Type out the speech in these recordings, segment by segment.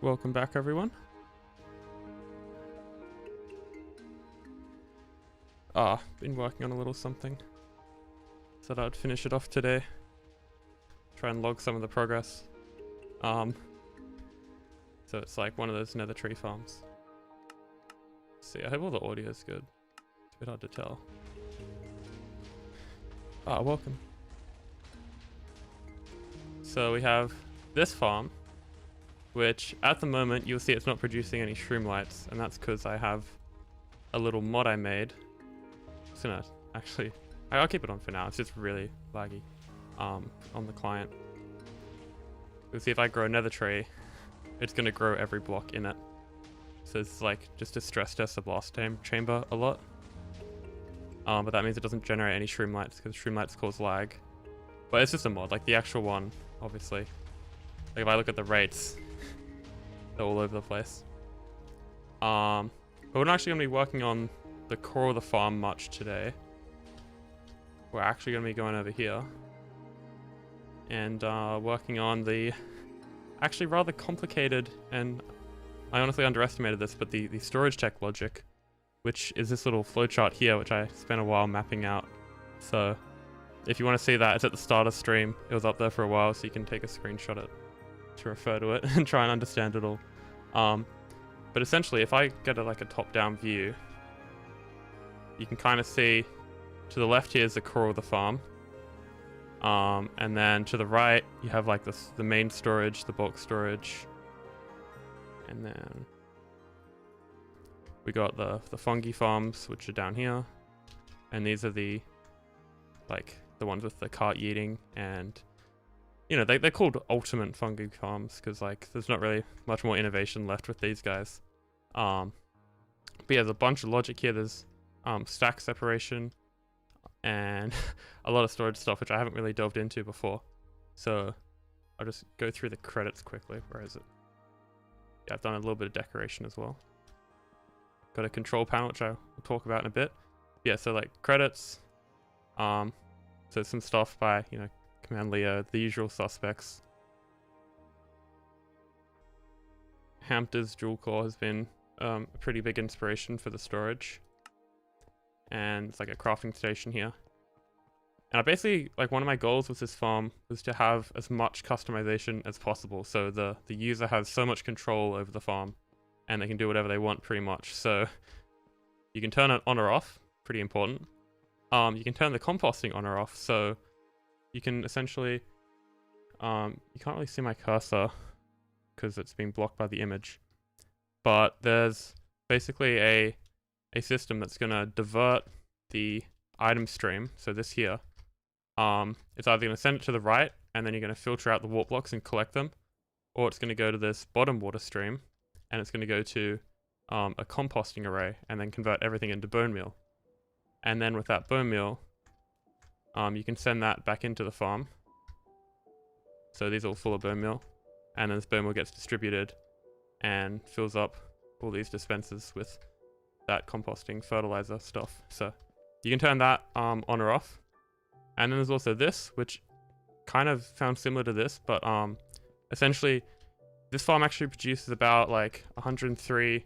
welcome back everyone. Been working on a little something. Said I'd finish it off today. Try and log some of the progress. So it's like one of those nether tree farms. See, I hope all the audio is good. It's a bit hard to tell. Welcome. So we have this farm, which at the moment you'll see it's not producing any Shroomlights, and that's because I have a little mod I made. It's gonna actually, I'll keep it on for now. It's just really laggy on the client. You'll see if I grow a nether tree, it's gonna grow every block in it. So it's like just to stress test the blast chamber a lot. But that means it doesn't generate any Shroomlights because Shroomlights cause lag. But it's just a mod, like the actual one, obviously. Like if I look at the rates, they're all over the place. But we're not actually going to be working on the core of the farm much today. We're actually going to be going over here and working on the actually rather complicated, and I honestly underestimated this, but the storage tech logic, which is this little flowchart here, which I spent a while mapping out. So if you want to see that, it's at the start of stream. It was up there for a while, so you can take a screenshot it to refer to it and try and understand it all. But essentially, if I get like a top-down view, you can kind of see to the left here is the core of the farm. And then to the right, you have like the main storage, the bulk storage. And then we got the fungi farms, which are down here. And these are the ones with the cart yeeting, and you know, they're called ultimate fungi farms because like there's not really much more innovation left with these guys. But yeah, there's a bunch of logic here. There's stack separation and a lot of storage stuff which I haven't really delved into before. So I'll just go through the credits quickly. Where is it? Yeah, I've done a little bit of decoration as well. Got a control panel which I will talk about in a bit. Yeah, so like credits, so some stuff by, you know, Command Leo, the usual suspects. Hampter's dual core has been a pretty big inspiration for the storage. And it's like a crafting station here. And I basically, like, one of my goals with this farm was to have as much customization as possible. So the user has so much control over the farm and they can do whatever they want pretty much. So you can turn it on or off, pretty important. You can turn the composting on or off. So you can essentially, you can't really see my cursor because it's been blocked by the image. But there's basically a system that's going to divert the item stream. So this here, it's either going to send it to the right and then you're going to filter out the warp blocks and collect them, or it's going to go to this bottom water stream and it's going to go to a composting array and then convert everything into bone meal. And then with that bone meal, you can send that back into the farm. So these are all full of bone meal, and then this bone meal gets distributed and fills up all these dispensers with that composting fertilizer stuff. So you can turn that on or off. And then there's also this, which kind of sounds similar to this, but essentially this farm actually produces about like 103%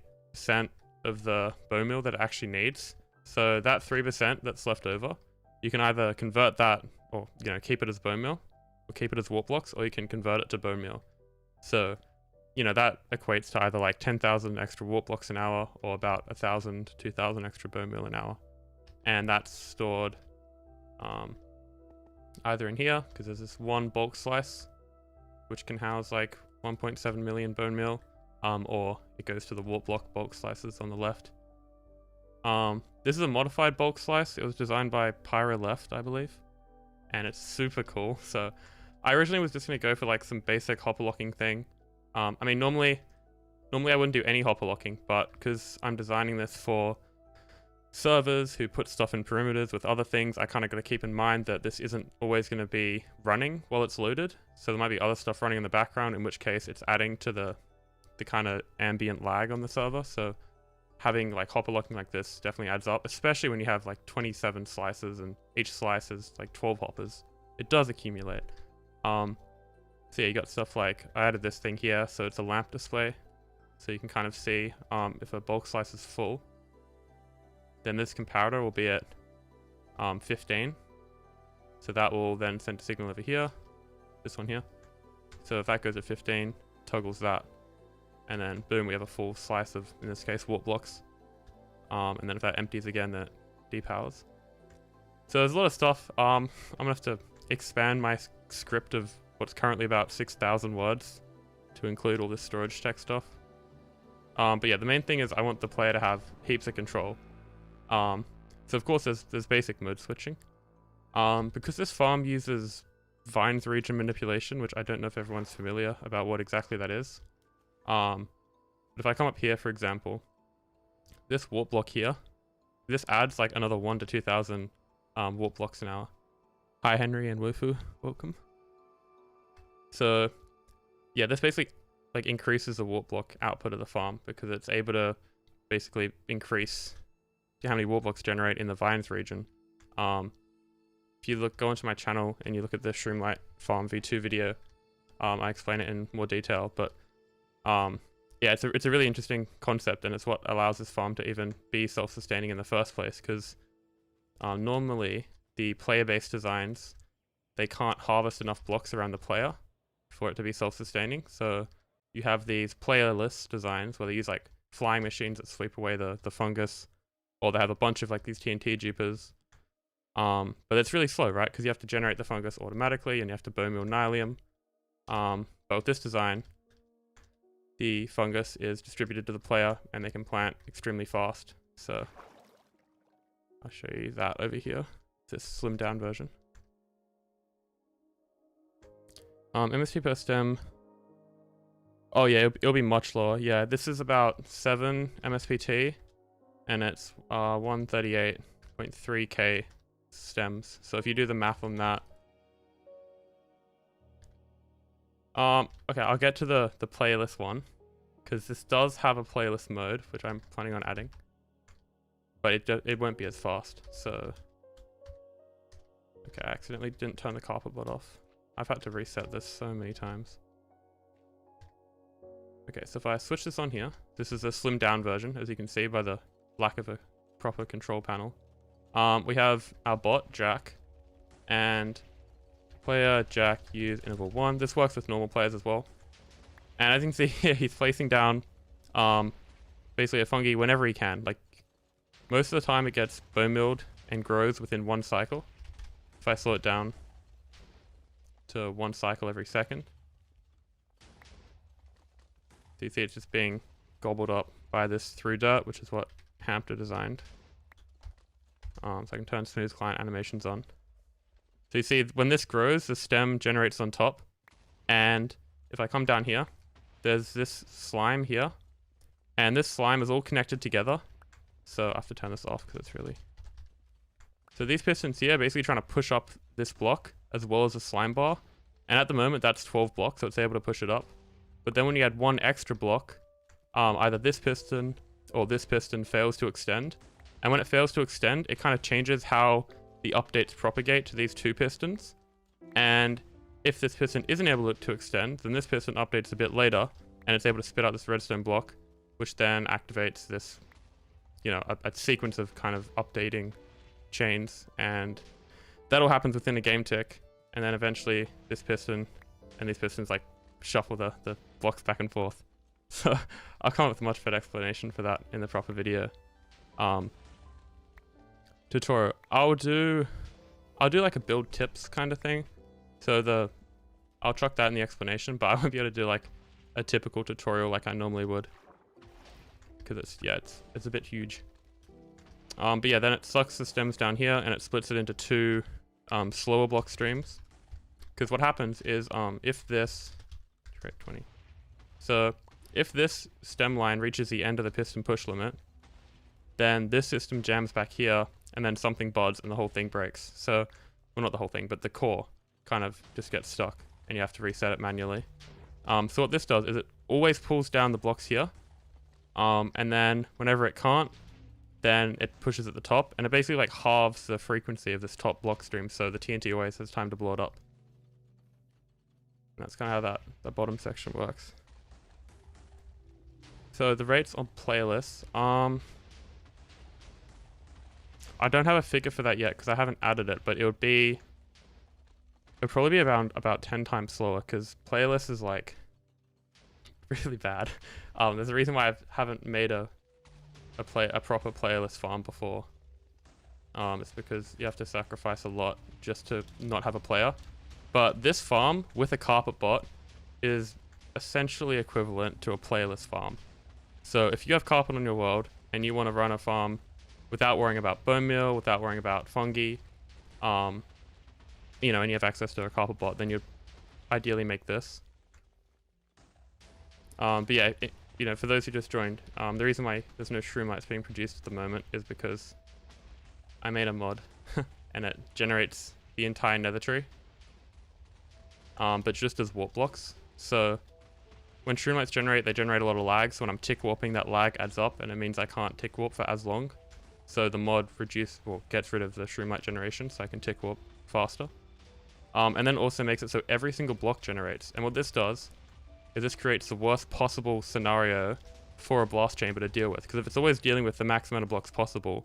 of the bone meal that it actually needs. So that 3% that's left over, you can either convert that, or you know, keep it as bone meal, or keep it as warp blocks, or you can convert it to bone meal. So, you know, that equates to either like 10,000 extra warp blocks an hour, or about 1,000, 2,000 extra bone meal an hour. And that's stored either in here, because there's this one bulk slice, which can house like 1.7 million bone meal, or it goes to the warp block bulk slices on the left. This is a modified bulk slice. It was designed by Pyro Left, I believe, and it's super cool. So I originally was just going to go for like some basic hopper locking thing. I mean, normally I wouldn't do any hopper locking, but because I'm designing this for servers who put stuff in perimeters with other things, I kind of got to keep in mind that this isn't always going to be running while it's loaded. So there might be other stuff running in the background, in which case it's adding to the kind of ambient lag on the server. So having like hopper locking like this definitely adds up, especially when you have like 27 slices and each slice is like 12 hoppers. It does accumulate. So yeah, you got stuff like, I added this thing here, so it's a lamp display, So you can kind of see if a bulk slice is full, then this comparator will be at 15. So that will then send a signal over here, this one here. So if that goes at 15, toggles that, and then boom, we have a full slice of, in this case, warp blocks. And then if that empties again, that depowers. So there's a lot of stuff. I'm gonna have to expand my script of what's currently about 6,000 words to include all this storage tech stuff. But yeah, the main thing is I want the player to have heaps of control. So of course there's basic mode switching. Because this farm uses vines region manipulation, which I don't know if everyone's familiar about what exactly that is. But if I come up here, for example, this warp block here, this adds like another 1 to 2,000 warp blocks an hour. Hi Henry and Wofu, welcome. So yeah, this basically like increases the warp block output of the farm because it's able to basically increase how many warp blocks generate in the vines region. If you go into my channel and you look at the Shroomlight farm v2 video, I explain it in more detail, but yeah, it's a really interesting concept, and it's what allows this farm to even be self-sustaining in the first place, because normally the player-based designs, they can't harvest enough blocks around the player for it to be self-sustaining. So you have these playerless designs where they use like flying machines that sweep away the fungus, or they have a bunch of like these TNT jeepers. But it's really slow, right? Because you have to generate the fungus automatically and you have to bone meal nylium. But with this design, the fungus is distributed to the player and they can plant extremely fast. So I'll show you that over here. This slimmed down version. MSP per stem. Oh yeah, it'll be much lower. Yeah, this is about 7 MSPT and it's 138.3k stems. So if you do the math on that, okay, I'll get to the playlist one, because this does have a playlist mode, which I'm planning on adding, but it won't be as fast. So okay, I accidentally didn't turn the carpet bot off. I've had to reset this so many times. Okay, so if I switch this on here, this is a slimmed down version, as you can see by the lack of a proper control panel. We have our bot, Jack, and player Jack use interval 1. This works with normal players as well. And as you can see here, he's placing down basically a fungi whenever he can. Like, most of the time it gets bone milled and grows within 1 cycle. If I slow it down to 1 cycle every second. So you see it's just being gobbled up by this through dirt, which is what Hampter designed. So I can turn smooth client animations on. So you see when this grows, the stem generates on top. And if I come down here, there's this slime here. And this slime is all connected together. So I have to turn this off because it's really... So these pistons here are basically trying to push up this block as well as the slime bar. And at the moment that's 12 blocks, so it's able to push it up. But then when you add 1 extra block, either this piston or this piston fails to extend. And when it fails to extend, it kind of changes how the updates propagate to these 2 pistons. And if this piston isn't able to extend, then this piston updates a bit later, and it's able to spit out this redstone block, which then activates this, you know, a sequence of kind of updating chains. And that all happens within a game tick. And then eventually this piston and these pistons like shuffle the blocks back and forth. So I'll come up with a much better explanation for that in the proper video. Tutorial. I'll do like a build tips kind of thing. So I'll chuck that in the explanation, but I won't be able to do like a typical tutorial like I normally would, because it's a bit huge. But yeah, then it sucks the stems down here and it splits it into 2 slower block streams. Because what happens is if this 20, so if this stem line reaches the end of the piston push limit, then this system jams back here, and then something buds and the whole thing breaks. So, well, not the whole thing, but the core kind of just gets stuck and you have to reset it manually. So what this does is it always pulls down the blocks here, and then whenever it can't, then it pushes at the top, and it basically like halves the frequency of this top block stream, so the TNT always has time to blow it up. And that's kind of how that bottom section works. So the rates on playlists, I don't have a figure for that yet because I haven't added it, but it'd probably be around about 10 times slower because playlist is like really bad. There's a reason why I haven't made a proper playlist farm before. It's because you have to sacrifice a lot just to not have a player. But this farm with a carpet bot is essentially equivalent to a playlist farm. So if you have carpet on your world and you want to run a farm without worrying about bone meal, without worrying about fungi, and you have access to a carpet bot, then you'd ideally make this. But yeah, for those who just joined, the reason why there's no Shroomlights being produced at the moment is because I made a mod and it generates the entire nether tree, but just as warp blocks. So when Shroomlights generate, they generate a lot of lag, so when I'm tick warping, that lag adds up, and it means I can't tick warp for as long. So the mod gets rid of the Shroomlight generation, so I can tick warp faster. And then also makes it so every single block generates. And what this does is this creates the worst possible scenario for a blast chamber to deal with. Because if it's always dealing with the max amount of blocks possible,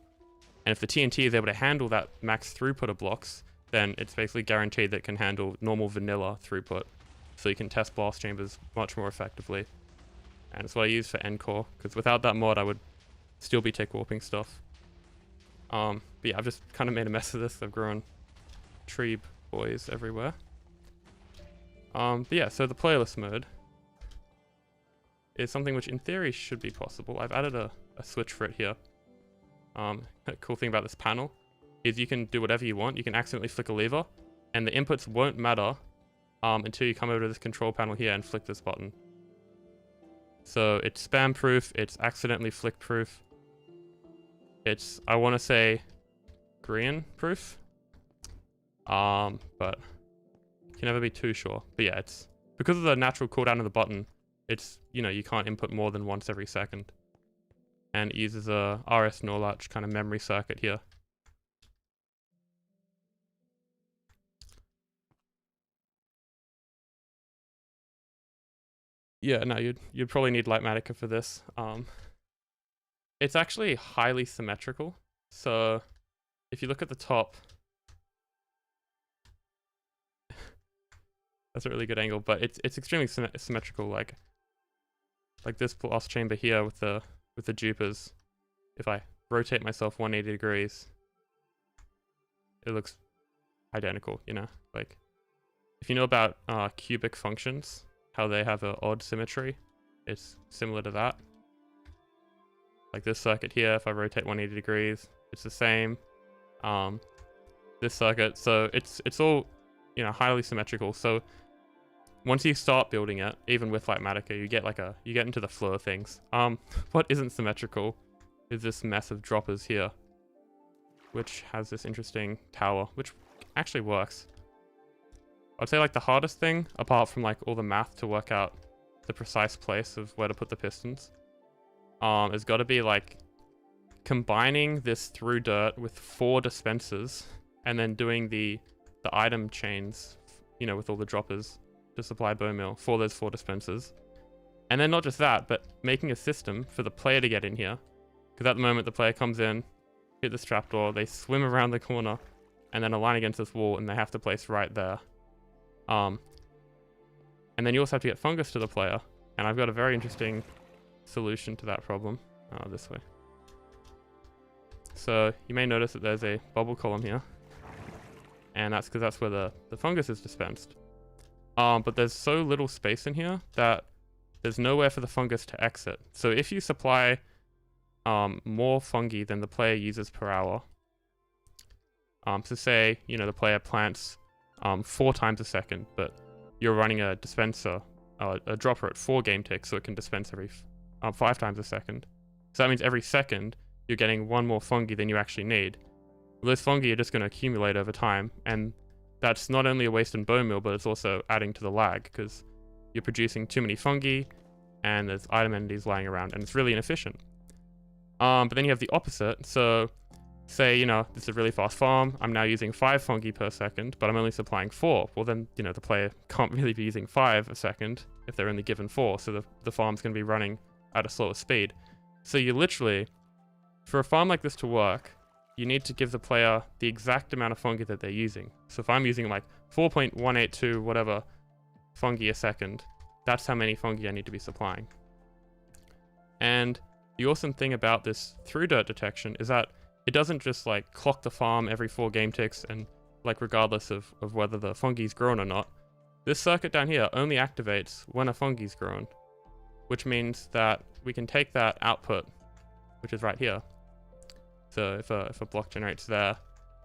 and if the TNT is able to handle that max throughput of blocks, then it's basically guaranteed that it can handle normal vanilla throughput. So you can test blast chambers much more effectively. And it's what I use for ncore, because without that mod I would still be tick warping stuff. But yeah, I've just kind of made a mess of this. I've grown tree boys everywhere. But yeah, so the playlist mode is something which in theory should be possible. I've added a switch for it here. The cool thing about this panel is you can do whatever you want. You can accidentally flick a lever, and the inputs won't matter until you come over to this control panel here and flick this button. So it's spam proof, it's accidentally flick proof. It's, I want to say, green proof. But you can never be too sure. But yeah, it's because of the natural cooldown of the button, it's, you can't input more than once every second. And it uses a RS NOR latch kind of memory circuit here. Yeah, no, you'd probably need Lightmatica for this. It's actually highly symmetrical. So if you look at the top, that's a really good angle, but it's extremely symmetrical. Like this blast chamber here with the dupers. If I rotate myself 180 degrees, it looks identical. Like if you know about cubic functions, how they have an odd symmetry, it's similar to that. Like this circuit here, if I rotate 180 degrees, it's the same. This circuit, so it's all, highly symmetrical. So once you start building it, even with Lightmatica, you get into the flow of things. What isn't symmetrical is this mess of droppers here, which has this interesting tower, which actually works. I'd say like the hardest thing, apart from like all the math to work out the precise place of where to put the pistons, has got to be like combining this through dirt with 4 dispensers and then doing the item chains, with all the droppers to supply bone meal for those 4 dispensers. And then not just that, but making a system for the player to get in here. Because at the moment the player comes in, hit this trapdoor, they swim around the corner, and then align against this wall, and they have to place right there. And then you also have to get fungus to the player. And I've got a very interesting solution to that problem. This way. So you may notice that there's a bubble column here. And that's because that's where the fungus is dispensed. But there's so little space in here that there's nowhere for the fungus to exit. So if you supply more fungi than the player uses per hour, so say, the player plants 4 times a second, but you're running a dispenser, a dropper at 4 game ticks, so it can dispense every 5 times a second. So that means every second you're getting 1 more fungi than you actually need. Well, those fungi are just going to accumulate over time, and that's not only a waste in bone meal, but it's also adding to the lag, because you're producing too many fungi, and there's item entities lying around, and it's really inefficient. But then you have the opposite. So say, this is a really fast farm. I'm now using 5 fungi per second, but I'm only supplying 4. Well, then, the player can't really be using 5 a second if they're only given 4. So the farm's going to be running at a slower speed. So you literally, for a farm like this to work, you need to give the player the exact amount of fungi that they're using. So if I'm using like 4.182 whatever fungi a second, that's how many fungi I need to be supplying. And the awesome thing about this through dirt detection is that it doesn't just like clock the farm every 4 game ticks and like regardless of whether the fungi's grown or not. This circuit down here only activates when a fungi's grown, which means that we can take that output, which is right here. So if a block generates there,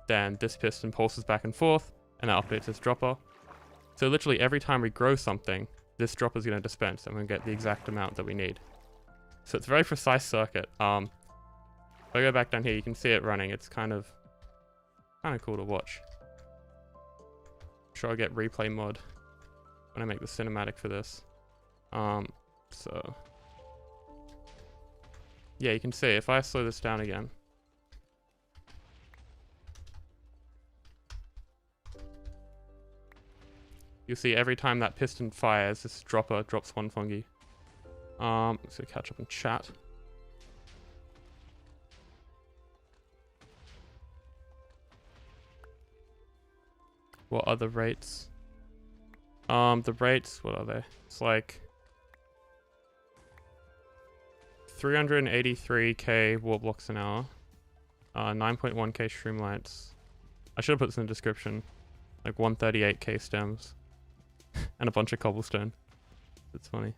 then this piston pulses back and forth, and that updates this dropper. So literally every time we grow something, this dropper is going to dispense, and we're going to get the exact amount that we need. So it's a very precise circuit. If I go back down here, you can see it running. It's kind of cool to watch. I'm sure I'll get replay mod when I make the cinematic for this. So yeah, you can see if I slow this down again. You'll see every time that piston fires, this dropper drops 1 fungi. Let's go catch up in chat. What are the rates? The rates, what are they? It's like 383k warp blocks an hour, 9.1k shroomlights. I should have put this in the description. Like 138k stems, and a bunch of cobblestone. That's funny.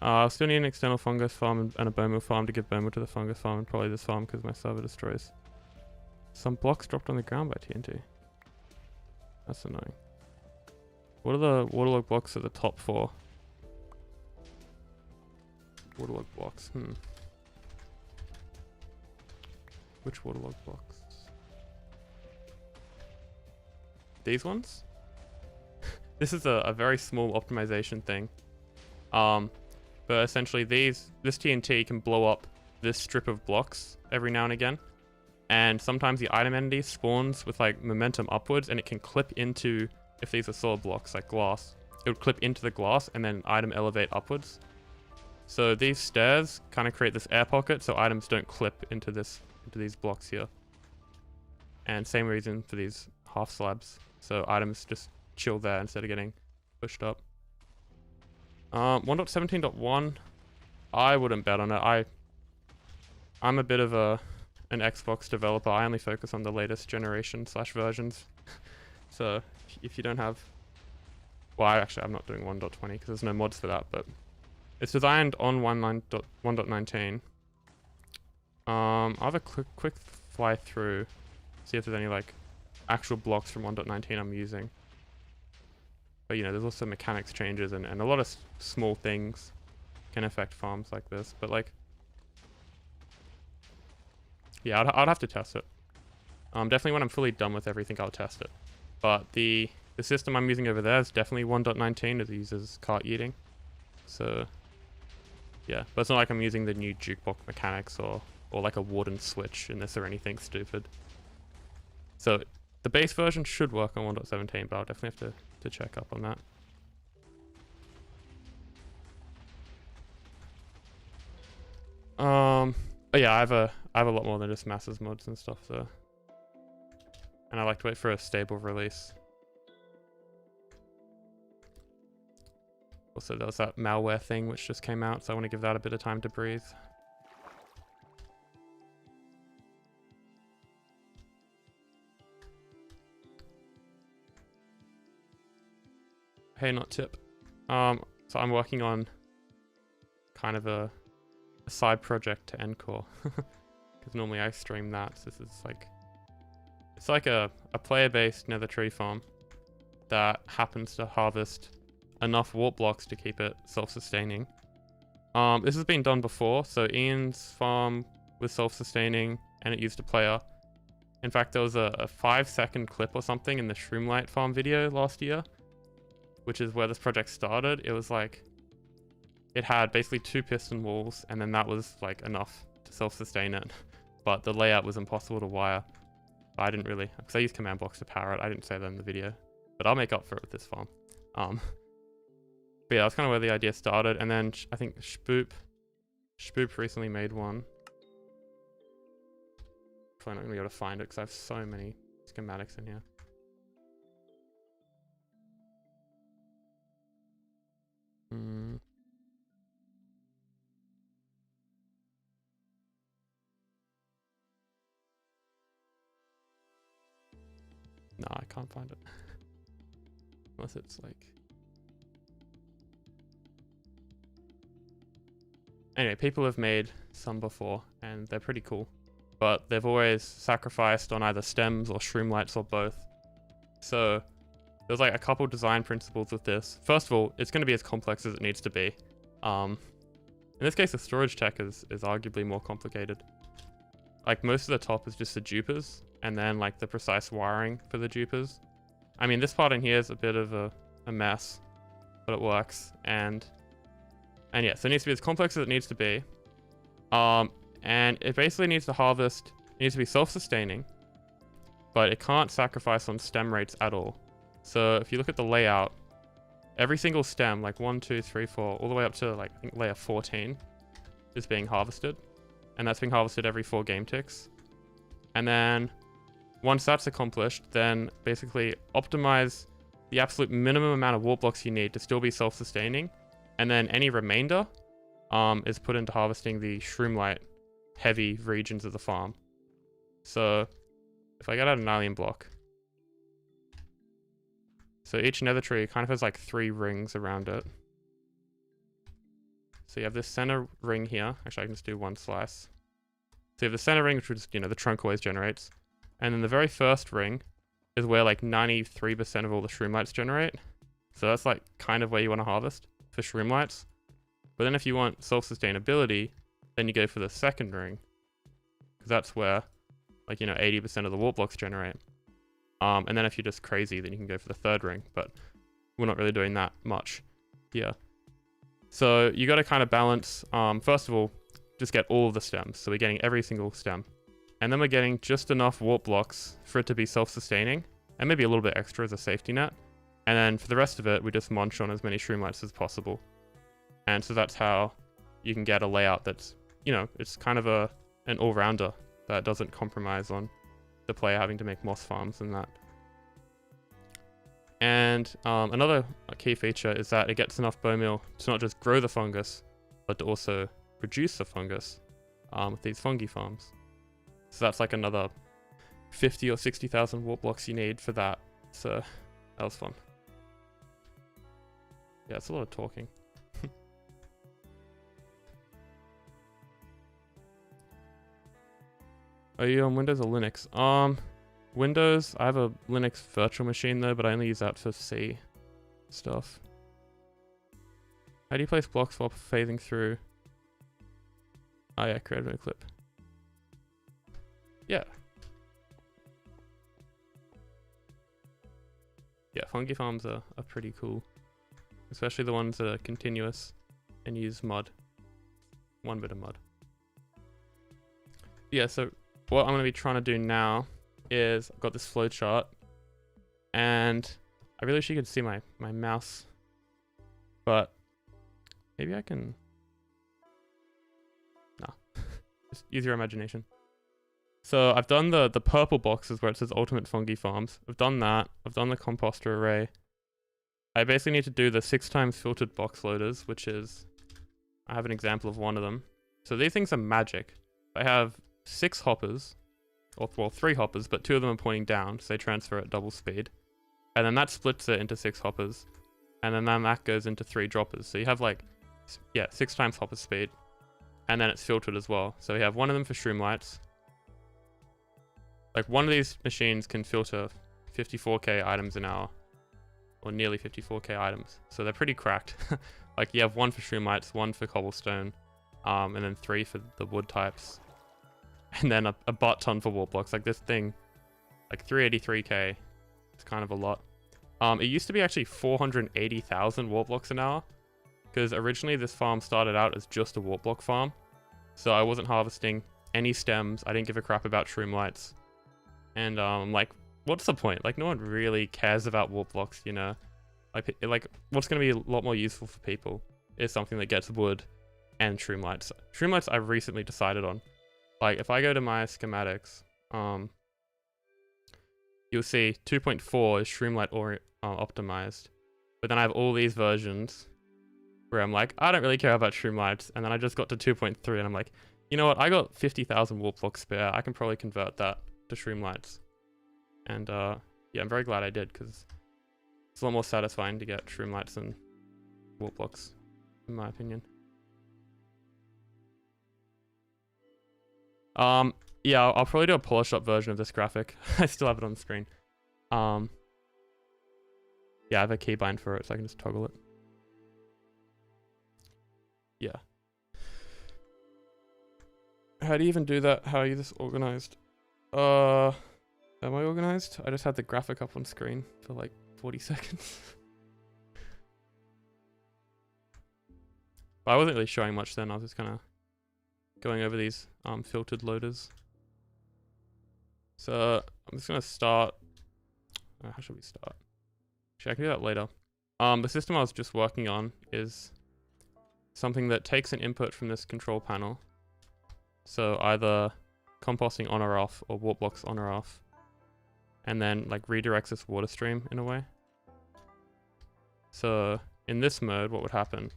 I still need an external fungus farm and a bone meal farm to give bone meal to the fungus farm, and probably this farm because my server destroys. Some blocks dropped on the ground by TNT. That's annoying. What are the waterlog blocks at the top for? Waterlog blocks, Which waterlog blocks? These ones? This is a very small optimization thing. But essentially this TNT can blow up this strip of blocks every now and again. And sometimes the item entity spawns with like momentum upwards and it can clip into, if these are solid blocks like glass, it would clip into the glass and then item elevate upwards. So these stairs kind of create this air pocket so items don't clip into these blocks here. And same reason for these half slabs. So items just chill there instead of getting pushed up. 1.17.1, I wouldn't bet on it. I'm a bit of an Xbox developer. I only focus on the latest generation / versions. So if you don't have, well, actually I'm not doing 1.20 because there's no mods for that, but it's designed on 1.19. I'll have a quick fly through, see if there's any like actual blocks from 1.19 I'm using. But you know, there's also mechanics changes and a lot of small things can affect farms like this. But like, yeah, I'd have to test it. Definitely when I'm fully done with everything, I'll test it. But the system I'm using over there is definitely 1.19. It uses cart yeeting. So yeah, but it's not like I'm using the new jukebox mechanics or like a warden switch in this or anything stupid. So the base version should work on 1.17, but I'll definitely have to check up on that. But yeah, I have a lot more than just masses mods and stuff, so. And I like to wait for a stable release. Also, there was that malware thing which just came out, so I want to give that a bit of time to breathe. Hey, not tip. So I'm working on kind of a side project to ncore, because normally I stream that. So this is like, it's like a player-based nether tree farm that happens to harvest enough warp blocks to keep it self-sustaining. This has been done before, so Ian's farm was self-sustaining and it used a player. In fact, there was a 5-second clip or something in the Shroomlight farm video last year, which is where this project started. It was like, it had basically 2 piston walls, and then that was like enough to self-sustain it. But the layout was impossible to wire. But I didn't really, because I used command blocks to power it. I didn't say that in the video, but I'll make up for it with this farm. But yeah, that's kind of where the idea started. And then I think Spoop recently made one. Probably not gonna be able to find it because I have so many schematics in here. No, I can't find it. Unless it's like... Anyway, people have made some before, and they're pretty cool. But they've always sacrificed on either stems or shroomlights or both. So there's like a couple design principles with this. First of all, it's going to be as complex as it needs to be. In this case, the storage tech is arguably more complicated. Like most of the top is just the dupers, and then like the precise wiring for the dupers. I mean, this part in here is a bit of a mess, but it works. And yeah, so it needs to be as complex as it needs to be. And it basically needs to harvest, it needs to be self-sustaining, but it can't sacrifice on stem rates at all. So if you look at the layout, every single stem, like 1, 2, 3, 4, all the way up to like, I think layer 14 is being harvested. And that's being harvested every 4 game ticks. And then once that's accomplished, then basically optimize the absolute minimum amount of warp blocks you need to still be self-sustaining. And then any remainder is put into harvesting the shroomlight heavy regions of the farm. So if I get out an alien block, so each nether tree kind of has like 3 rings around it. So you have this center ring here. Actually, I can just do 1 slice. So you have the center ring, which is, you know, the trunk always generates. And then the very first ring is where like 93% of all the shroomlights generate. So that's like kind of where you want to harvest for shroomlights. But then if you want self-sustainability, then you go for the second ring, because that's where like, you know, 80% of the warp blocks generate. And then if you're just crazy, then you can go for the third ring, but we're not really doing that much here. So you got to kind of balance, first of all, just get all of the stems. So we're getting every single stem, and then we're getting just enough warp blocks for it to be self-sustaining, and maybe a little bit extra as a safety net. And then for the rest of it, we just munch on as many shroomlights as possible. And so that's how you can get a layout that's, you know, it's kind of an all-rounder that doesn't compromise on the player having to make moss farms and that. And another key feature is that it gets enough bone meal to not just grow the fungus, but to also produce the fungus with these fungi farms. So that's like another 50 or 60,000 warp blocks you need for that. So that was fun. Yeah, it's a lot of talking. Are you on Windows or Linux? Windows, I have a Linux virtual machine though, but I only use that for C stuff. How do you place blocks while phasing through? Oh yeah, create a clip. Yeah. Yeah, fungi farms are pretty cool. Especially the ones that are continuous and use mud. 1 bit of mud. Yeah, so what I'm going to be trying to do now is I've got this flowchart, and I really wish you could see my mouse, but maybe I can... Nah, just use your imagination. So I've done the purple boxes where it says Ultimate Fungi Farms. I've done that. I've done the composter array. I basically need to do the 6x filtered box loaders, which is... I have an example of one of them. So these things are magic. I have 6 hoppers, or well, 3 hoppers, but 2 of them are pointing down, so they transfer at double speed. And then that splits it into 6 hoppers. And then that goes into 3 droppers. So you have like, yeah, 6 times hopper speed. And then it's filtered as well. So we have one of them for shroomlights. Like one of these machines can filter 54k items an hour. Or nearly 54k items. So they're pretty cracked. Like you have one for shroomlights, one for cobblestone, and then 3 for the wood types. And then a butt ton for warp blocks. Like this thing, like 383k. It's kind of a lot. It used to be actually 480,000 warp blocks an hour. Because originally this farm started out as just a warp block farm. So I wasn't harvesting any stems. I didn't give a crap about shroomlights. And like, what's the point? Like no one really cares about warp blocks, you know? Like what's going to be a lot more useful for people is something that gets wood and shroomlights. Shroomlights I've recently decided on. Like if I go to my schematics, you'll see 2.4 is shroomlight optimized, but then I have all these versions where I'm like, I don't really care about shroomlights, and then I just got to 2.3 and I'm like, you know what, I got 50,000 warp blocks spare, I can probably convert that to shroomlights. And yeah, I'm very glad I did, because it's a lot more satisfying to get shroomlights than warp blocks, in my opinion. Yeah, I'll probably do a polished up version of this graphic. I still have it on the screen. Yeah, I have a keybind for it, so I can just toggle it. Yeah. How do you even do that? How are you this organized? Am I organized? I just had the graphic up on screen for like 40 seconds. But I wasn't really showing much then. I was just kind of going over these filtered loaders. So I'm just gonna start. How should we start? Actually, I can do that later. The system I was just working on is something that takes an input from this control panel. So either composting on or off, or warp blocks on or off, and then like redirects this water stream in a way. So in this mode, what would happen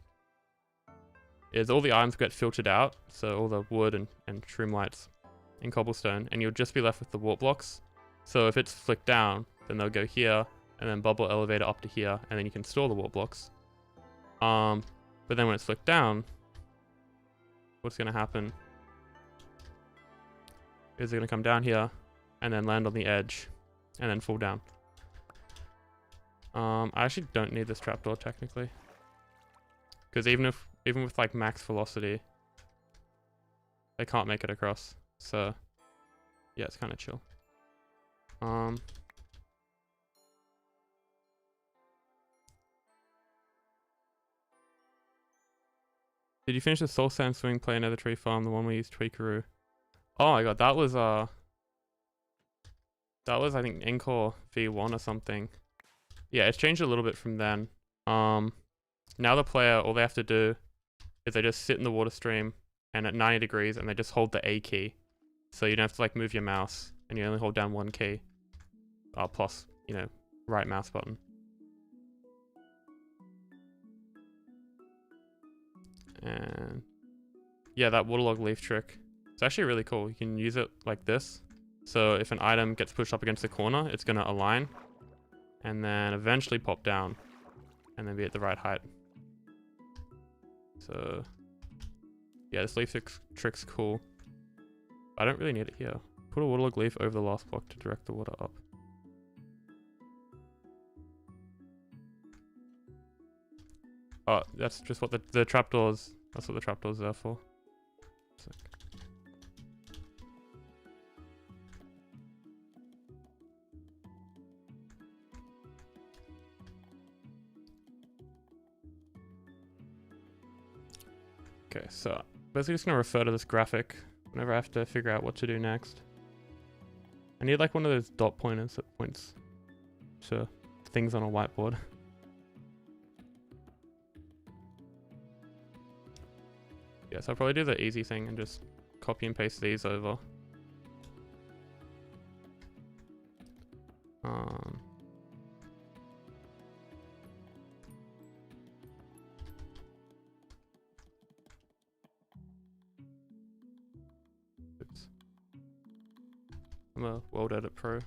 is all the items get filtered out, so all the wood and shroomlights and cobblestone, and you'll just be left with the warp blocks. So if it's flicked down, then they'll go here, and then bubble elevator up to here, and then you can store the warp blocks. But then when it's flicked down, what's going to happen is they're going to come down here, and then land on the edge, and then fall down. I actually don't need this trapdoor technically, because even with like max velocity, they can't make it across. So yeah, it's kind of chill. Did you finish the Soul Sand Swing Play Nether Tree Farm, the one we used Tweakaroo? Oh my god, that was I think ncore V1 or something. Yeah, it's changed a little bit from then. Now the player, all they have to do is they just sit in the water stream and at 90 degrees, and they just hold the A key. So you don't have to like move your mouse, and you only hold down one key. Plus, you know, right mouse button. And yeah, that waterlog leaf trick, it's actually really cool. You can use it like this. So if an item gets pushed up against the corner, it's going to align and then eventually pop down and then be at the right height. So yeah, this leaf trick's cool. I don't really need it here. Put a waterlog leaf over the last block to direct the water up. Oh, that's just what the trapdoors, that's what the trapdoors are there for. Okay, so basically just gonna refer to this graphic whenever I have to figure out what to do next. I need like one of those dot pointers that points to things on a whiteboard. Yeah, so I'll probably do the easy thing and just copy and paste these over. Oops. I'm a World Edit Pro.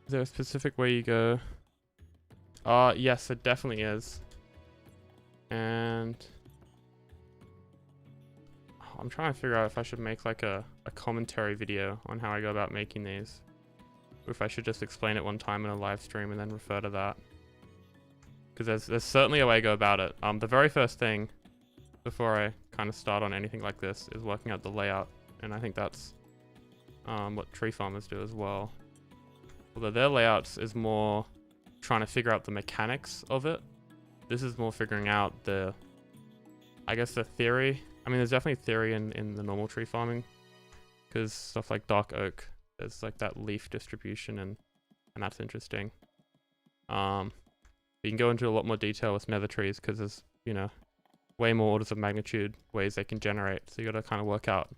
Is there a specific way you go? Yes, it definitely is. And I'm trying to figure out if I should make like a commentary video on how I go about making these. Or if I should just explain it one time in a live stream and then refer to that. Because there's certainly a way to go about it. The very first thing before I kind of start on anything like this is working out the layout. And I think that's what tree farmers do as well. Although their layouts is more trying to figure out the mechanics of it. This is more figuring out the, I guess, the theory. I mean, there's definitely theory in the normal tree farming, because stuff like dark oak, there's like that leaf distribution, and that's interesting. You can go into a lot more detail with nether trees because there's, you know, way more orders of magnitude ways they can generate. So you got to kind of work out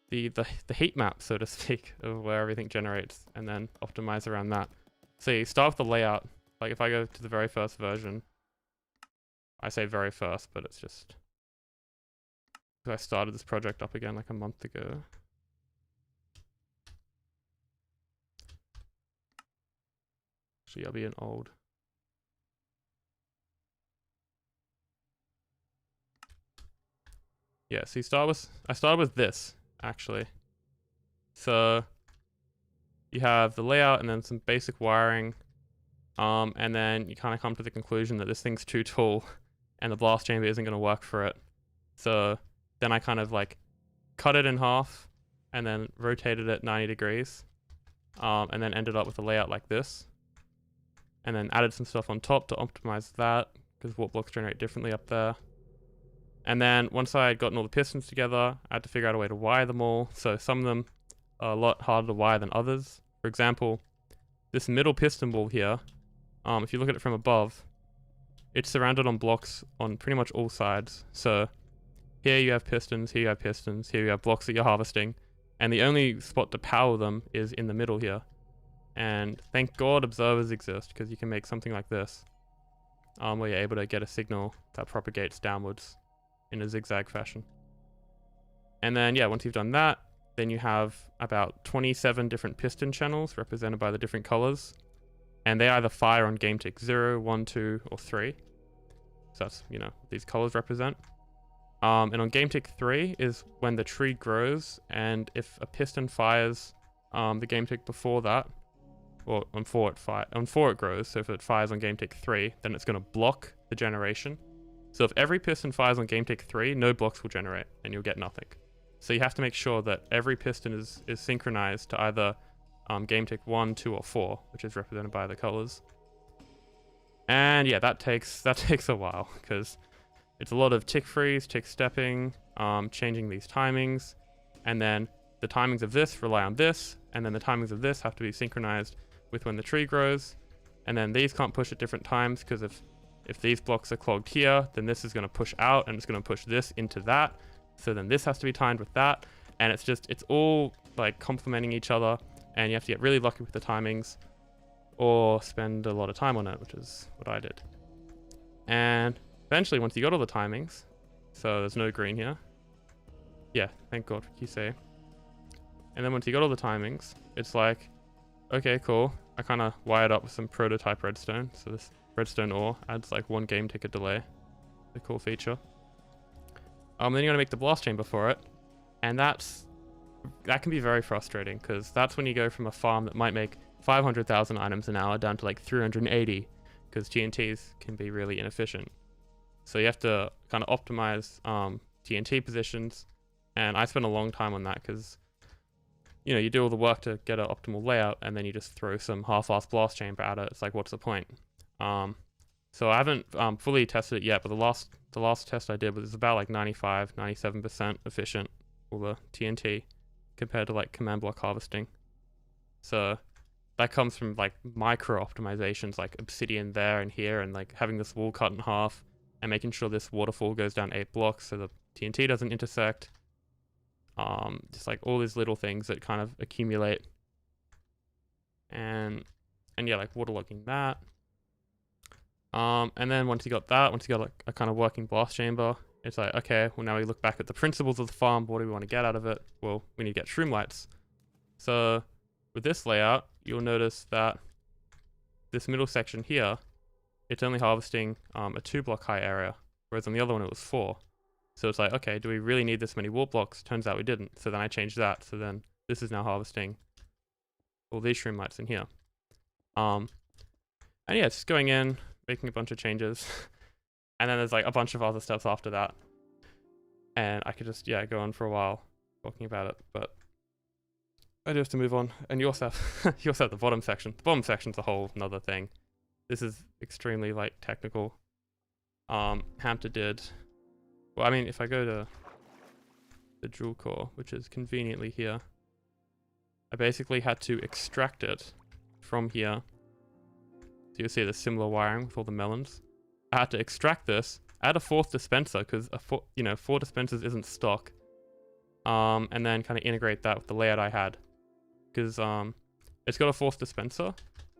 the heat map, so to speak, of where everything generates, and then optimize around that. So you start with the layout. Like if I go to the very first version, I say very first, but it's just because I started this project up again like a month ago. Actually, I'll be an old. Yeah, so I started with this, actually. So you have the layout and then some basic wiring. And then you kind of come to the conclusion that this thing's too tall and the blast chamber isn't going to work for it. So then I kind of like cut it in half and then rotated it 90 degrees. And then ended up with a layout like this. And then added some stuff on top to optimize that, because warp blocks generate differently up there. And then once I had gotten all the pistons together, I had to figure out a way to wire them all. So some of them are a lot harder to wire than others. For example, this middle piston wall here, if you look at it from above, it's surrounded on blocks on pretty much all sides. So here you have pistons, here you have pistons, here you have blocks that you're harvesting. And the only spot to power them is in the middle here. And thank God observers exist, because you can make something like this, where you're able to get a signal that propagates downwards in a zigzag fashion. And then, yeah, once you've done that, then you have about 27 different piston channels represented by the different colors. And they either fire on game tick 0, 1, 2, or 3. So that's, you know, these colors represent. And on game tick 3 is when the tree grows, and if a piston fires the game tick before that, or on 4 it grows, so if it fires on game tick 3, then it's going to block the generation. So if every piston fires on game tick 3, no blocks will generate, and you'll get nothing. So you have to make sure that every piston is synchronized to either game tick 1, 2, or 4, which is represented by the colors. And yeah, that takes a while, because it's a lot of tick freeze, tick stepping, changing these timings, and then the timings of this rely on this, and then the timings of this have to be synchronized with when the tree grows, and then these can't push at different times, because if these blocks are clogged here, then this is going to push out, and it's going to push this into that, so then this has to be timed with that, and it's all like complementing each other, and you have to get really lucky with the timings, or spend a lot of time on it, which is what I did. And eventually, once you got all the timings, so there's no green here. Yeah, thank God for QC. And then once you got all the timings, it's like, okay, cool. I kind of wired up with some prototype redstone. So this redstone ore adds like 1 game ticket delay. A cool feature. Then you gotta make the blast chamber for it. And that can be very frustrating, because that's when you go from a farm that might make 500,000 items an hour down to like 380, because TNTs can be really inefficient. So you have to kind of optimize TNT positions, and I spent a long time on that, because you know, you do all the work to get an optimal layout, and then you just throw some half-assed blast chamber at it. It's like, what's the point? So I haven't fully tested it yet, but the last test I did was about like 95, 97% efficient for the TNT compared to like command block harvesting. So that comes from like micro optimizations, like obsidian there and here, and like having this wall cut in half and making sure this waterfall goes down 8 blocks so the TNT doesn't intersect. Just like all these little things that kind of accumulate, and yeah, like waterlogging that. And then once you got like a kind of working blast chamber, it's like, okay, well now we look back at the principles of the farm. What do we want to get out of it? Well, we need to get shroomlights. So with this layout, you'll notice that this middle section here, it's only harvesting a 2 block high area, whereas on the other one it was 4. So it's like, okay, do we really need this many warp blocks? Turns out we didn't. So then I changed that. So then this is now harvesting all these shroomlights in here. And yeah, it's just going in, making a bunch of changes. And then there's like a bunch of other steps after that. And I could just, yeah, go on for a while talking about it, but I do have to move on. And you also have, you also have the bottom section. The bottom section's a whole nother thing. This is extremely, like, technical. Hamter did, well, I mean, if I go to the dual core, which is conveniently here, I basically had to extract it from here. So you'll see the similar wiring with all the melons. I had to extract this, add a fourth dispenser, because, you know, 4 dispensers isn't stock. And then kind of integrate that with the layout I had. Because it's got a fourth dispenser,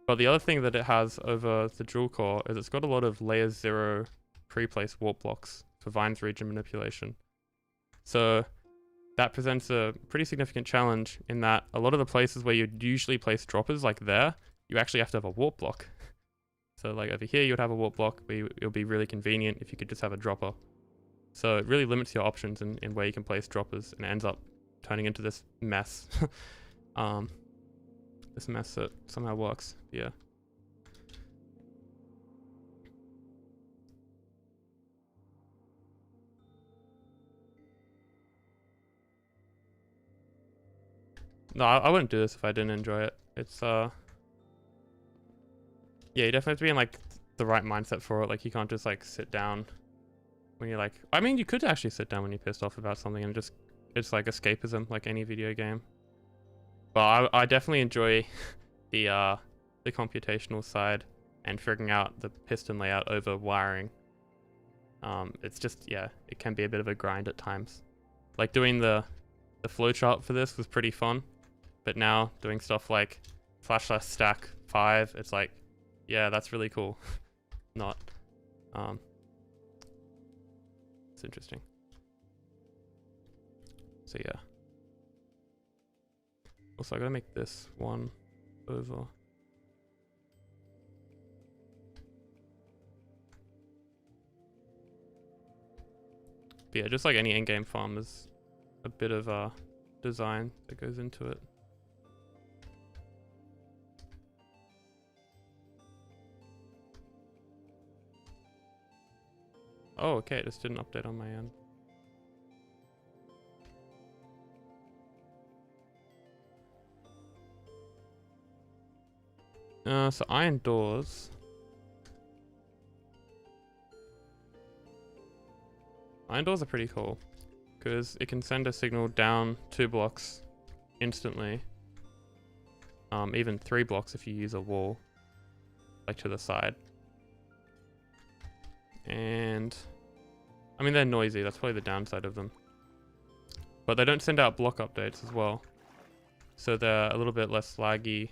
but the other thing that it has over the dual core is it's got a lot of layer 0 pre-placed warp blocks for vines region manipulation. So that presents a pretty significant challenge in that a lot of the places where you'd usually place droppers, like there, you actually have to have a warp block. So like over here, you would have a warp block, but it would be really convenient if you could just have a dropper. So it really limits your options in where you can place droppers, and it ends up turning into this mess. This mess that somehow works. Yeah. No, I wouldn't do this if I didn't enjoy it. It's yeah, you definitely have to be in like the right mindset for it. Like you can't just like sit down when you're like, I mean, you could actually sit down when you're pissed off about something and just, it's like escapism, like any video game. But I definitely enjoy the computational side and figuring out the piston layout over wiring. It's just, yeah, it can be a bit of a grind at times. Like doing the flowchart for this was pretty fun, but now doing stuff like /stack 5, it's like, yeah, that's really cool. Not, it's interesting. So yeah. Also, I gotta make this one over. But yeah, just like any in-game farm, there's a bit of design that goes into it. Oh, okay, it just didn't update on my end. So iron doors. Iron doors are pretty cool, because it can send a signal down 2 blocks instantly. Even 3 blocks if you use a wall, like to the side. And, I mean, they're noisy, that's probably the downside of them. But they don't send out block updates as well. So they're a little bit less laggy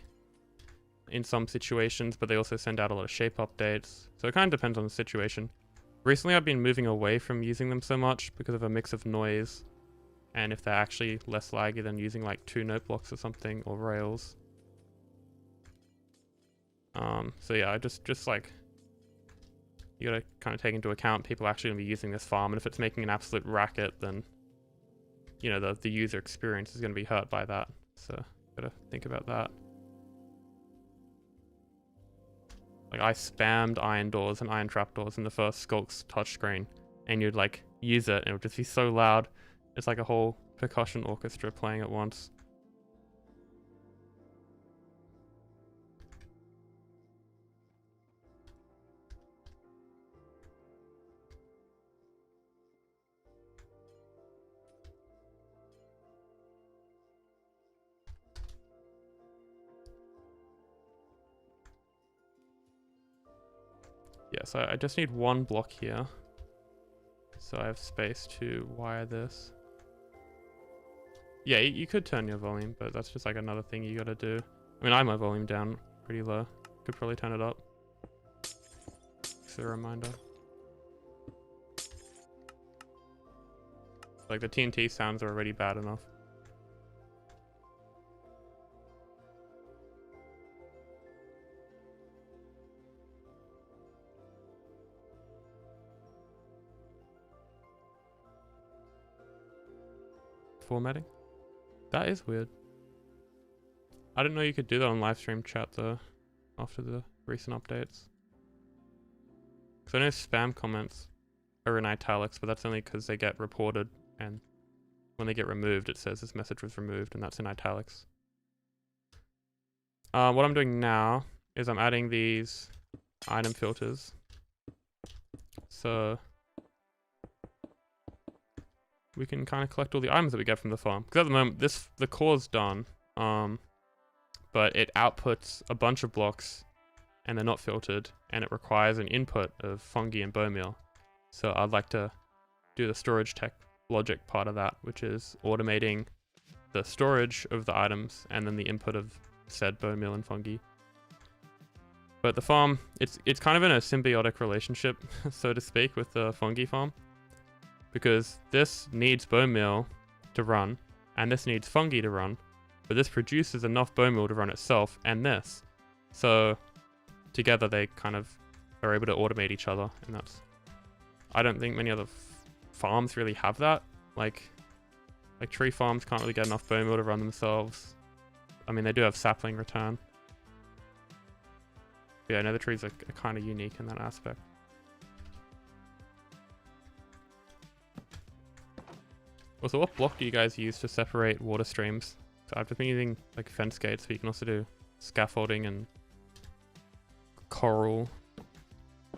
in some situations, but they also send out a lot of shape updates. So it kind of depends on the situation. Recently I've been moving away from using them so much because of a mix of noise, and if they're actually less laggy than using like 2 note blocks or something, or rails. So yeah, just like, you gotta kind of take into account people actually gonna be using this farm, and if it's making an absolute racket, then, you know, the user experience is gonna be hurt by that. So gotta think about that. Like I spammed iron doors and iron trapdoors in the first Skulk's touchscreen, and you'd like use it and it would just be so loud. It's like a whole percussion orchestra playing at once. Yeah, so I just need 1 block here. So I have space to wire this. Yeah, you could turn your volume, but that's just like another thing you gotta do. I mean, I have my volume down pretty low. Could probably turn it up. Just a reminder. Like the TNT sounds are already bad enough. Formatting? That is weird. I didn't know you could do that on live stream chat though, after the recent updates. Because I know spam comments are in italics, but that's only because they get reported and when they get removed, it says this message was removed, and that's in italics. What I'm doing now is I'm adding these item filters. So we can kind of collect all the items that we get from the farm. Because at the moment, the core's done, but it outputs a bunch of blocks, and they're not filtered, and it requires an input of fungi and bone meal. So I'd like to do the storage tech logic part of that, which is automating the storage of the items and then the input of said bone meal and fungi. But the farm, it's kind of in a symbiotic relationship, so to speak, with the fungi farm, because this needs bone meal to run, and this needs fungi to run, but this produces enough bone meal to run itself and this. So together they kind of are able to automate each other, and that's... I don't think many other farms really have that. Like tree farms can't really get enough bone meal to run themselves. I mean, they do have sapling return. But yeah, nether trees are kind of unique in that aspect. Also, what block do you guys use to separate water streams? So I've been using like fence gates, but you can also do scaffolding and coral.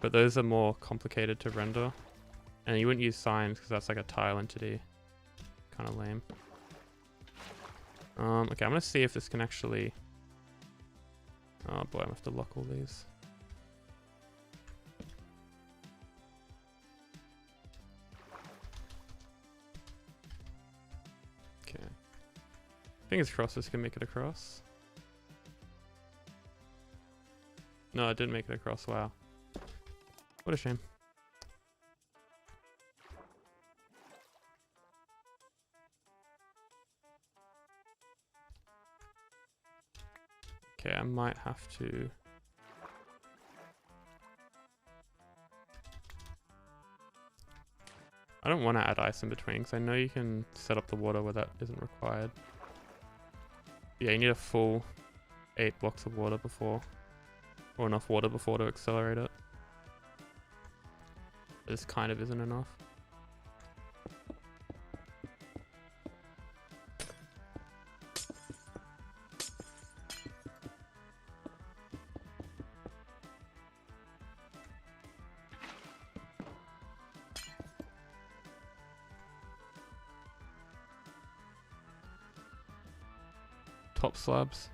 But those are more complicated to render. And you wouldn't use signs because that's like a tile entity. Kind of lame. Okay, I'm gonna see if this can actually... Oh boy, I'm gonna have to lock all these. Okay. Fingers crossed this can make it across. No, it didn't make it across. Wow. What a shame. Okay, I might have to... I don't want to add ice in between, because I know you can set up the water where that isn't required. Yeah, you need a full 8 blocks of water before, or enough water before to accelerate it. This kind of isn't enough. Top slabs.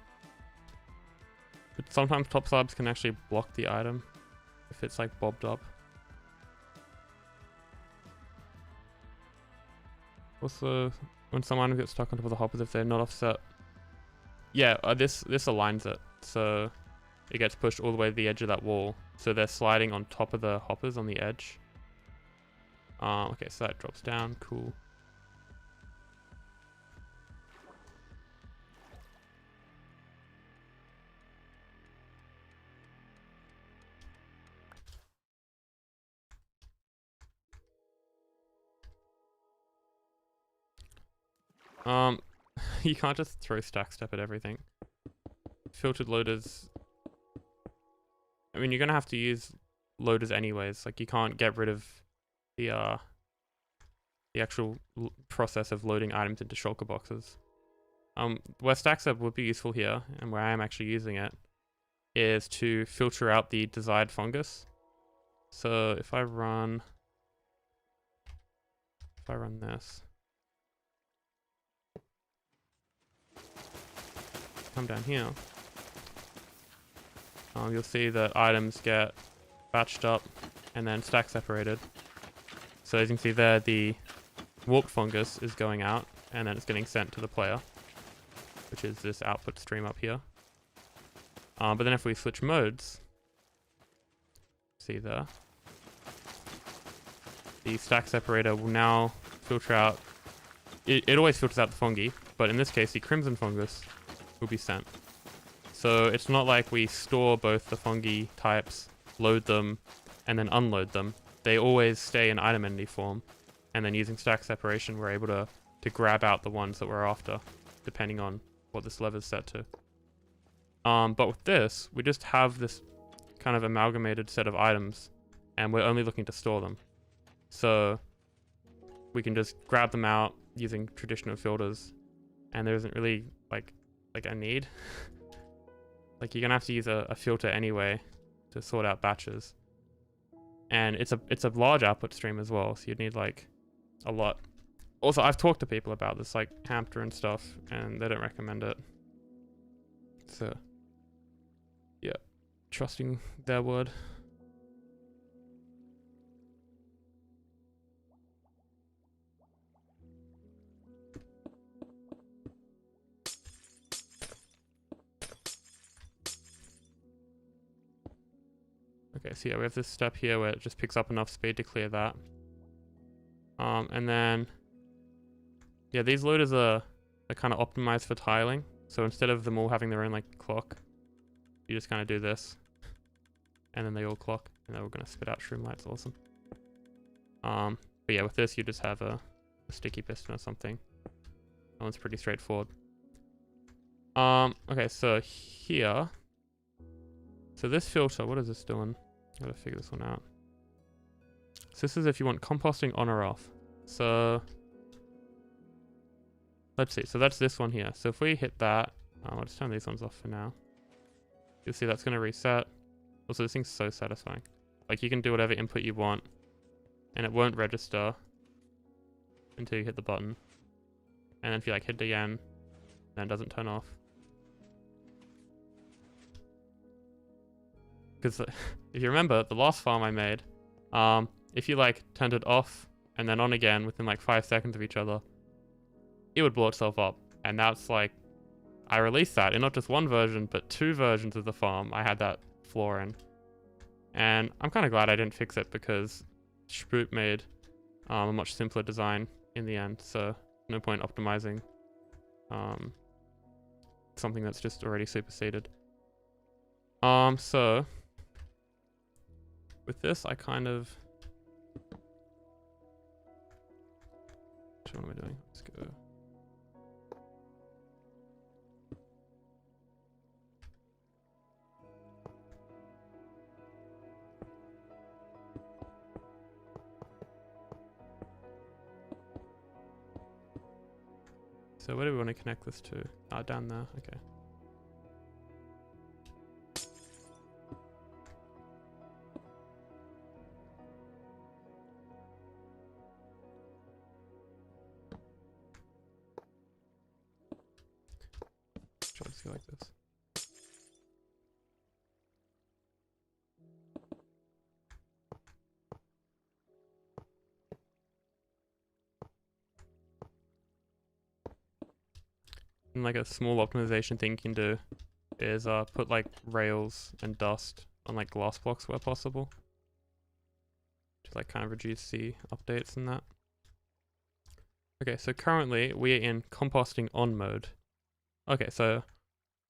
But sometimes top slabs can actually block the item if it's like bobbed up. Also, when some items get stuck on top of the hoppers, if they're not offset, yeah, this aligns it, so it gets pushed all the way to the edge of that wall. So they're sliding on top of the hoppers on the edge. Okay, so that drops down. Cool. You can't just throw stack step at everything. Filtered loaders... I mean, you're gonna have to use loaders anyways. Like, you can't get rid of the actual process of loading items into shulker boxes. Where stack step would be useful here, and where I am actually using it, is to filter out the desired fungus. So if I run this, come down here, you'll see that items get batched up and then stack separated. So as you can see there, the warped fungus is going out and then it's getting sent to the player, which is this output stream up here. But then if we switch modes, see there, the stack separator will now filter out, it always filters out the fungi, but in this case the crimson fungus will be sent. So it's not like we store both the fungi types, load them, and then unload them. They always stay in item entity form, and then using stack separation we're able to grab out the ones that we're after, depending on what this lever is set to. But with this, we just have this kind of amalgamated set of items, and we're only looking to store them. So we can just grab them out using traditional filters, and there isn't really like a need. Like you're gonna have to use a filter anyway to sort out batches, and it's a large output stream as well, so you'd need like a lot. Also, I've talked to people about this, like Hamster and stuff, and they don't recommend it. So yeah, trusting their word. Okay, so yeah, we have this step here where it just picks up enough speed to clear that. And then, yeah, these loaders are kind of optimized for tiling. So instead of them all having their own like clock, you just kind of do this, and then they all clock, and then we're gonna spit out Shroomlight's awesome. But yeah, with this you just have a sticky piston or something. That one's pretty straightforward. Okay, so here, so this filter, what is this doing? Gotta figure this one out. So this is if you want composting on or off. So let's see. So that's this one here. So if we hit that, I'll just turn these ones off for now. You'll see that's gonna reset. Also, this thing's so satisfying. Like you can do whatever input you want, and it won't register until you hit the button. And then if you like hit it again, then it doesn't turn off. Because if you remember, the last farm I made, if you like turned it off and then on again within like 5 seconds of each other, it would blow itself up. And that's like, I released that in not just one version, but 2 versions of the farm. I had that flaw in. And I'm kind of glad I didn't fix it because Spoot made a much simpler design in the end. So no point optimizing something that's just already superseded. So with this, I kind of... What am I doing? Let's go. So where do we want to connect this to? Ah, down there. Okay. Let's go like this. And like a small optimization thing you can do is put like rails and dust on like glass blocks where possible, to like kind of reduce the updates and that. Okay, so currently we are in composting on mode. Okay, so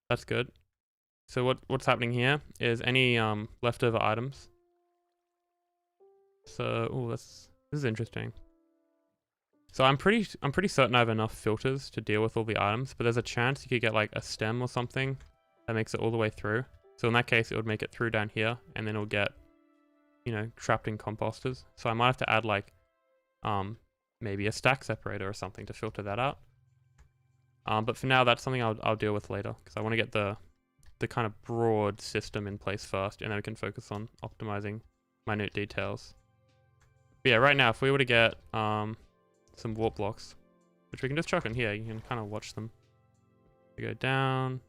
that's good. So what's happening here is any leftover items. So this is interesting. So I'm pretty certain I have enough filters to deal with all the items, but there's a chance you could get like a stem or something that makes it all the way through. So in that case, it would make it through down here, and then it'll get, you know, trapped in composters. So I might have to add like maybe a stack separator or something to filter that out. But for now, that's something I'll deal with later, because I want to get the kind of broad system in place first, and then we can focus on optimizing minute details. But yeah, right now, if we were to get some warp blocks, which we can just chuck in here, you can kind of watch them. They go down,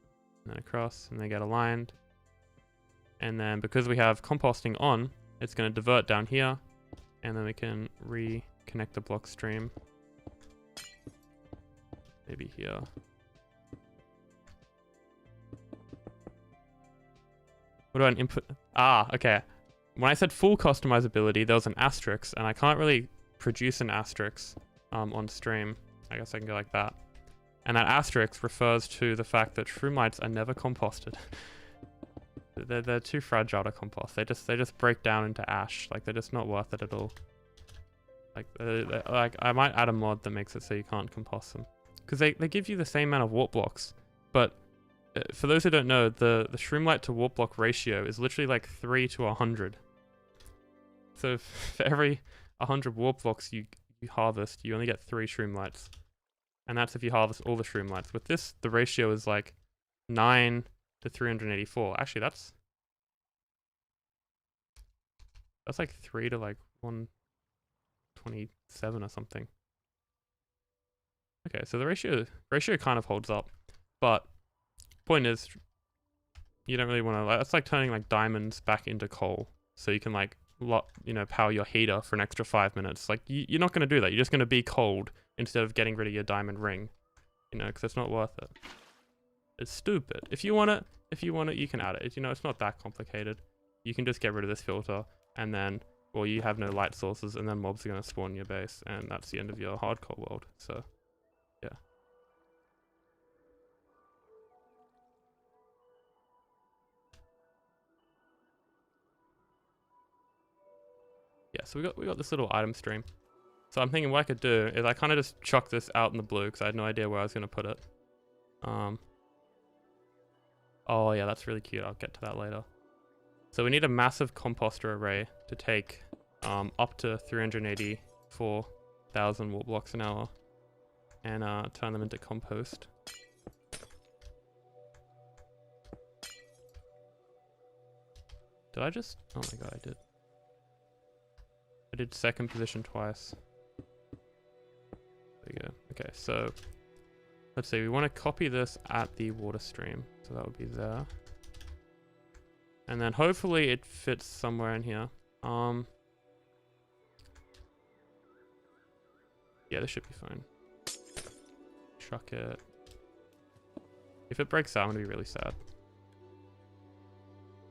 and then across, and they get aligned. And then because we have composting on, it's going to divert down here, and then we can reconnect the block stream. Maybe here. What about an input? Ah, okay. When I said full customizability, there was an asterisk, and I can't really produce an asterisk on stream. I guess I can go like that. And that asterisk refers to the fact that Shroomlights are never composted. They're too fragile to compost. They just break down into ash. Like, they're just not worth it at all. Like I might add a mod that makes it so you can't compost them, because they give you the same amount of warp blocks. But for those who don't know, the Shroomlight to warp block ratio is literally like 3 to 100. So for every 100 warp blocks you you harvest, you only get 3 Shroomlights. And that's if you harvest all the Shroomlights. With this, the ratio is like 9 to 384. Actually, that's like 3 to like 127 or something. Okay, so the ratio kind of holds up. But point is, you don't really want to, that's like turning like diamonds back into coal. So you can like, power your heater for an extra 5 minutes. Like you're not going to do that. You're just going to be cold instead of getting rid of your diamond ring, because it's not worth it. It's stupid. If you want it, you can add it. It's not that complicated. You can just get rid of this filter and then, well, you have no light sources and then mobs are going to spawn in your base and that's the end of your hardcore world. So, yeah. Yeah, so we got this little item stream. So I'm thinking what I could do is I kind of just chuck this out in the blue because I had no idea where I was going to put it. Oh yeah, that's really cute. I'll get to that later. So we need a massive composter array to take up to 384,000 wool blocks an hour and turn them into compost. Did I just? Oh my god, I did. I did second position twice. There you go. Okay, so let's see. We want to copy this at the water stream. So that would be there. And then hopefully it fits somewhere in here. Yeah, this should be fine. Chuck it. If it breaks out, I'm gonna be really sad.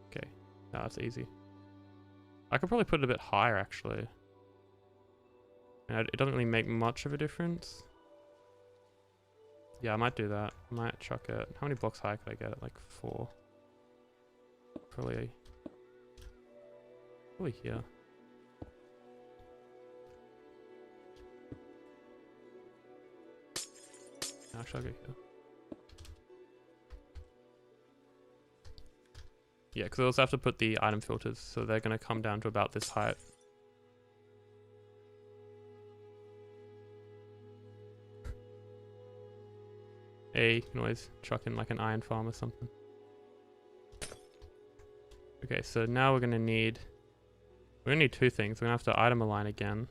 Okay, no, that's easy. I could probably put it a bit higher, actually. It doesn't really make much of a difference. Yeah, I might do that. I might chuck it. How many blocks high could I get? Like 4. Probably here. Actually, I'll go here. Yeah, because I also have to put the item filters, so they're going to come down to about this height. You can always chuck in like an iron farm or something. Okay, so now we're gonna need 2 things. We're gonna have to item align again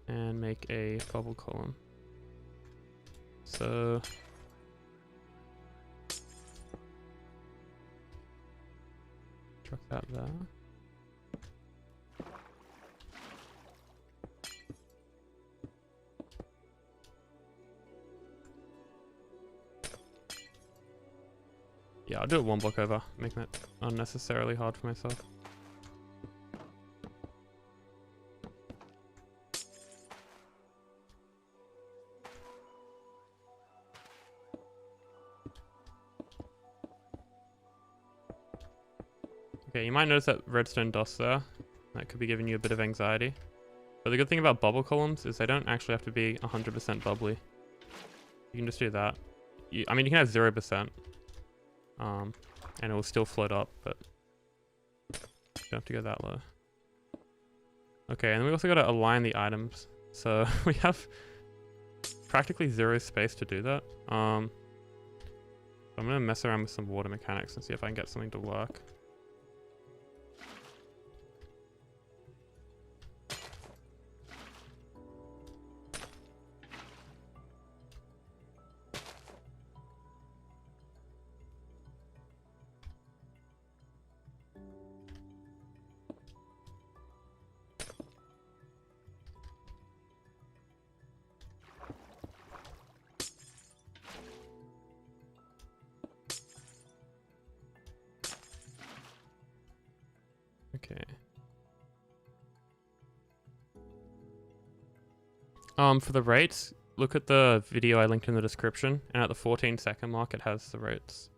and make a bubble column. So chuck that there. Yeah, I'll do it 1 block over, making it unnecessarily hard for myself. Okay, you might notice that redstone dust there. That could be giving you a bit of anxiety. But the good thing about bubble columns is they don't actually have to be 100% bubbly. You can just do that. I mean, you can have 0%. And it will still float up, but you don't have to go that low. Okay, and we also got to align the items. So we have practically 0 space to do that. I'm going to mess around with some water mechanics and see if I can get something to work. Okay. For the rates, look at the video I linked in the description, and at the 14-second mark, it has the rates.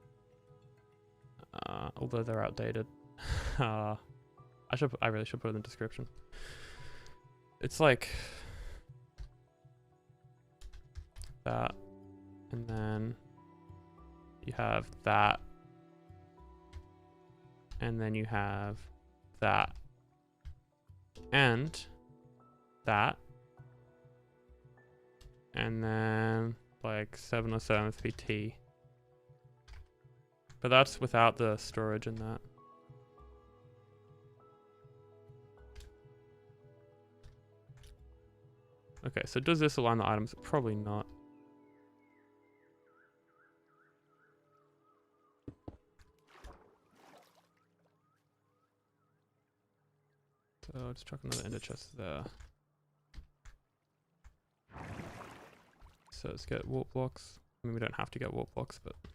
Although they're outdated. I really should put it in the description. It's like that, and then you have that, and then you have that, and that. And then like 7 or so MSBT. But that's without the storage in that. Okay, so does this align the items? Probably not. So I'll just chuck another ender chest there. So let's get warp blocks. I mean, we don't have to get warp blocks, but for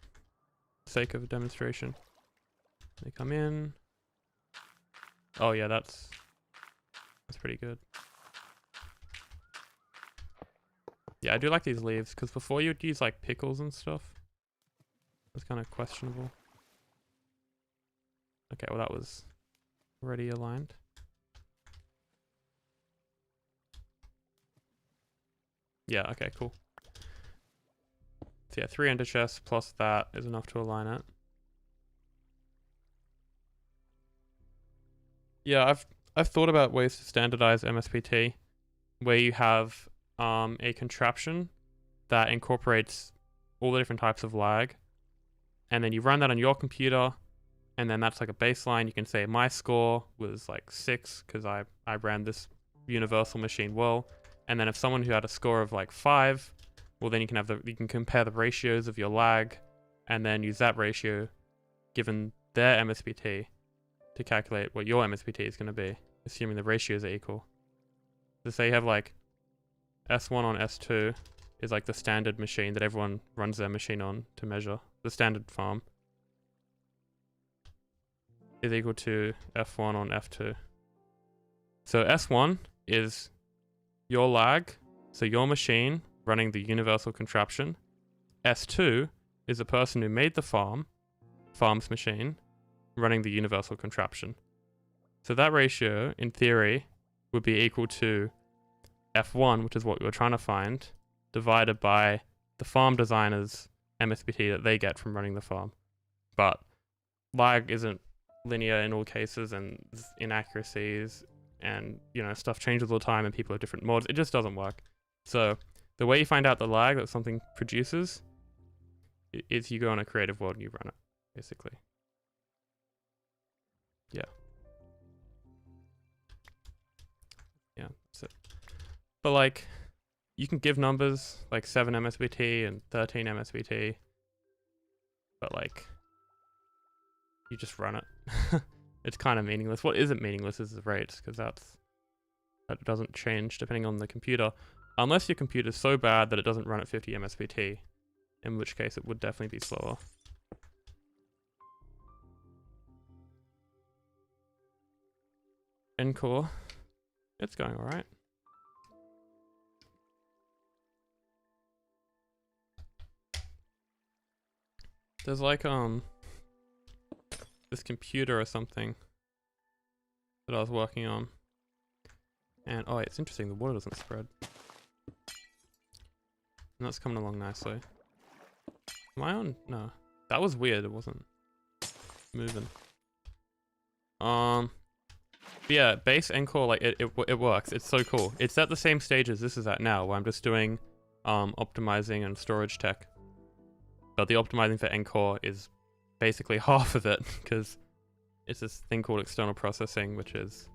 the sake of a demonstration. They come in. Oh yeah, that's pretty good. Yeah, I do like these leaves, because before you'd use like pickles and stuff. It's kind of questionable. Okay, well that was already aligned. Yeah, okay, cool. So yeah, 3 ender chests plus that is enough to align it. Yeah, I've thought about ways to standardize MSPT, where you have a contraption that incorporates all the different types of lag, and then you run that on your computer, and then that's like a baseline. You can say my score was like 6 because I ran this universal machine well, and then if someone who had a score of like 5, well then you can compare the ratios of your lag, and then use that ratio given their MSPT to calculate what your MSPT is going to be, assuming the ratios are equal. So say you have like S1 on S2 is like the standard machine that everyone runs their machine on to measure. The standard farm is equal to F1 on F2. So S1 is your lag, so your machine running the universal contraption. S2 is the person who made the farm's machine, running the universal contraption. So that ratio, in theory, would be equal to F1, which is what we were trying to find, divided by the farm designer's MSPT that they get from running the farm. But lag isn't linear in all cases, and inaccuracies and, you know, stuff changes all the time and people have different mods. It just doesn't work. So the way you find out the lag that something produces is you go on a creative world and you run it, basically. Yeah. Yeah, that's it. But like, you can give numbers like 7 MSBT and 13 MSBT, but like, you just run it. It's kind of meaningless. What isn't meaningless is the rates, because that doesn't change depending on the computer, unless your computer's so bad that it doesn't run at 50 MSBT, in which case it would definitely be slower. Ncore, it's going alright. There's like this computer or something that I was working on, and oh, it's interesting, the water doesn't spread, and that's coming along nicely. Am I on? No, that was weird, it wasn't moving. Yeah, base ncore, like it works. It's so cool. It's at the same stage as this is at now, where I'm just doing optimizing and storage tech. But the optimizing for ncore is basically half of it, because it's this thing called external processing, which is,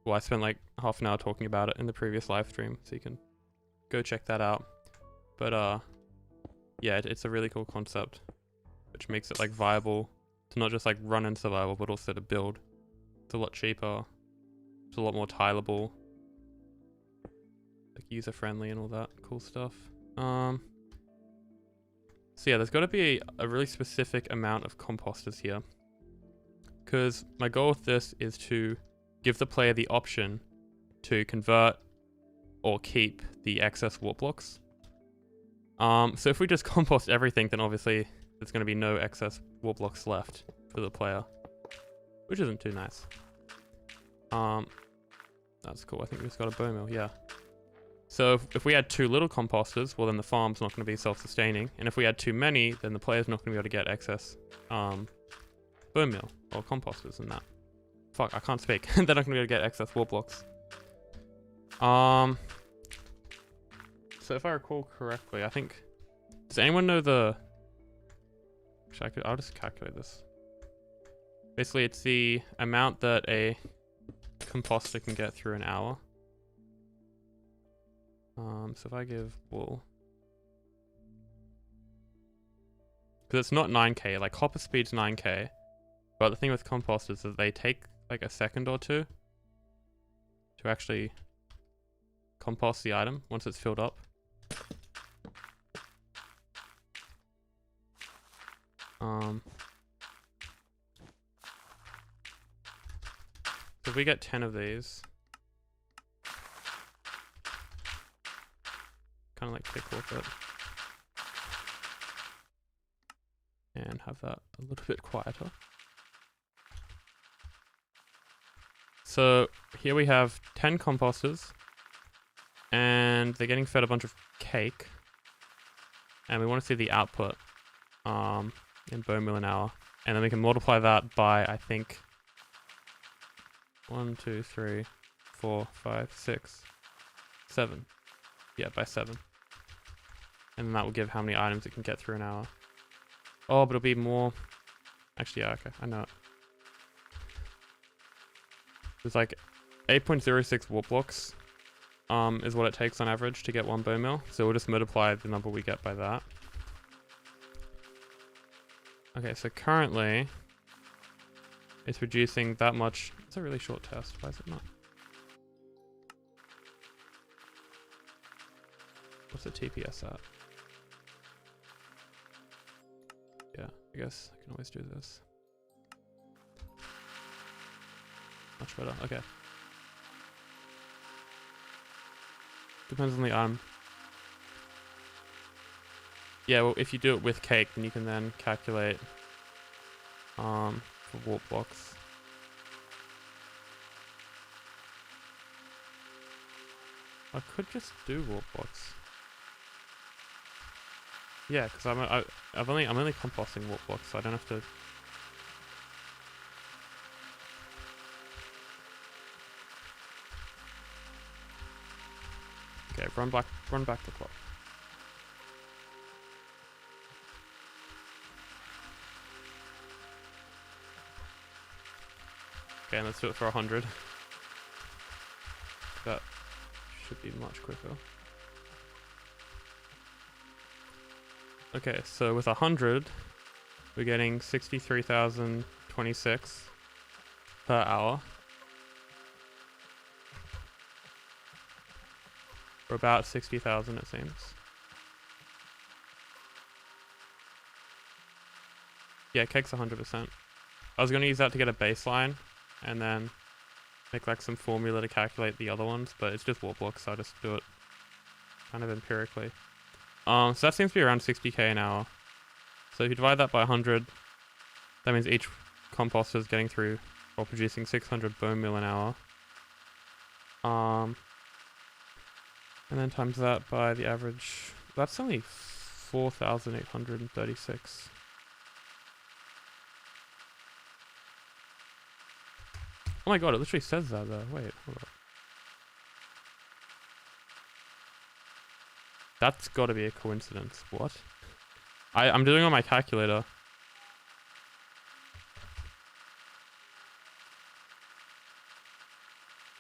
well, I spent like half an hour talking about it in the previous live stream, so you can go check that out. But yeah, it's a really cool concept, which makes it like viable to not just like run in survival, but also to build. It's a lot cheaper. It's a lot more tileable, like user friendly and all that cool stuff. So yeah, there's got to be a really specific amount of composters here, because my goal with this is to give the player the option to convert or keep the excess warp blocks. So if we just compost everything, then obviously there's going to be no excess warp blocks left for the player, which isn't too nice. That's cool. I think we just got a bone mill, yeah. So if we had too little composters, well then the farm's not going to be self-sustaining, and if we had too many, then the player's not going to be able to get excess bone meal or composters and that. Fuck, I can't speak. They're not going to be able to get excess warp blocks. So if I recall correctly, I think... Does anyone know the... Actually, I'll just calculate this. Basically, it's the amount that a composter can get through an hour. So if I give wool... Because it's not 9k, like hopper speed's 9k. But the thing with composters is they take like a second or two to actually compost the item once it's filled up. So if we get 10 of these, kind of like pick with it, and have that a little bit quieter. So here we have 10 composters, and they're getting fed a bunch of cake, and we want to see the output in bone meal an hour, and then we can multiply that by, I think, 1, 2, 3, 4, 5, 6, 7. Yeah, by 7. And then that will give how many items it can get through an hour. Oh, but it'll be more. Actually, yeah, okay, I know it. There's like 8.06 warp blocks is what it takes on average to get one bone meal. So we'll just multiply the number we get by that. Okay, so currently it's producing that much. It's a really short test. Why is it not? What's the TPS at? Yeah, I guess I can always do this. Much better. Okay. Depends on the item. Yeah, well, if you do it with cake, then you can then calculate for warp blocks. I could just do warp blocks. Yeah, because I'm only composting warp blocks, so I don't have to. Okay, run back the clock. Okay, and let's do it for 100. That should be much quicker. Okay, so with 100, we're getting 63,026 per hour. For about 60,000, it seems. Yeah, cake's 100%. I was going to use that to get a baseline, and then make like some formula to calculate the other ones, but it's just warp blocks, so I just do it kind of empirically. So that seems to be around 60k an hour. So if you divide that by 100, that means each composter is getting through or producing 600 bone meal an hour. And then times that by the average. That's only 4,836. Oh my god, it literally says that though. Wait, hold up. That's got to be a coincidence. What? I'm doing it on my calculator.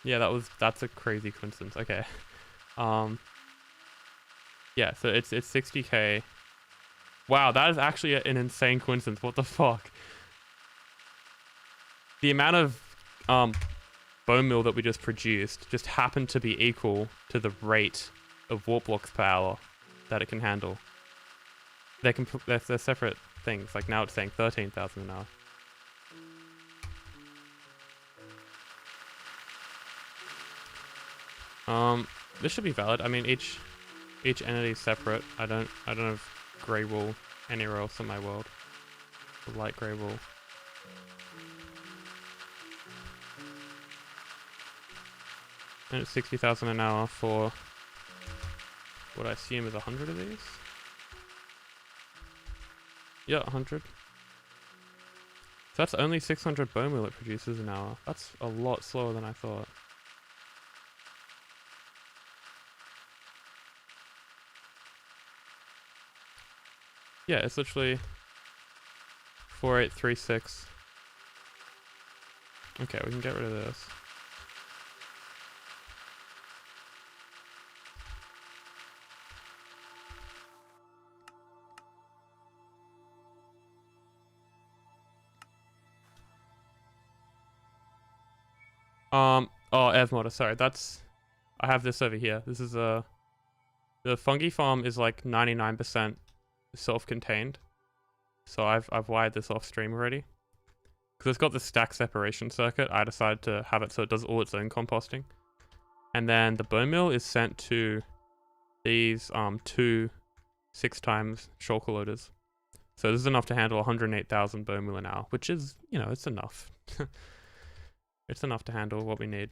Yeah, that's a crazy coincidence. Okay. Yeah, so it's 60k. Wow, that is actually an insane coincidence. What the fuck? The amount of bone meal that we just produced just happened to be equal to the rate of warp blocks per hour that it can handle. They're separate things. Like now it's saying 13,000 an hour. This should be valid. I mean, each entity is separate. I don't have grey wool anywhere else in my world. The light grey wool. And it's 60,000 an hour for what I assume is 100 of these. Yeah, 100. So that's only 600 bone meal it produces an hour. That's a lot slower than I thought. Yeah, it's literally 4836. Okay, we can get rid of this. Oh, Evmodder, sorry, I have this over here. This is the fungi farm is like 99% self-contained. So I've wired this off stream already. Because it's got the stack separation circuit, I decided to have it so it does all its own composting. And then the bone meal is sent to these two 6x shulker loaders. So this is enough to handle 108,000 bone meal an hour, which is, you know, it's enough. It's enough to handle what we need.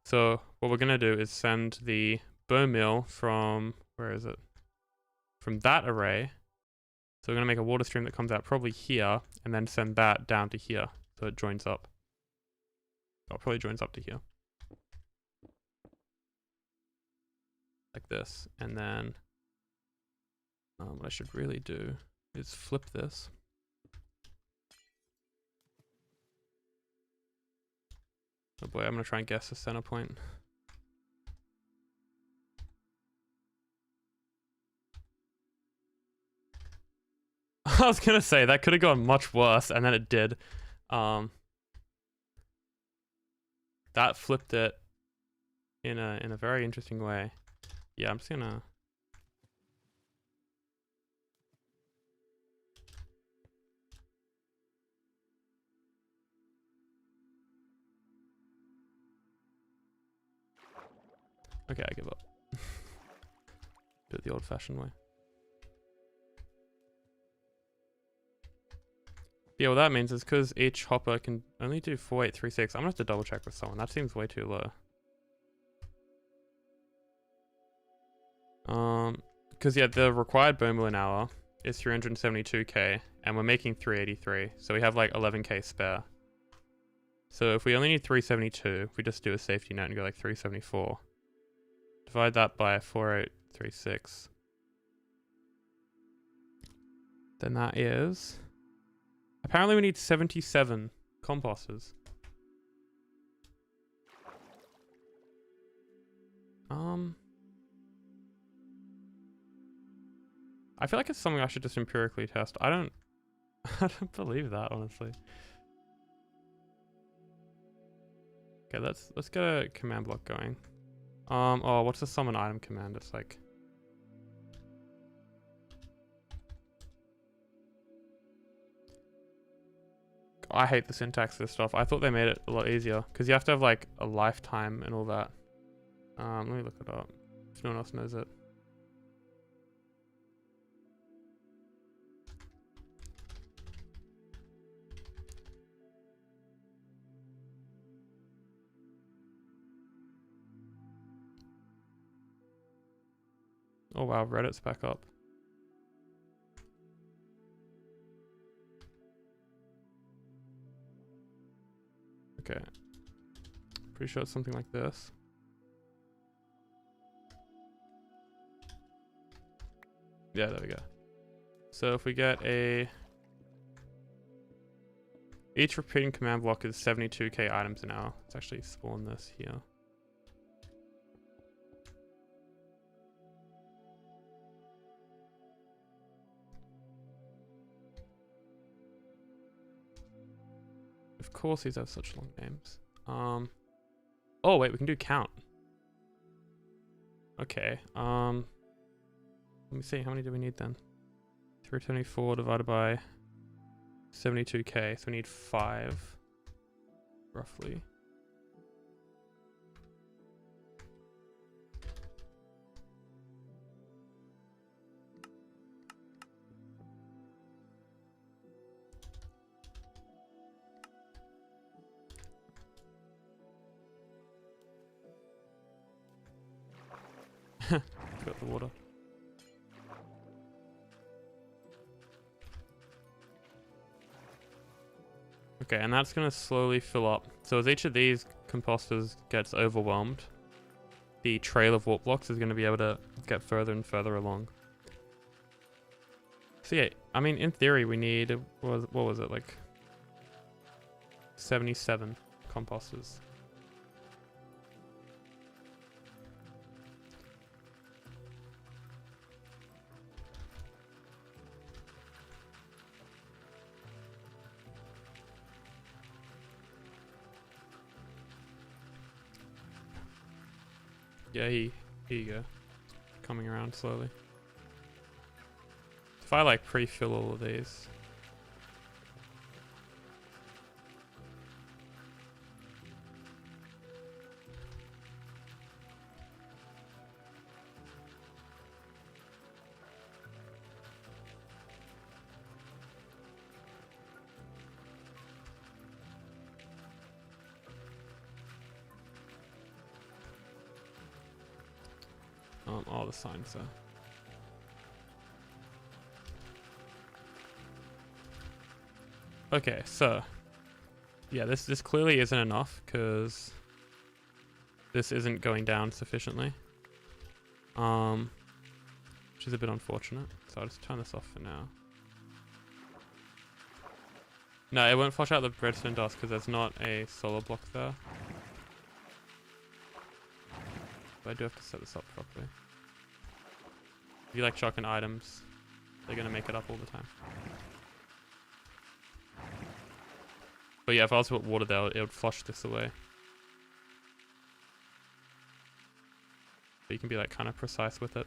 So what we're going to do is send the bone meal from, where is it? From that array. So we're going to make a water stream that comes out probably here, and then send that down to here. So it joins up. Oh, it probably joins up to here. Like this. And then what I should really do is flip this. Oh boy, I'm going to try and guess the center point. I was going to say, that could have gone much worse, and then it did. That flipped it in a very interesting way. Yeah, I'm just going to... Okay, I give up. Do it the old-fashioned way. Yeah, what that means is because each hopper can only do 4836. I'm gonna have to double check with someone. That seems way too low. Because yeah, the required bone meal an hour is 372k, and we're making 383, so we have like 11k spare. So if we only need 372, if we just do a safety net and go like 374, divide that by 4836, then that is... Apparently we need 77 composters. I feel like it's something I should just empirically test. I don't believe that, honestly. Okay, let's get a command block going. Oh, what's the summon item command? It's like... I hate the syntax of this stuff. I thought they made it a lot easier because you have to have like a lifetime and all that. Let me look it up if no one else knows it. Oh wow, Reddit's back up. Okay. Pretty sure it's something like this. Yeah, there we go. So if we get a... Each repeating command block is 72k items an hour. Let's actually spawn this here. Of course these have such long names. Oh wait, we can do count. Okay, let me see, how many do we need then? 324 divided by 72k, so we need 5, roughly. Got the water. Okay, and that's going to slowly fill up. So as each of these composters gets overwhelmed, the trail of warp blocks is going to be able to get further and further along. So yeah, I mean, in theory, we need, what was it, like 77 composters. Yeah, here you go. Coming around slowly. If I like pre-fill all of these. All the signs there. Okay, so yeah, this clearly isn't enough because this isn't going down sufficiently. Which is a bit unfortunate. So I'll just turn this off for now. No, it won't flush out the redstone dust because there's not a solar block there. But I do have to set this up properly. If you like chucking items, they're gonna make it up all the time. But yeah, if I was to put water there, it would flush this away. But you can be like kind of precise with it.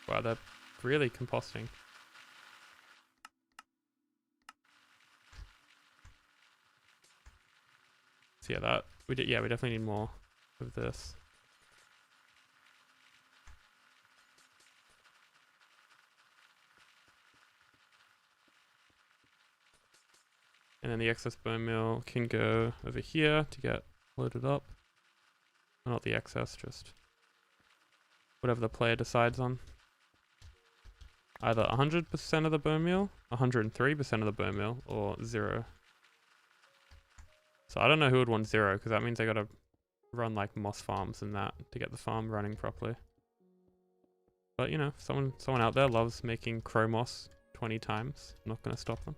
Wow, they're really composting. So yeah, we definitely need more of this. And then the excess bone meal can go over here to get loaded up. Well, not the excess, just whatever the player decides on. Either 100% of the bone meal, 103% of the bone meal, or 0. So I don't know who would want 0, because that means I gotta run like moss farms and that to get the farm running properly. But you know, someone out there loves making crow moss 20 times. I'm not gonna stop them.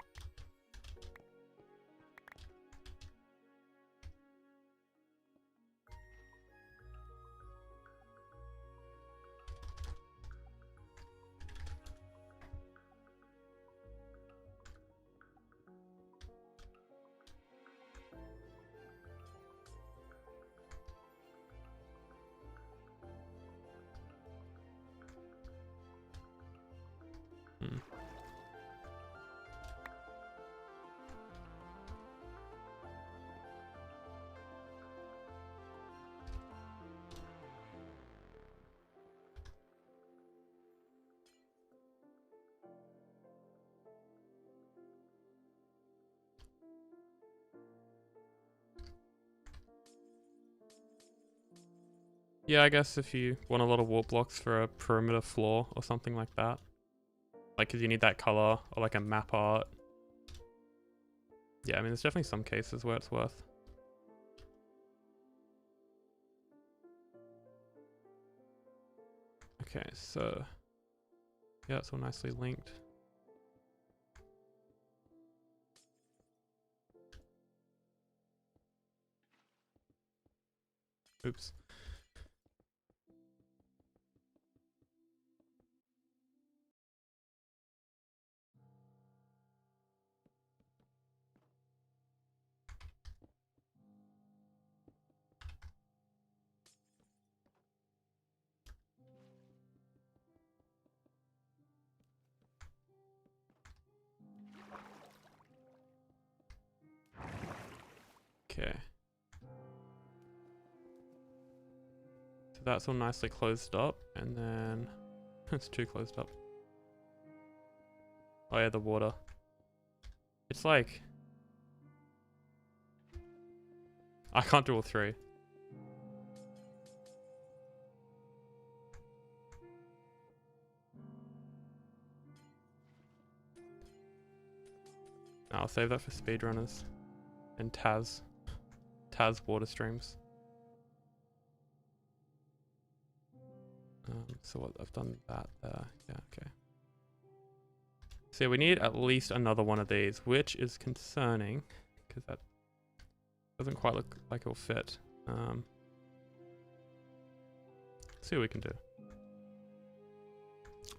Yeah, I guess if you want a lot of wall blocks for a perimeter floor or something like that. Like, cause you need that color or like a map art. Yeah, I mean, there's definitely some cases where it's worth. Okay, so yeah, it's all nicely linked. Oops. Okay. So that's all nicely closed up, and then it's too closed up. Oh yeah, the water. It's like I can't do all 3. I'll save that for speedrunners and Taz water streams. So what I've done that there. Yeah, okay. So we need at least another one of these, which is concerning because that doesn't quite look like it'll fit. See what we can do.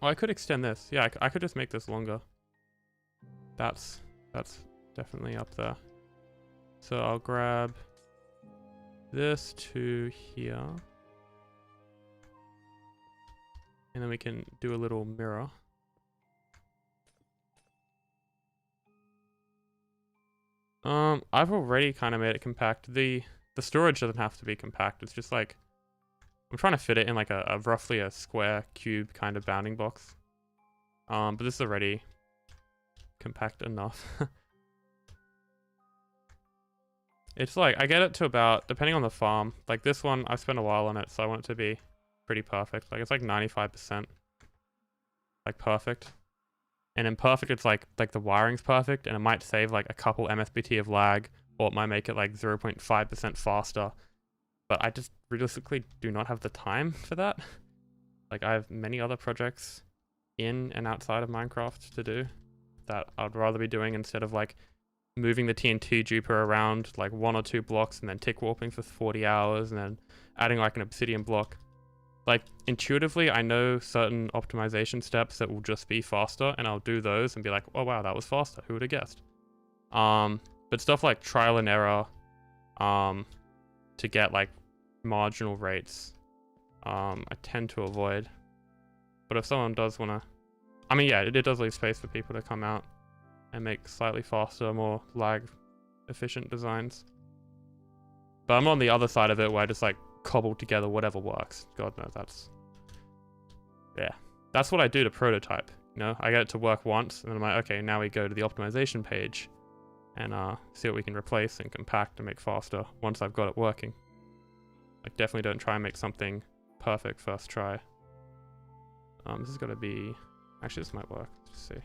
Oh, I could extend this. Yeah, I could just make this longer. That's definitely up there. So I'll grab this to here. And then we can do a little mirror. I've already kind of made it compact. The storage doesn't have to be compact. It's just like, I'm trying to fit it in like a roughly a square cube kind of bounding box. But this is already compact enough. It's like, I get it to about, depending on the farm, like this one, I've spent a while on it, so I want it to be pretty perfect. Like it's like 95%. Like perfect. And in perfect, it's like the wiring's perfect, and it might save like a couple MSBT of lag, or it might make it like 0.5% faster. But I just realistically do not have the time for that. Like I have many other projects in and outside of Minecraft to do that I'd rather be doing instead of like moving the TNT duper around like 1 or 2 blocks and then tick warping for 40 hours and then adding like an obsidian block. Like intuitively, I know certain optimization steps that will just be faster, and I'll do those and be like, oh wow, that was faster. Who would have guessed? But stuff like trial and error, to get like marginal rates, I tend to avoid. But if someone does want to, I mean, yeah, it does leave space for people to come out and make slightly faster, more lag efficient designs. But I'm on the other side of it where I just like cobble together whatever works. God knows that's what I do to prototype. You know, I get it to work once and then I'm like, okay, now we go to the optimization page and see what we can replace and compact and make faster once I've got it working. Like definitely don't try and make something perfect first try. This is gonna be, actually this might work. Let's just see.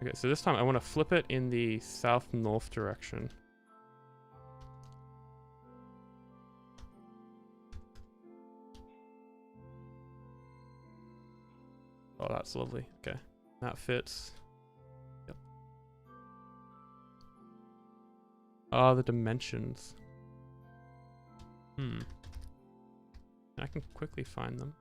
Okay, so this time I want to flip it in the south-north direction. Oh, that's lovely. Okay, that fits. Yep. The dimensions. I can quickly find them.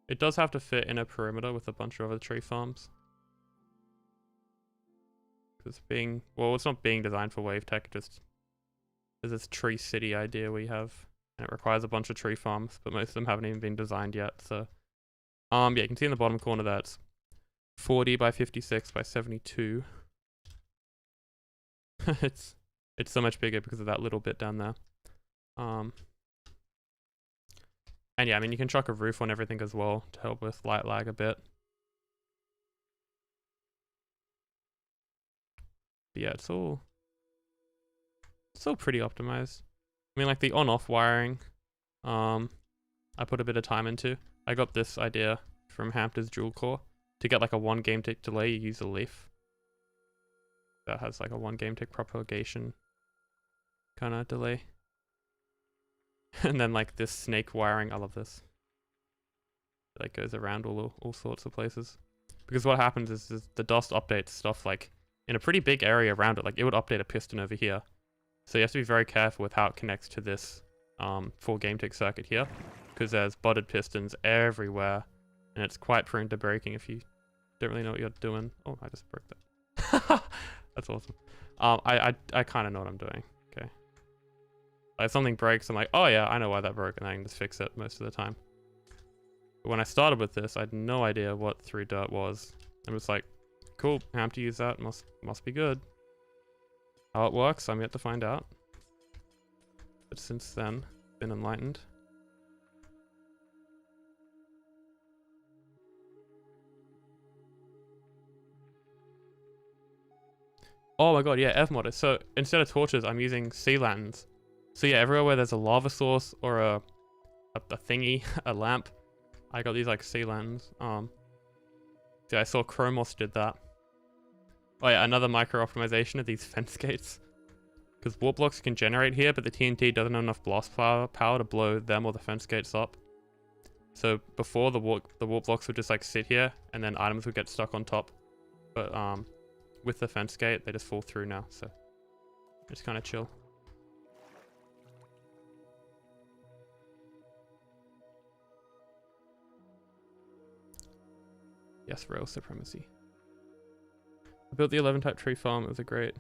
It does have to fit in a perimeter with a bunch of other tree farms. It's being, well, it's not being designed for wave tech, just there's this tree city idea we have, and it requires a bunch of tree farms, but most of them haven't even been designed yet. So yeah, you can see in the bottom corner that's 40 by 56 by 72. it's so much bigger because of that little bit down there. And yeah, I mean, you can chuck a roof on everything as well to help with light lag a bit. But yeah, it's all pretty optimized. I mean, like the on-off wiring, I put a bit of time into. I got this idea from Hampton's dual core. To get like a 1 game tick delay, you use a leaf. That has like a 1 game tick propagation kind of delay. And then like this snake wiring, I love this. It like goes around all sorts of places. Because what happens is the dust updates stuff like in a pretty big area around it. Like it would update a piston over here. So you have to be very careful with how it connects to this 4 game tick circuit here. Because there's budded pistons everywhere. And it's quite prone to breaking if you don't really know what you're doing. Oh, I just broke that. That's awesome. I kind of know what I'm doing. Okay. If something breaks, I'm like, oh yeah, I know why that broke, and I can just fix it most of the time. But when I started with this, I had no idea what 3 dirt was. I was like, cool, I have to use that. Must be good. How it works, I'm yet to find out. But since then, been enlightened. Oh my god, yeah, F modded. So instead of torches, I'm using sea lanterns. So yeah, everywhere where there's a lava source or a thingy, a lamp, I got these like sea lanterns. Yeah, I saw Chromos did that. Oh yeah, another micro optimization of these fence gates. Because warp blocks can generate here, but the TNT doesn't have enough blast power to blow them or the fence gates up. So before the warp blocks would just like sit here, and then items would get stuck on top. But with the fence gate, they just fall through now. So it's kind of chill. Yes, rail supremacy. I built the 11 type tree farm. It was a great.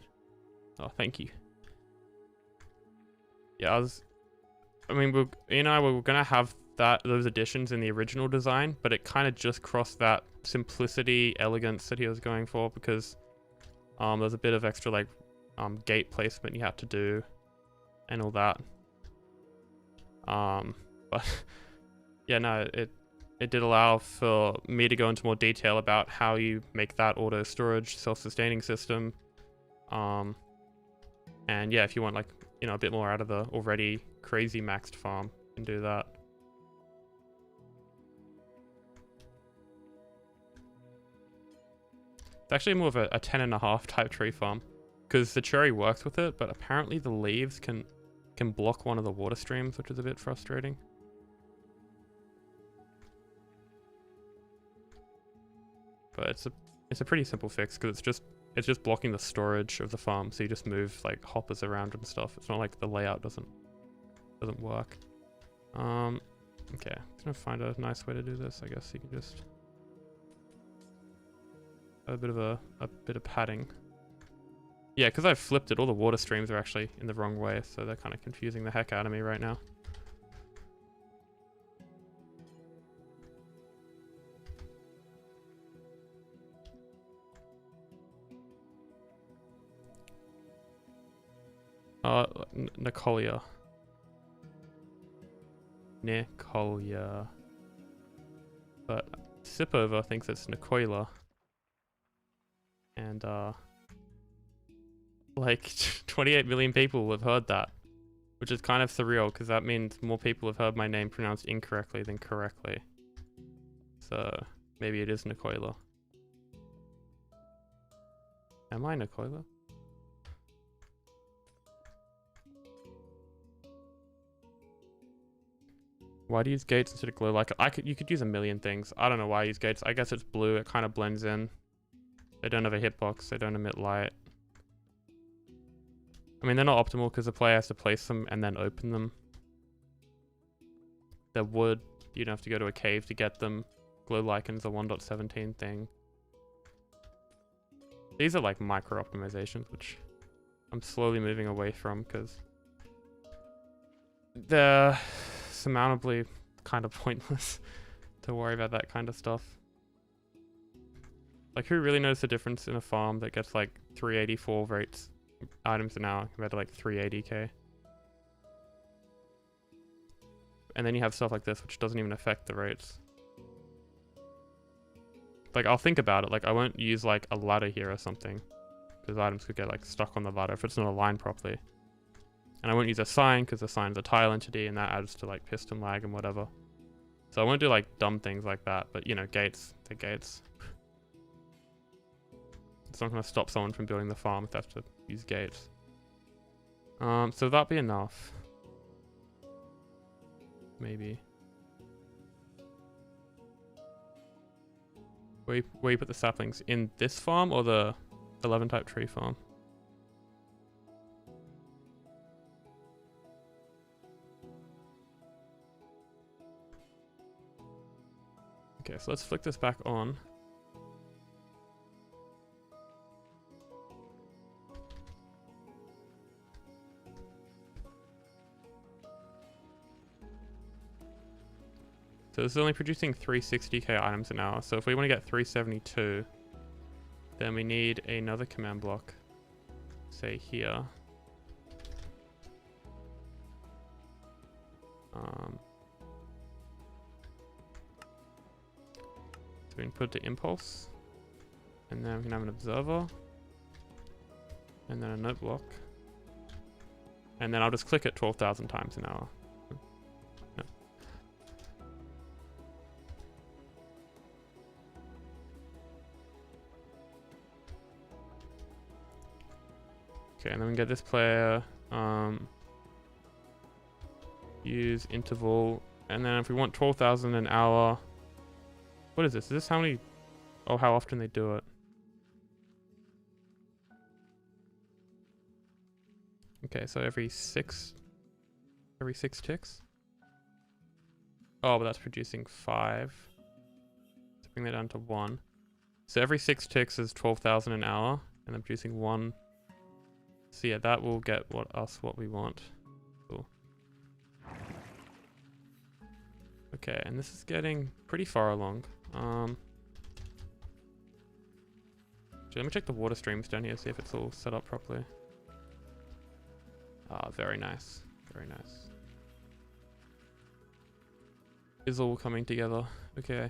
Oh, thank you. Yeah, I mean, you and I were gonna have those additions in the original design, but it kind of just crossed that simplicity, elegance that he was going for, because there's a bit of extra like gate placement you have to do and all that. But yeah, no, it did allow for me to go into more detail about how you make that auto storage self-sustaining system. And yeah, if you want like, you know, a bit more out of the already crazy maxed farm, you can do that. It's actually more of a 10.5 type tree farm, because the cherry works with it, but apparently the leaves can block one of the water streams, which is a bit frustrating. But it's a pretty simple fix, because it's just blocking the storage of the farm, so you just move like hoppers around and stuff. It's not like the layout doesn't work. Okay, I'm gonna find a nice way to do this. I guess you can just a bit of padding. Yeah, because I've flipped it, all the water streams are actually in the wrong way, so they're kind of confusing the heck out of me right now. Nicolia. But Sipover thinks it's Nicoila. And like 28 million people have heard that, which is kind of surreal, because that means more people have heard my name pronounced incorrectly than correctly. So maybe it is Nicoila. Am I Nicoila? Why do you use gates instead of glue? Like you could use a million things. I don't know why I use gates. I guess it's blue. It kind of blends in. They don't have a hitbox. They don't emit light. I mean, they're not optimal because the player has to place them and then open them. They're wood. You'd have to go to a cave to get them. Glow lichens a 1.17 thing. These are like micro optimizations, which I'm slowly moving away from because they're surmountably kind of pointless to worry about that kind of stuff. Like, who really knows the difference in a farm that gets like 384 rates items an hour compared to like 380k? And then you have stuff like this, which doesn't even affect the rates. Like, I'll think about it. Like, I won't use like a ladder here or something, because items could get like stuck on the ladder if it's not aligned properly. And I won't use a sign because the sign's a tile entity and that adds to like piston lag and whatever. So I won't do like dumb things like that, but you know, gates, they're gates. It's not going to stop someone from building the farm if they have to use gates. So that'd be enough. Maybe. Where you put the saplings? In this farm or the 11 type tree farm? Okay, so let's flick this back on. So this is only producing 360k items an hour. So if we want to get 372, then we need another command block, say here. So we can put the impulse, and then we can have an observer, and then a note block. And then I'll just click it 12,000 times an hour. No. Okay, and then we get this player, use interval, and then if we want 12,000 an hour, what is this? Is this how many, oh, how often they do it? Okay, so every six ticks? Oh, but that's producing 5. So bring that down to 1. So every 6 ticks is 12,000 an hour, and I'm producing 1. So yeah, that will get what we want. Cool. Okay, and this is getting pretty far along. Let me check the water streams down here, see if it's all set up properly. Ah, very nice. Very nice. Is all coming together. Okay.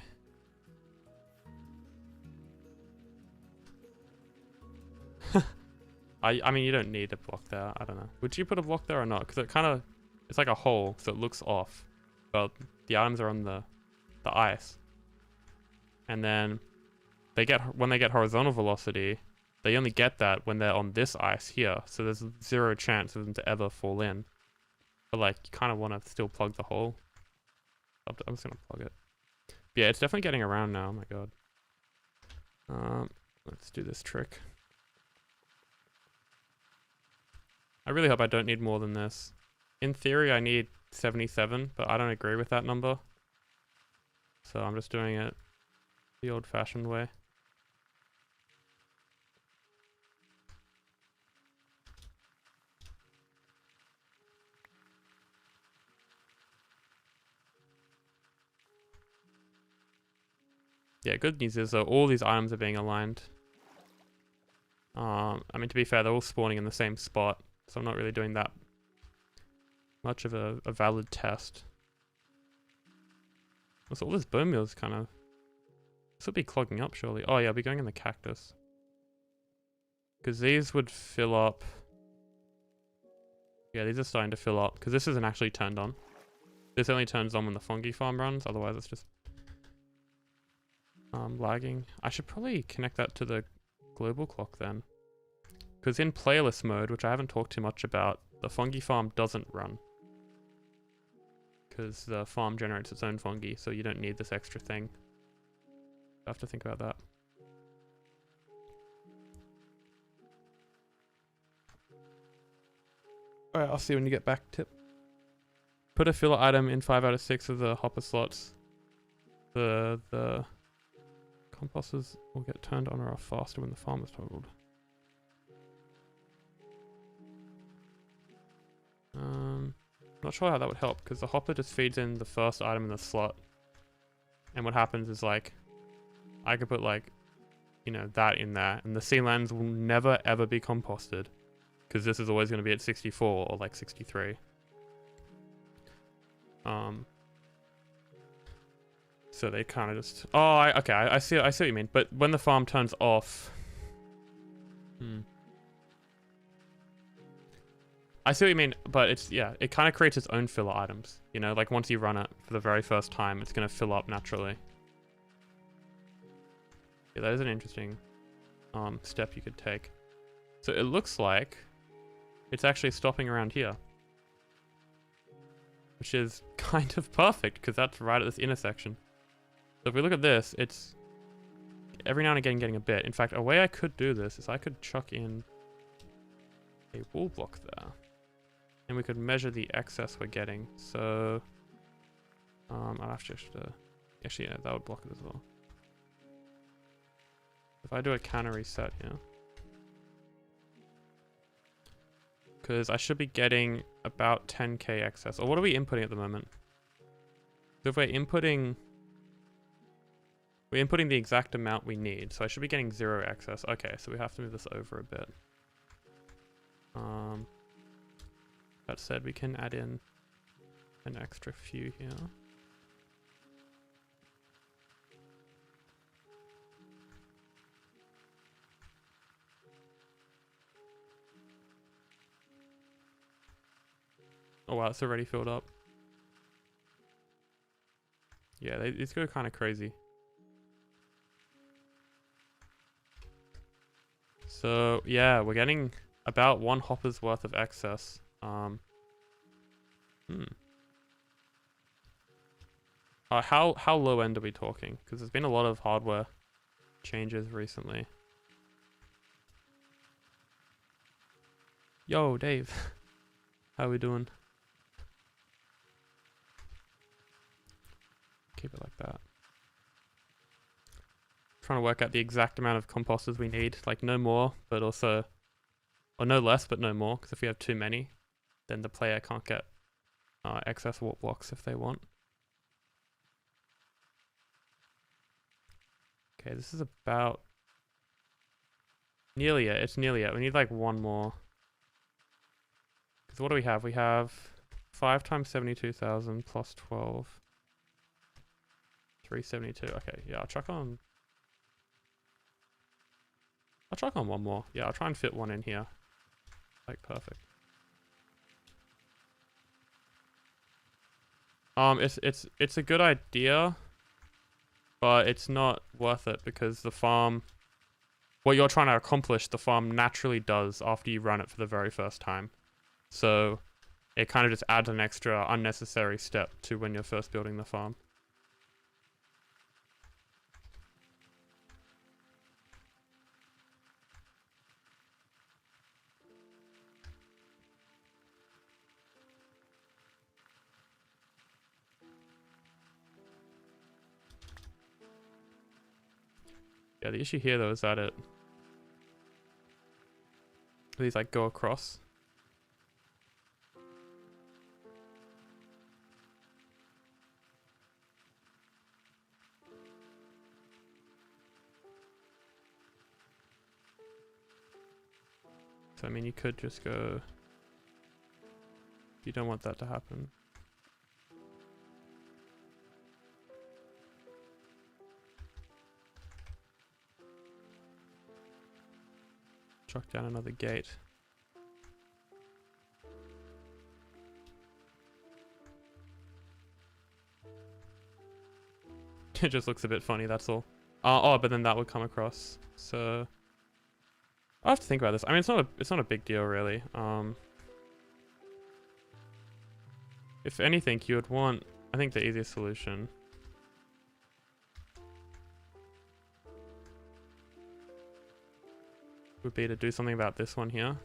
I mean, you don't need a block there. I don't know. Would you put a block there or not? Because it kind of, it's like a hole, so it looks off. But the items are on the ice. And then when they get horizontal velocity, they only get that when they're on this ice here. So there's 0 chance of them to ever fall in. But like, you kind of want to still plug the hole. I'm just going to plug it. But yeah, it's definitely getting around now. Oh my god. Let's do this trick. I really hope I don't need more than this. In theory, I need 77, but I don't agree with that number. So I'm just doing it the old-fashioned way. Yeah, good news is that all these items are being aligned. I mean, to be fair, they're all spawning in the same spot, so I'm not really doing that much of a valid test. So all this bone meal is kind of... This will be clogging up, surely. Oh yeah, I'll be going in the cactus. Because these would fill up... Yeah, these are starting to fill up, because this isn't actually turned on. This only turns on when the fungi farm runs, otherwise it's just... lagging. I should probably connect that to the global clock then. Because in playlist mode, which I haven't talked too much about, the fungi farm doesn't run. Because the farm generates its own fungi, so you don't need this extra thing. I have to think about that. Alright, I'll see you when you get back. Tip. Put a filler item in 5 out of 6 of the hopper slots. The composters will get turned on or off faster when the farm is toggled. Not sure how that would help, because the hopper just feeds in the first item in the slot. And what happens is, like, I could put, like, you know, that in there, and the sea lands will never ever be composted. Because this is always going to be at 64 or, like, 63. So they kind of just... Oh, okay, I see what you mean. But when the farm turns off... I see what you mean, but it's, yeah, it kind of creates its own filler items. You know, like once you run it for the very first time, it's going to fill up naturally. Yeah, that is an interesting step you could take. So it looks like it's actually stopping around here. Which is kind of perfect, because that's right at this intersection. So if we look at this, it's every now and again getting a bit. In fact, a way I could do this is I could chuck in a wall block there. And we could measure the excess we're getting. So I'll have to just actually, yeah, that would block it as well. If I do a counter reset here, because I should be getting about 10k excess. Or what are we inputting at the moment? So if we're inputting the exact amount we need, so I should be getting 0 excess. Okay, so we have to move this over a bit. That said, we can add in an extra few here. Oh wow, it's already filled up. Yeah, these go kind of crazy. So yeah, we're getting about 1 hopper's worth of excess. How low end are we talking? Because there's been a lot of hardware changes recently. Yo, Dave. How we doing? Keep it like that. Trying to work out the exact amount of composters we need. Like no more, but also... Or no less, but no more. Because if we have too many, then the player can't get excess warp blocks if they want. Okay, this is about... Nearly it. It's nearly it. We need like 1 more. Because what do we have? We have 5 times 72,000 plus 12. 372. Okay, yeah, I'll chuck on 1 more. Yeah, I'll try and fit 1 in here. Like, perfect. It's a good idea, but it's not worth it because the farm, what you're trying to accomplish, the farm naturally does after you run it for the very first time. So it kind of just adds an extra unnecessary step to when you're first building the farm. Yeah, the issue here though is that these like go across. So I mean you could just go, you don't want that to happen. Chuck down another gate. It just looks a bit funny, that's all. Oh, but then that would come across. So I have to think about this. I mean, it's not a big deal really. If anything, you would want, I think the easiest solution would be to do something about this one here.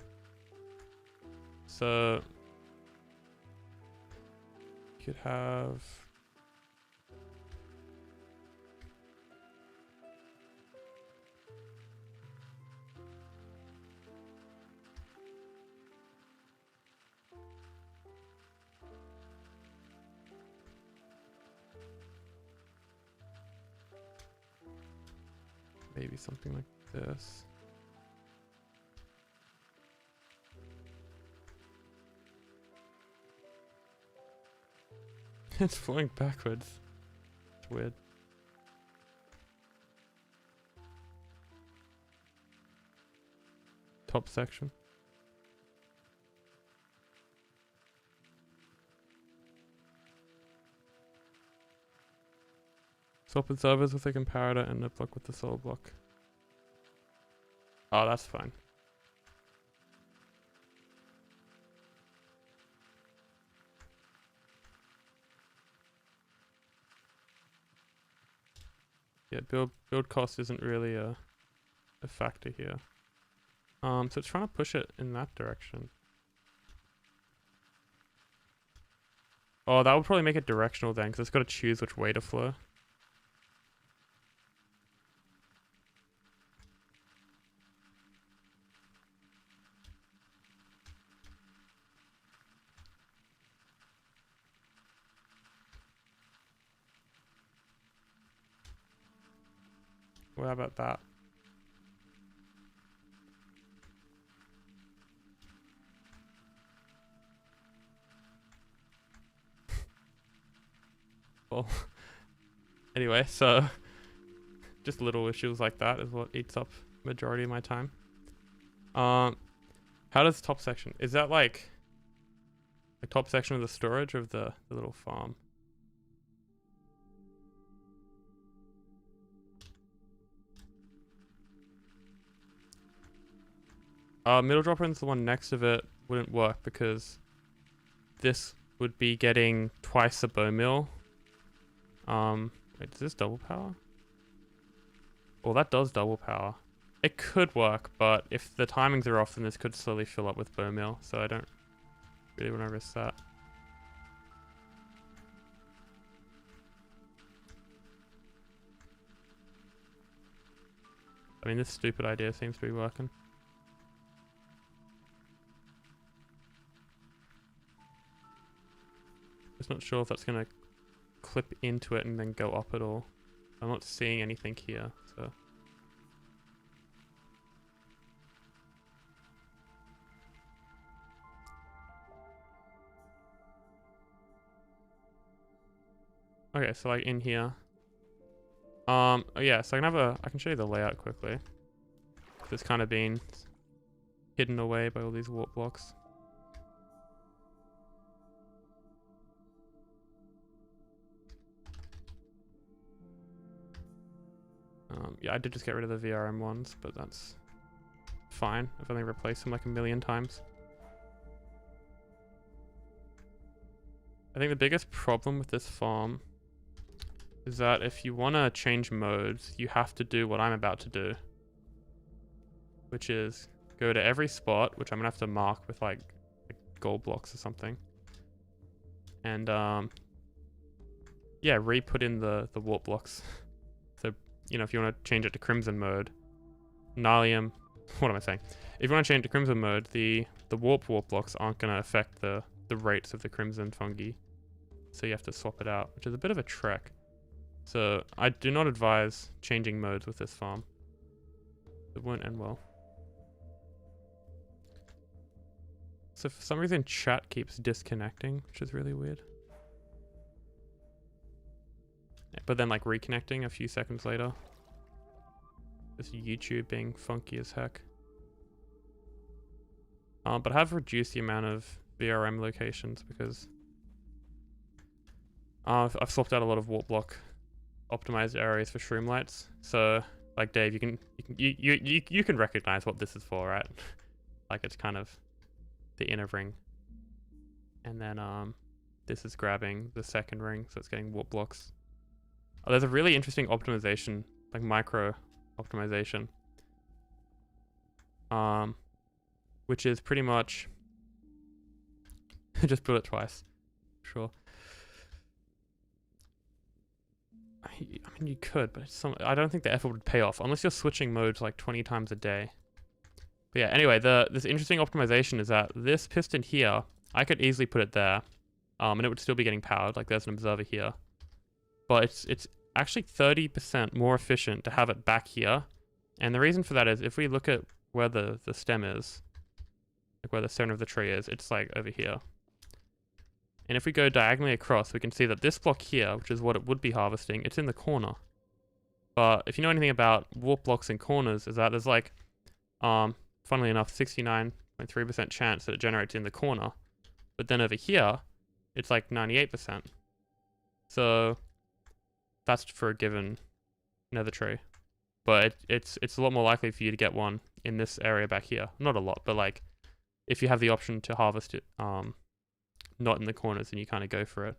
So you could have maybe something like this. It's flowing backwards. It's weird. Top section. Swap observers with a comparator and a block with the solid block. Oh, that's fine. Yeah, build cost isn't really a factor here. So it's trying to push it in that direction. Oh, that would probably make it directional then, because it's got to choose which way to flow. Well, how about that? Well, anyway, so just little issues like that is what eats up majority of my time. How does top section? Is that like the top section of the storage of the little farm. Middle dropper and the one next of it wouldn't work because this would be getting twice the bone meal. Wait, does this double power? Well, that does double power. It could work, but if the timings are off, then this could slowly fill up with bone meal, so I don't really want to risk that. I mean, this stupid idea seems to be working. Just not sure if that's going to clip into it and then go up at all. I'm not seeing anything here, so... Okay, so like in here. Oh yeah, so I can show you the layout quickly. It's kind of been hidden away by all these warp blocks. Yeah, I did just get rid of the VRM ones, but that's fine. I've only replaced them like a million times. I think the biggest problem with this farm is that if you want to change modes, you have to do what I'm about to do. Which is go to every spot, which I'm going to have to mark with like gold blocks or something. And yeah, re-put in the warp blocks. So, you know, if you want to change it to crimson mode, Nalium, what am I saying? If you want to change to crimson mode, the warp blocks aren't going to affect the rates of the crimson fungi. So you have to swap it out, which is a bit of a trek. So I do not advise changing modes with this farm. It won't end well. So for some reason chat keeps disconnecting, which is really weird. But then like reconnecting a few seconds later. This YouTube being funky as heck. But I have reduced the amount of VRM locations because I've swapped out a lot of warp block optimized areas for Shroomlights. So like Dave, you can recognize what this is for, right? Like it's kind of the inner ring. And then this is grabbing the second ring, so it's getting warp blocks. Oh, there's a really interesting optimization, like micro optimization. Which is pretty much just put it twice. Sure. I mean, you could, but I don't think the effort would pay off unless you're switching modes like 20 times a day. But yeah, anyway, this interesting optimization is that this piston here, I could easily put it there, and it would still be getting powered. Like there's an observer here, but it's actually 30% more efficient to have it back here. And the reason for that is if we look at where the stem is, like where the center of the tree is, it's like over here. And if we go diagonally across, we can see that this block here, which is what it would be harvesting, it's in the corner. But if you know anything about warp blocks in corners, is that there's like, funnily enough, 69.3% chance that it generates in the corner. But then over here, it's like 98%. So that's for a given nether tree. But it's a lot more likely for you to get one in this area back here. Not a lot, but like if you have the option to harvest it, not in the corners, and you kind of go for it.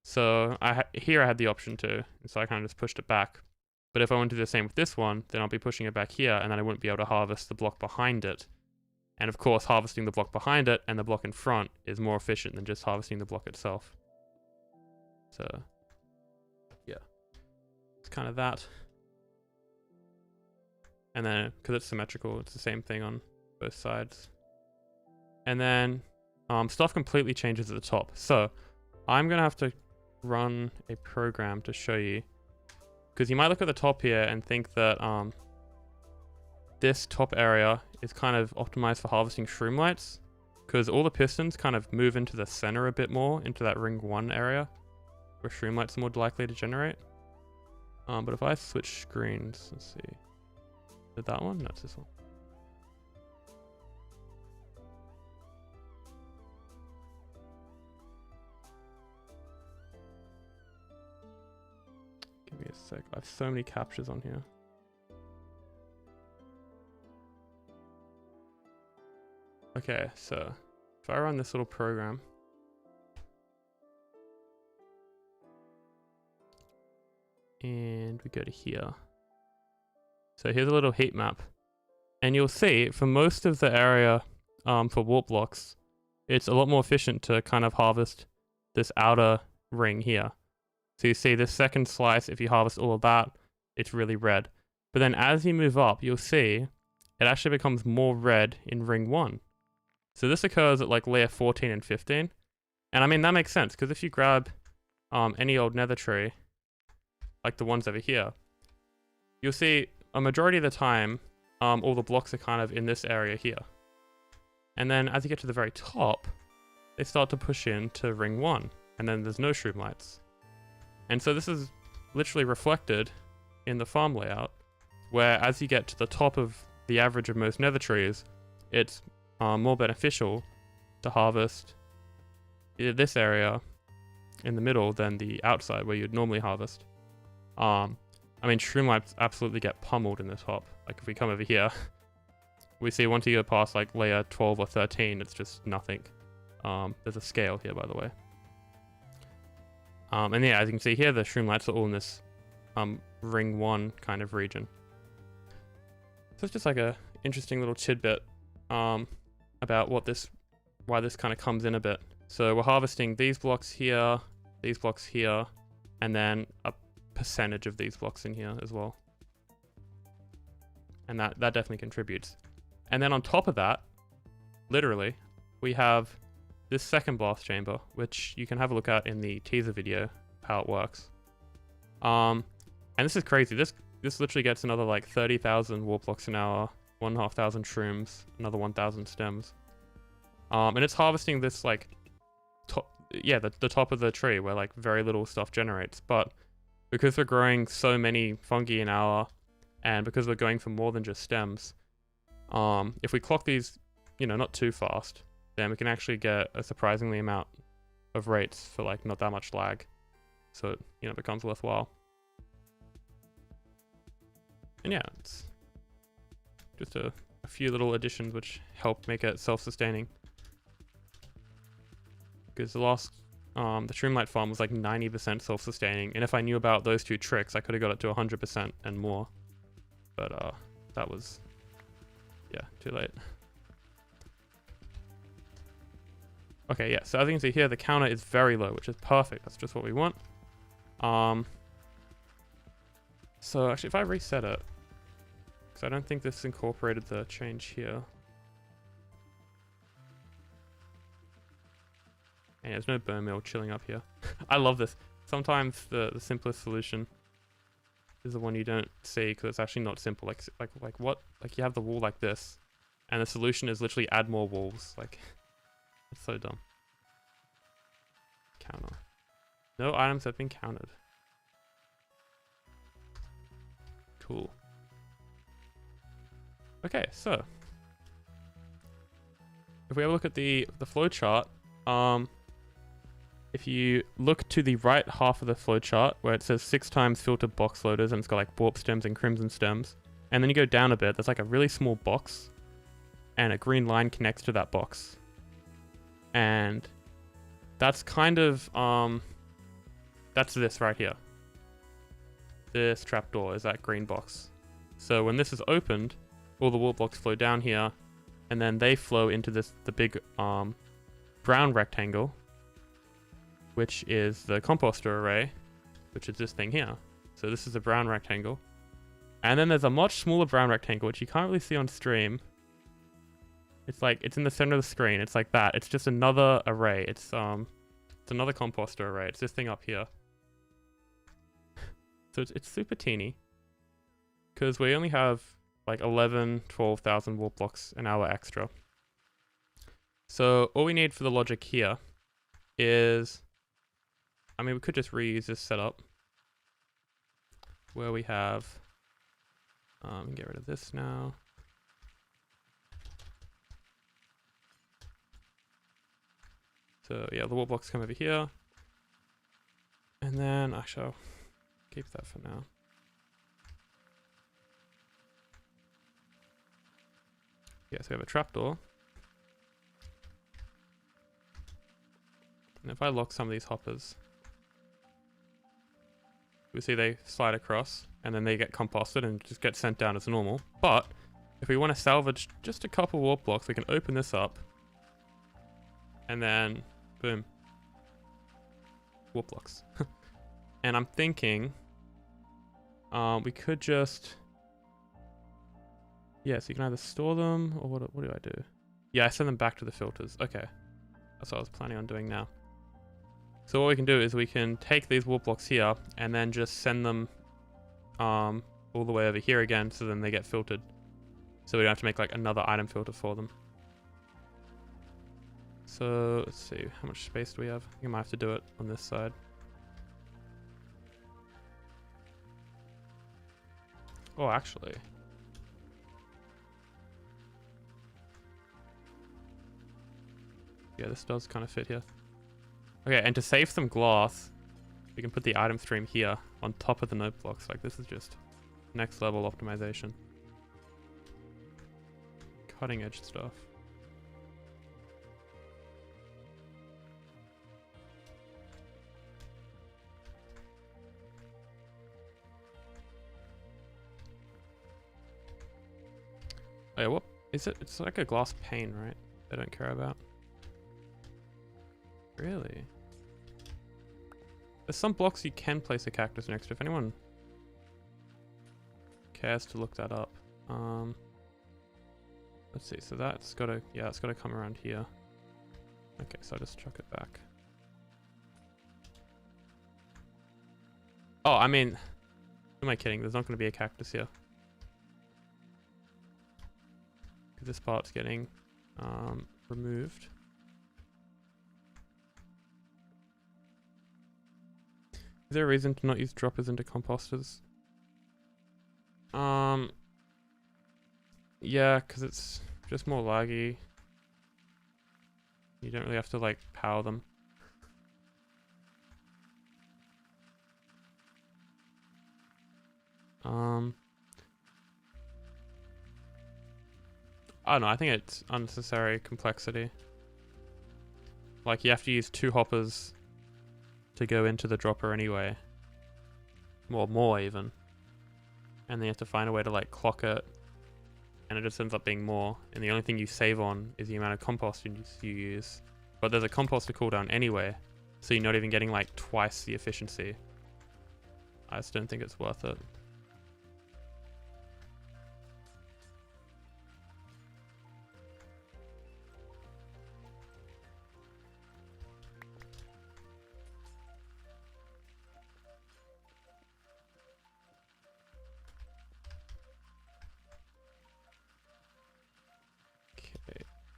So here I had the option to, and so I kind of just pushed it back. But if I want to do the same with this one, then I'll be pushing it back here, and then I wouldn't be able to harvest the block behind it. And of course, harvesting the block behind it and the block in front is more efficient than just harvesting the block itself. So yeah, it's kind of that. And then because it's symmetrical, it's the same thing on both sides. And then stuff completely changes at the top. So I'm going to have to run a program to show you. Because you might look at the top here and think that this top area is kind of optimized for harvesting Shroomlights. Because all the pistons kind of move into the center a bit more, into that ring 1 area, where Shroomlights are more likely to generate. But if I switch screens, let's see. Is it that one? No, it's this one. a sec. I have so many captures on here. Okay, so if I run this little program, and we go to here. So here's a little heat map. And you'll see for most of the area for warp blocks, it's a lot more efficient to kind of harvest this outer ring here. So you see this second slice, if you harvest all of that, it's really red. But then as you move up, you'll see it actually becomes more red in ring 1. So this occurs at like layer 14 and 15. And I mean, that makes sense, because if you grab any old nether tree, like the ones over here, you'll see a majority of the time, all the blocks are kind of in this area here. And then as you get to the very top, they start to push into ring 1, and then there's no shroomlights. And so this is literally reflected in the farm layout, where as you get to the top of the average of most nether trees, it's more beneficial to harvest this area in the middle than the outside where you'd normally harvest. I mean, shroomlights absolutely get pummeled in the top. Like if we come over here, we see once you go past like layer 12 or 13, it's just nothing. There's a scale here, by the way. And yeah, as you can see here, the shroomlights are all in this ring 1 kind of region. So it's just like a interesting little tidbit about why this kind of comes in a bit. So we're harvesting these blocks here, and then a percentage of these blocks in here as well. And that definitely contributes. And then on top of that, literally, we have this second blast chamber, which you can have a look at in the teaser video, how it works. And this is crazy. This literally gets another like 30,000 warp blocks an hour, 1,500 shrooms, another 1,000 stems. And it's harvesting this like, the top of the tree where like very little stuff generates. But because we're growing so many fungi an hour, and because we're going for more than just stems, if we clock these, not too fast, then we can actually get a surprisingly amount of rates for like not that much lag. So it becomes worthwhile. And yeah, it's just a few little additions which help make it self-sustaining. Because the last, the Shroomlight farm was like 90% self-sustaining, and if I knew about those two tricks, I could have got it to 100% and more. But that was, yeah, too late. Okay, yeah, so as you can see here, the counter is very low, which is perfect. That's just what we want. So actually, if I reset it, because I don't think this incorporated the change here. And there's no bone meal chilling up here. I love this. Sometimes the simplest solution is the one you don't see because it's actually not simple. Like what? Like you have the wall like this, and the solution is literally add more walls. Like, it's so dumb. Counter. No items have been counted. Cool. Okay, so if we have a look at the flowchart, if you look to the right half of the flowchart where it says 6 times filter box loaders and it's got like warp stems and crimson stems, and then you go down a bit, there's like a really small box and a green line connects to that box. And that's kind of, that's this right here. This trapdoor is that green box. So when this is opened, all the warp blocks flow down here, and then they flow into the big brown rectangle, which is the composter array, which is this thing here. So this is a brown rectangle. And then there's a much smaller brown rectangle, which you can't really see on stream. It's like, it's in the center of the screen. It's like that. It's just another array. It's another composter array. It's this thing up here. So it's super teeny. Because we only have like 12,000 warp blocks an hour extra. So all we need for the logic here is, I mean, we could just reuse this setup where we have, get rid of this now. So yeah, the warp blocks come over here. And then, actually, keep that for now. Yeah, so we have a trapdoor. And if I lock some of these hoppers, we see they slide across and then they get composted and just get sent down as normal. But if we want to salvage just a couple warp blocks, we can open this up and then boom, warp blocks. And I'm thinking we could just, yeah, so you can either store them or what do I do? Yeah, I send them back to the filters. Okay, that's what I was planning on doing now. So what we can do is we can take these warp blocks here and then just send them all the way over here again, so then they get filtered. So we don't have to make like another item filter for them. So let's see, how much space do we have? I think I might have to do it on this side. Oh, actually. Yeah, this does kind of fit here. Okay, and to save some glass, we can put the item stream here on top of the note blocks. Like, this is just next level optimization. Cutting edge stuff. Oh yeah, what is it? It's like a glass pane, right? They don't care about. Really? There's some blocks you can place a cactus next to, if anyone cares to look that up. Let's see, so that's gotta, yeah, it's gotta come around here. Okay, so I'll just chuck it back. Oh, I mean, who am I kidding? There's not gonna be a cactus here. This part's getting removed. Is there a reason to not use droppers into composters? Yeah, because it's just more laggy. You don't really have to like power them. I don't know, I think it's unnecessary complexity. Like, you have to use 2 hoppers to go into the dropper anyway. Well, more even. And then you have to find a way to like clock it. And it just ends up being more. And the only thing you save on is the amount of compost you use. But there's a composter cooldown anyway. So you're not even getting like twice the efficiency. I just don't think it's worth it.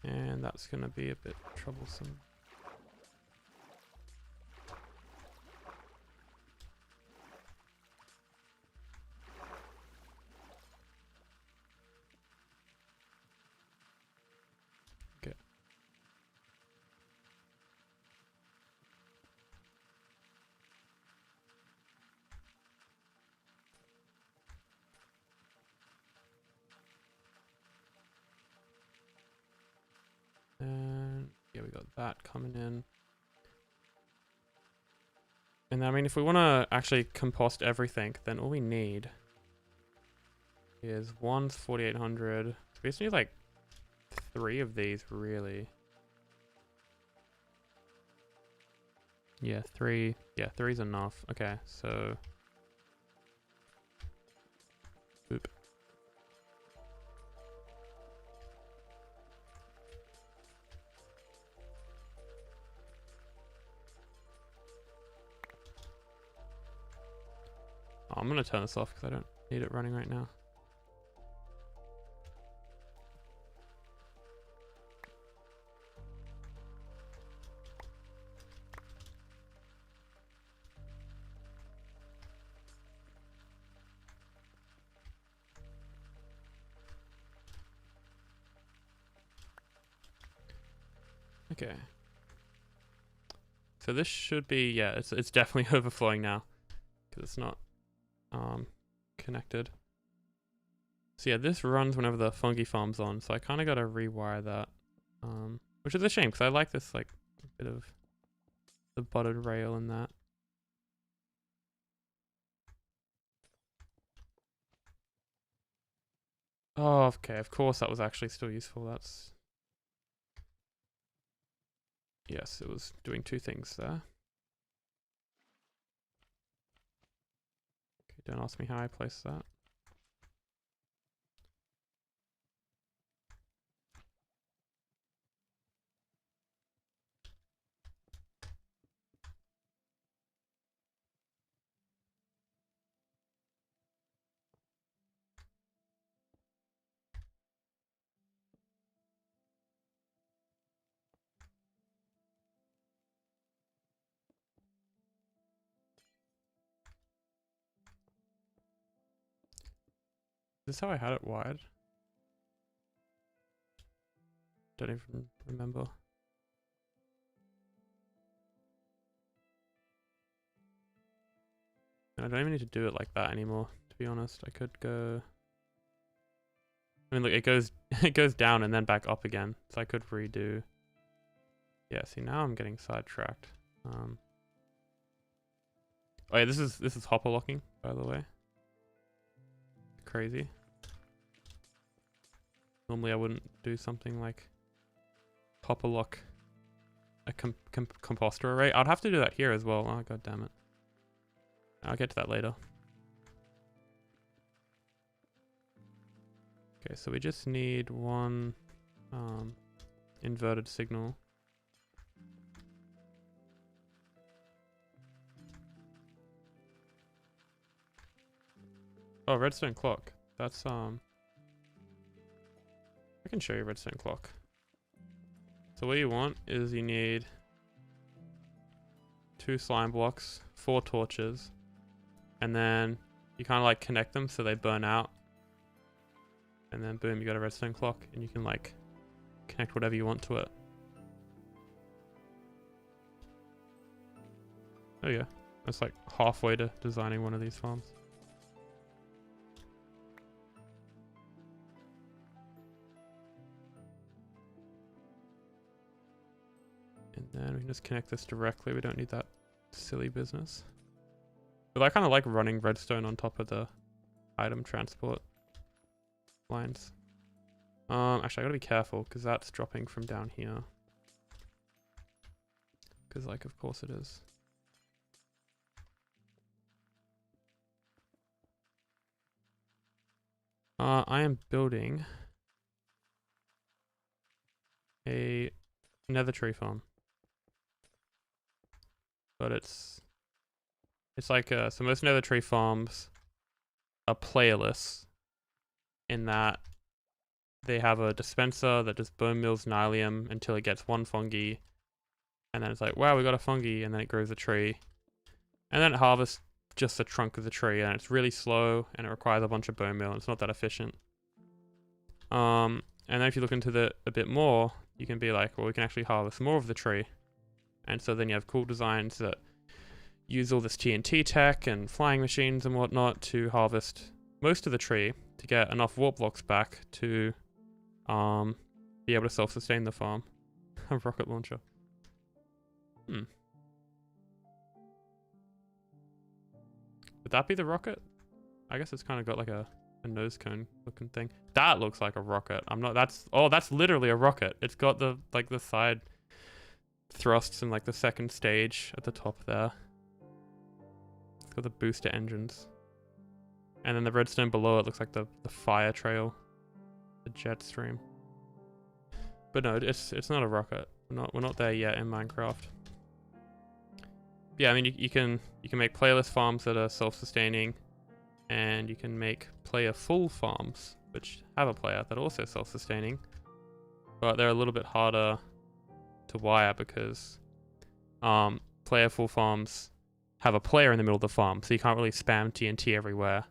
And that's going to be a bit troublesome. Okay. And yeah, we got that coming in. And I mean, if we want to actually compost everything, then all we need is one's 4800. So we just need like 3 of these, really. Yeah, 3. Yeah, 3's enough. Okay, so boop. Oh, I'm gonna turn this off because I don't need it running right now. Okay. So this should be, yeah, it's definitely overflowing now because it's not connected. So yeah, this runs whenever the fungi farm's on, so I kind of got to rewire that, which is a shame because I like this like bit of the buttered rail in that. Oh, okay, of course that was actually still useful. That's... Yes, it was doing two things there. Okay, don't ask me how I placed that. Is this how I had it wired? Don't even remember. And I don't even need to do it like that anymore, to be honest. I could go... I mean, look, it goes it goes down and then back up again. So I could redo... Yeah, see, now I'm getting sidetracked. Oh yeah, this is hopper locking, by the way. Crazy. Normally I wouldn't do something like hopper lock a composter array. I'd have to do that here as well. Oh, god damn it. I'll get to that later. Okay, so we just need one inverted signal. Oh, redstone clock. That's I can show you redstone clock. So what you want is you need 2 slime blocks, 4 torches, and then you kind of like connect them so they burn out. And then boom, you got a redstone clock, and you can like connect whatever you want to it. Oh yeah, that's like halfway to designing one of these farms. And then we can just connect this directly. We don't need that silly business. But I kind of like running redstone on top of the item transport lines. Actually, I gotta be careful because that's dropping from down here. Because, like, of course it is. I am building a nether tree farm. But it's like, so most nether tree farms are playerless in that they have a dispenser that just bone mills nylium until it gets 1 fungi. And then it's like, wow, we got a fungi, and then it grows a tree. And then it harvests just the trunk of the tree, and it's really slow, and it requires a bunch of bone meal, and it's not that efficient. And then if you look into it a bit more, you can be like, well, we can actually harvest more of the tree. And so then you have cool designs that use all this TNT tech and flying machines and whatnot to harvest most of the tree to get enough warp blocks back to be able to self-sustain the farm. A rocket launcher. Would that be the rocket? I guess it's kind of got like a nose cone looking thing. That looks like a rocket. That's literally a rocket. It's got the like the side thrusts and like the second stage at the top there. It's got the booster engines. And then the redstone below it looks like the fire trail. The jet stream. But no, it's not a rocket. We're not there yet in Minecraft. Yeah, I mean you can make playlist farms that are self-sustaining, and you can make player full farms which have a player that are also self-sustaining, but they're a little bit harder to wire because player full farms have a player in the middle of the farm, so you can't really spam TNT everywhere,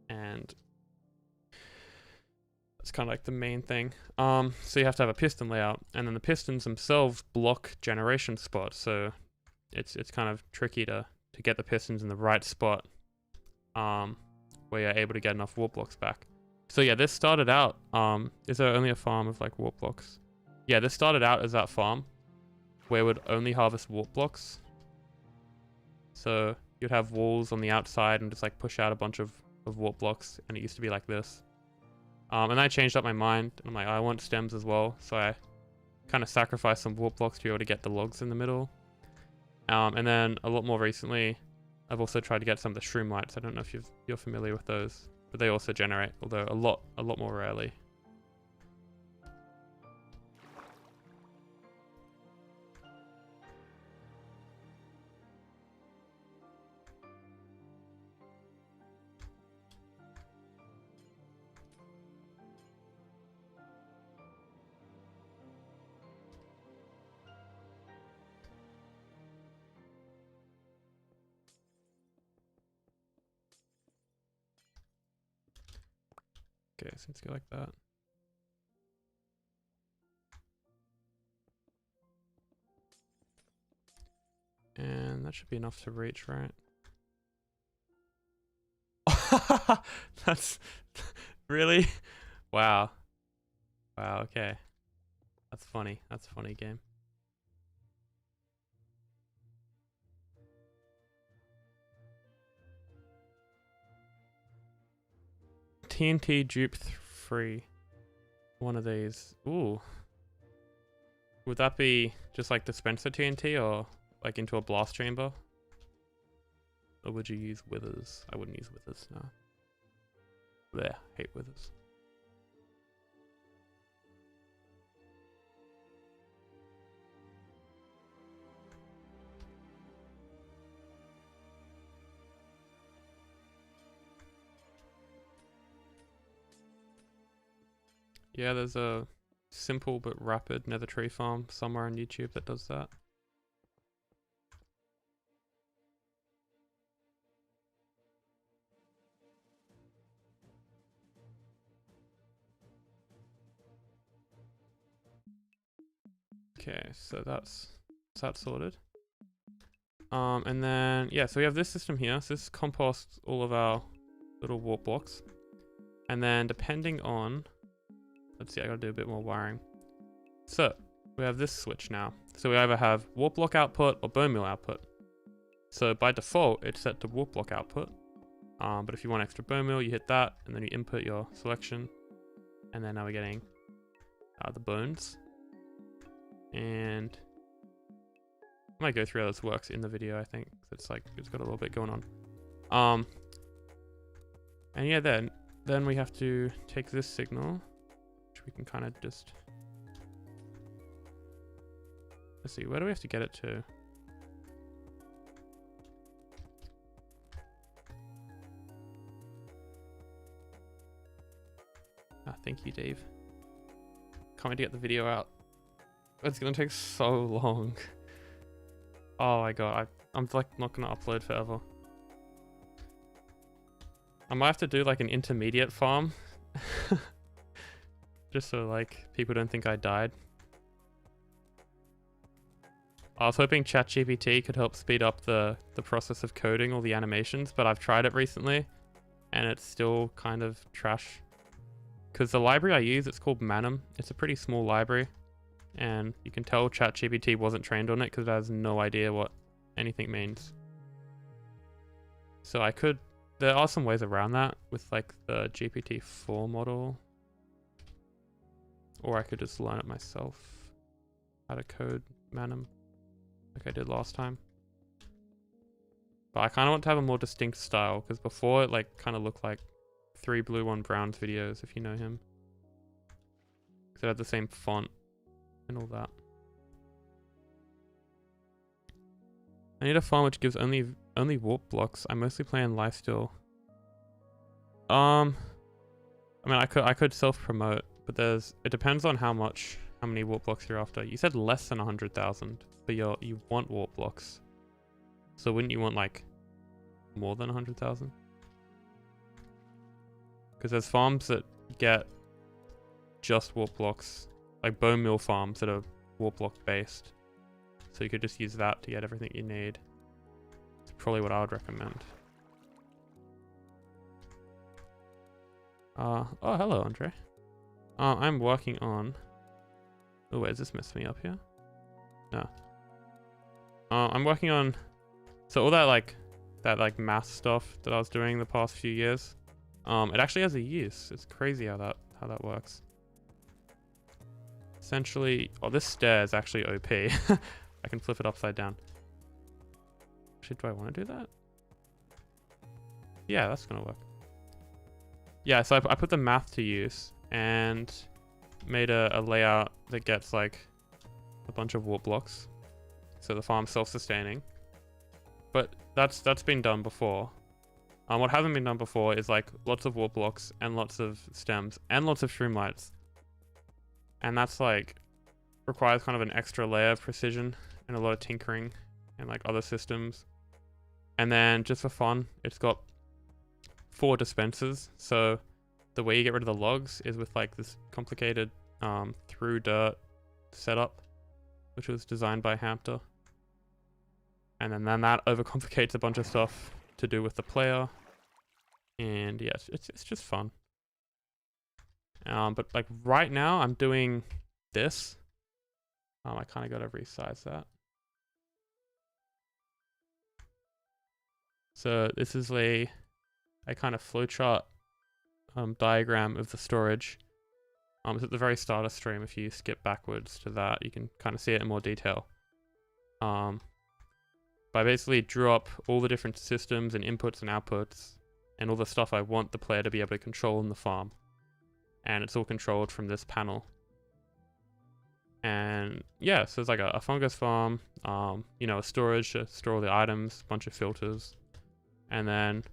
and that's kind of like the main thing. So you have to have a piston layout, and then the pistons themselves block generation spots, so it's kind of tricky to get the pistons in the right spot where you're able to get enough warp blocks back. So yeah, this started out, is there only a farm of like warp blocks? Yeah, this started out as that farm where it would only harvest warp blocks. So you'd have walls on the outside and just like push out a bunch of warp blocks, and it used to be like this. And I changed up my mind, and I'm like, I want stems as well. So I kind of sacrificed some warp blocks to be able to get the logs in the middle. And then a lot more recently, I've also tried to get some of the Shroomlights. I don't know if you're familiar with those, but they also generate, although a lot more rarely. Okay, so let's go like that. And that should be enough to reach, right? That's really? Wow. Wow, okay. That's funny. That's a funny game. TNT dupe 3. One of these. Ooh. Would that be just like dispenser TNT or like into a blast chamber? Or would you use withers? I wouldn't use withers, no. Blech, hate withers. Yeah, there's a simple but rapid nether tree farm somewhere on YouTube that does that. Okay, so that's that sorted. And then yeah, so we have this system here. So this composts all of our little warp blocks. And then depending on, let's see, I gotta do a bit more wiring. So we have this switch now. So we either have warp block output or bone meal output. So by default, it's set to warp block output. But if you want extra bone meal, you hit that, and then you input your selection. And then now we're getting the bones. And I might go through how this works in the video, I think. It's like, it's got a little bit going on. And yeah, then we have to take this signal, which we can kind of just, let's see, where do we have to get it to? Ah, thank you, Dave. Can't wait to get the video out. It's gonna take so long. Oh my god, I'm like not gonna upload forever. I might have to do like an intermediate farm. Just so like people don't think I died. I was hoping ChatGPT could help speed up the process of coding all the animations, but I've tried it recently and it's still kind of trash. Because the library I use, it's called Manum. It's a pretty small library. And you can tell ChatGPT wasn't trained on it because it has no idea what anything means. So there are some ways around that with like the GPT-4 model. Or I could just learn it myself. How to code Manum like I did last time. But I kind of want to have a more distinct style because before it like kind of looked like 3 Blue 1 Brown's videos, if you know him. Because it had the same font and all that. I need a farm which gives only warp blocks. I mostly play in lifesteal. I mean, I could self-promote, but it depends on how many warp blocks you're after. You said less than 100,000, but you want warp blocks. So wouldn't you want like more than 100,000? Because there's farms that get just warp blocks, like bone meal farms that are warp block based. So you could just use that to get everything you need. It's probably what I would recommend. Oh, hello, Andre. I'm working on... Oh, wait, does this mess me up here? No. I'm working on... So all that like math stuff that I was doing the past few years, it actually has a use. It's crazy how that works. Essentially, oh, this stair is actually OP. I can flip it upside down. Actually, do I want to do that? Yeah, that's gonna work. Yeah, so I put the math to use and made a layout that gets like a bunch of warp blocks, so the farm's self-sustaining. But that's been done before. What hasn't been done before is like lots of warp blocks and lots of stems and lots of shroomlights, and that's like requires kind of an extra layer of precision and a lot of tinkering and like other systems. And then just for fun, it's got 4 dispensers. So the way you get rid of the logs is with like this complicated through dirt setup, which was designed by Hamter. And then that overcomplicates a bunch of stuff to do with the player. And yeah, it's just fun. But like right now I'm doing this. I kind of got to resize that. So this is a kind of flowchart diagram of the storage. It's at the very start of stream. If you skip backwards to that, you can kind of see it in more detail. But I basically drew up all the different systems and inputs and outputs and all the stuff I want the player to be able to control in the farm. And it's all controlled from this panel. And yeah, so it's like a fungus farm, you know, a storage to store all the items, a bunch of filters, and then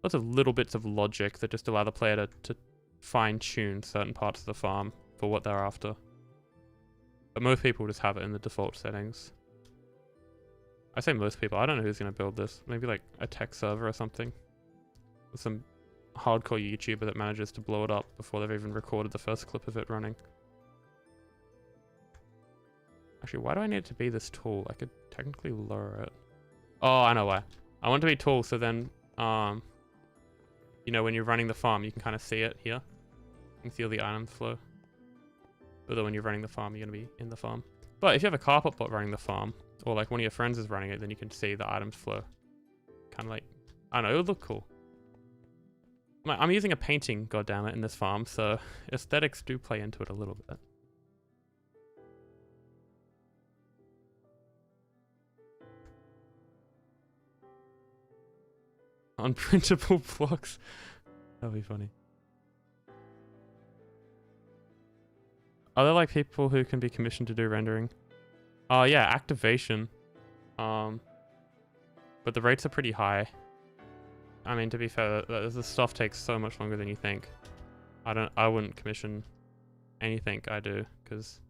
lots of little bits of logic that just allow the player to fine-tune certain parts of the farm for what they're after. But most people just have it in the default settings. I say most people, I don't know who's going to build this. Maybe like a tech server or something. With some hardcore YouTuber that manages to blow it up before they've even recorded the first clip of it running. Actually, why do I need it to be this tall? I could technically lower it. Oh, I know why. I want it to be tall so then, you know, when you're running the farm, you can kind of see it here. You can see all the items flow. Although when you're running the farm, you're going to be in the farm. But if you have a carpet bot running the farm, or like one of your friends is running it, then you can see the items flow. Kind of like, I don't know, it would look cool. I'm using a painting, goddammit, in this farm, so aesthetics do play into it a little bit. Unprintable blocks. That'll be funny. Are there like people who can be commissioned to do rendering? Oh yeah, activation. But the rates are pretty high. I mean, to be fair, the stuff takes so much longer than you think. I wouldn't commission anything I do, because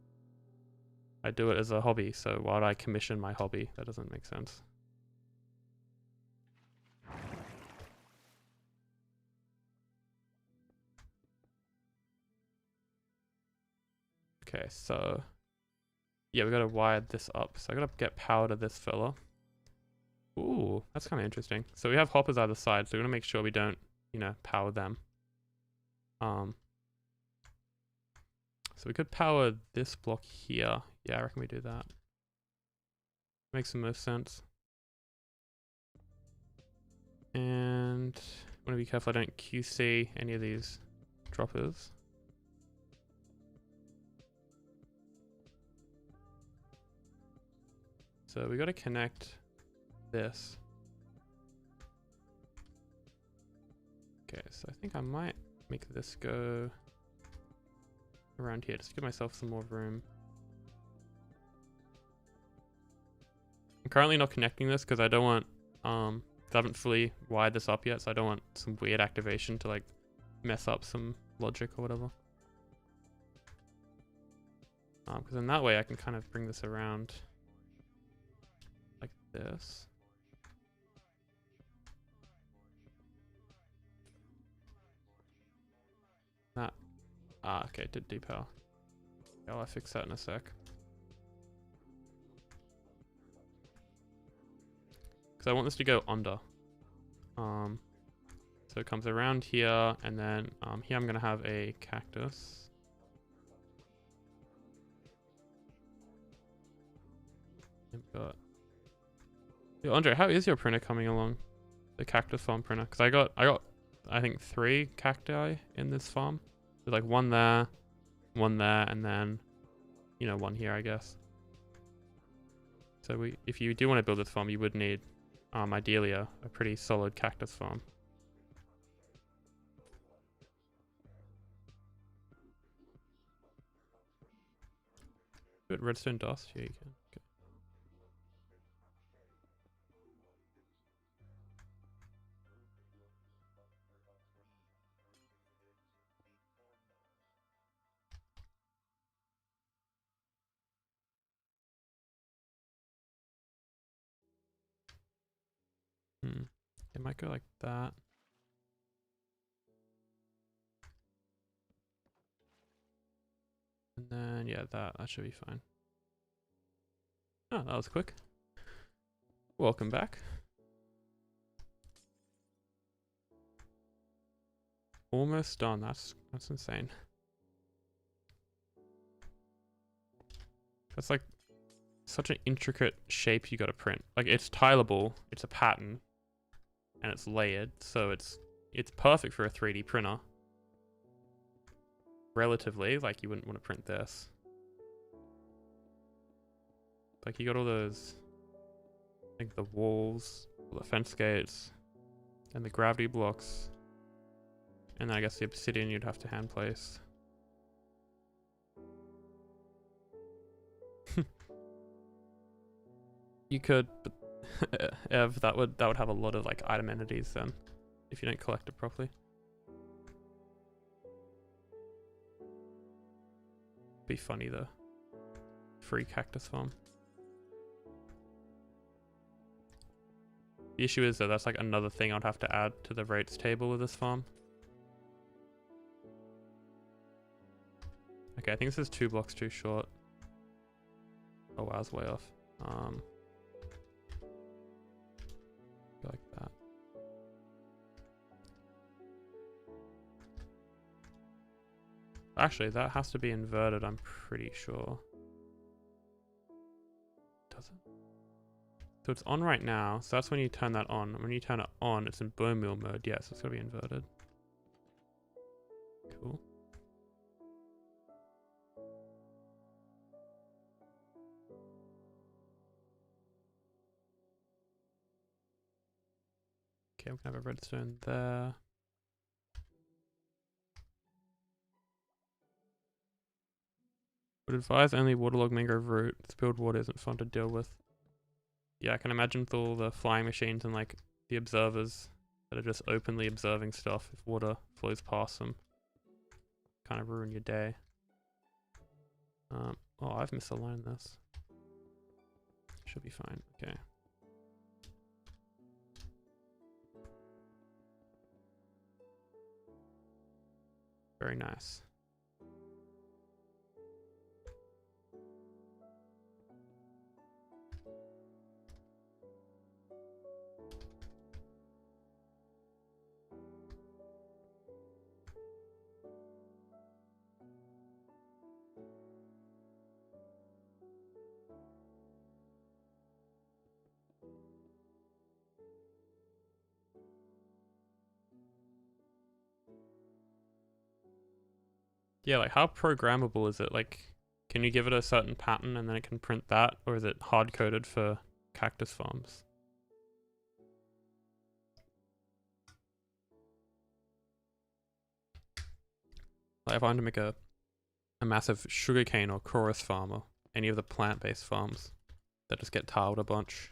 I do it as a hobby, so why would I commission my hobby? That doesn't make sense. Okay, so yeah, we gotta wire this up. So I gotta get power to this fella. Ooh, that's kind of interesting. So we have hoppers either side, so we're gonna make sure we don't, you know, power them. So we could power this block here. Yeah, I reckon we do that. Makes the most sense. And I want to be careful I don't QC any of these droppers. So we got to connect this. Okay, so I think I might make this go around here, just to give myself some more room. I'm currently not connecting this because I don't want, I haven't fully wired this up yet, so I don't want some weird activation to like mess up some logic or whatever. Because in that way I can kind of bring this around like this. That. Ah, okay, it did depower. Yeah, I'll fix that in a sec. Because I want this to go under. So So it comes around here, and then here I'm gonna have a cactus. But yo, Andre, how is your printer coming along? The cactus farm printer? Because I got I think 3 cacti in this farm. There's like one there, and then you know, one here, I guess. So if you do want to build this farm, you would need ideally a pretty solid cactus farm. Good redstone dust? Yeah, you can. Okay. It might go like that. And then, yeah, that should be fine. Oh, that was quick. Welcome back. Almost done. That's insane. That's like such an intricate shape you got to print. Like, it's tileable, it's a pattern, and it's layered, so it's perfect for a 3D printer. Relatively, like you wouldn't want to print this. Like you got all those, like the walls, the fence gates, and the gravity blocks, and then I guess the obsidian you'd have to hand place. You could, but Ev, that would have a lot of like item entities then, if you don't collect it properly. Be funny though. Free cactus farm. The issue is though, that's like another thing I'd have to add to the rates table of this farm. Okay, I think this is 2 blocks too short. Oh wow, I was way off. Like that. Actually, that has to be inverted, I'm pretty sure. Does it? So it's on right now, so that's when you turn that on. When you turn it on, it's in bone meal mode. Yeah, so it's gotta be inverted. Cool. Okay, we can have a redstone there. Would advise only waterlogged mangrove root. Spilled water isn't fun to deal with. Yeah, I can imagine with all the flying machines and like the observers that are just openly observing stuff, if water flows past them, kind of ruin your day. Oh, I've misaligned this. Should be fine. Okay. Very nice. Yeah, like how programmable is it? Like, can you give it a certain pattern and then it can print that? Or is it hard coded for cactus farms? Like if I wanted to make a massive sugarcane or chorus farm or any of the plant-based farms that just get tiled a bunch.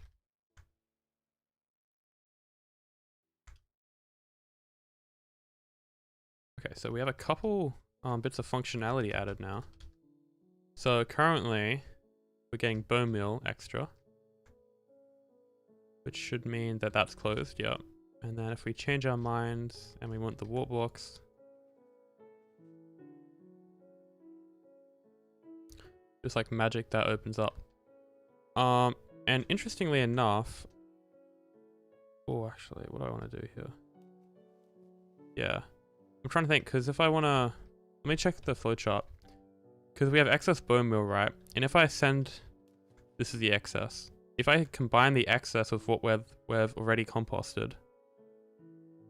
Okay, so we have a couple bits of functionality added now. So currently, we're getting bone meal extra, which should mean that that's closed, yep. And then if we change our minds and we want the warp blocks, just like magic, that opens up. And interestingly enough, oh, actually, what do I want to do here? Yeah. I'm trying to think, because if I want to... Let me check the flowchart. Because we have excess bone meal, right? And if I send... This is the excess. If I combine the excess with what we've already composted,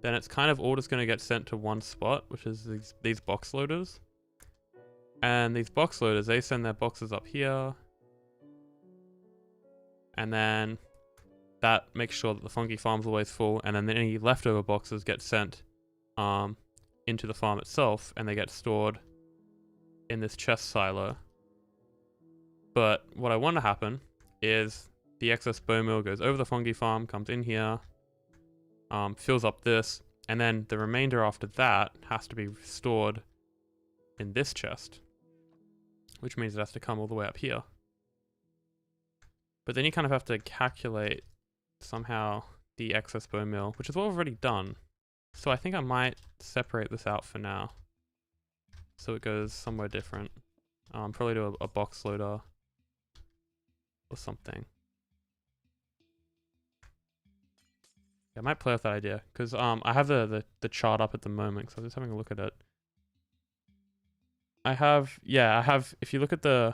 then it's kind of all just going to get sent to one spot, which is these box loaders. And these box loaders, they send their boxes up here. And then that makes sure that the funky farm's always full. And then any leftover boxes get sent into the farm itself, and they get stored in this chest silo. But what I want to happen is the excess bone meal goes over the fungi farm, comes in here, fills up this, and then the remainder after that has to be stored in this chest, which means it has to come all the way up here. But then you kind of have to calculate somehow the excess bone meal, which is what we've already done. So I think I might separate this out for now, so it goes somewhere different. Probably do a box loader or something. Yeah, I might play with that idea, because I have the chart up at the moment, so I'm just having a look at it. I have, if you look at the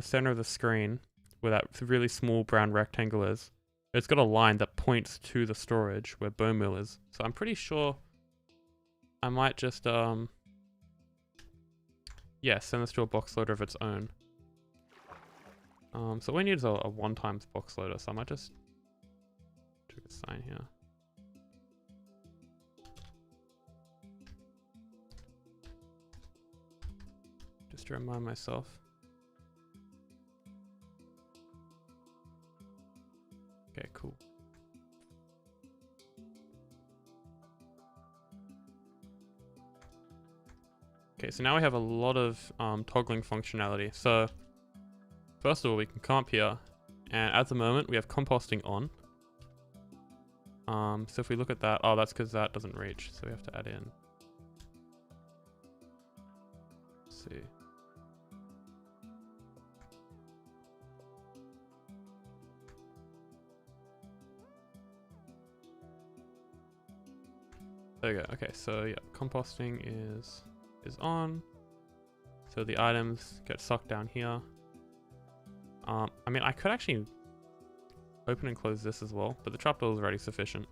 center of the screen, where that really small brown rectangle is, it's got a line that points to the storage where bone meal is. So I'm pretty sure I might just, send this to a box loader of its own. So what we need is a 1x box loader, so I might just do a sign here. Just to remind myself. Okay, cool. Okay, so now we have a lot of toggling functionality. So first of all, we can come up here, and at the moment we have composting on. So if we look at that, oh, that's because that doesn't reach, so we have to add in. Let's see. There we go. Okay, so yeah, composting is on. So the items get sucked down here. I mean, I could actually open and close this as well, but the trapdoor is already sufficient.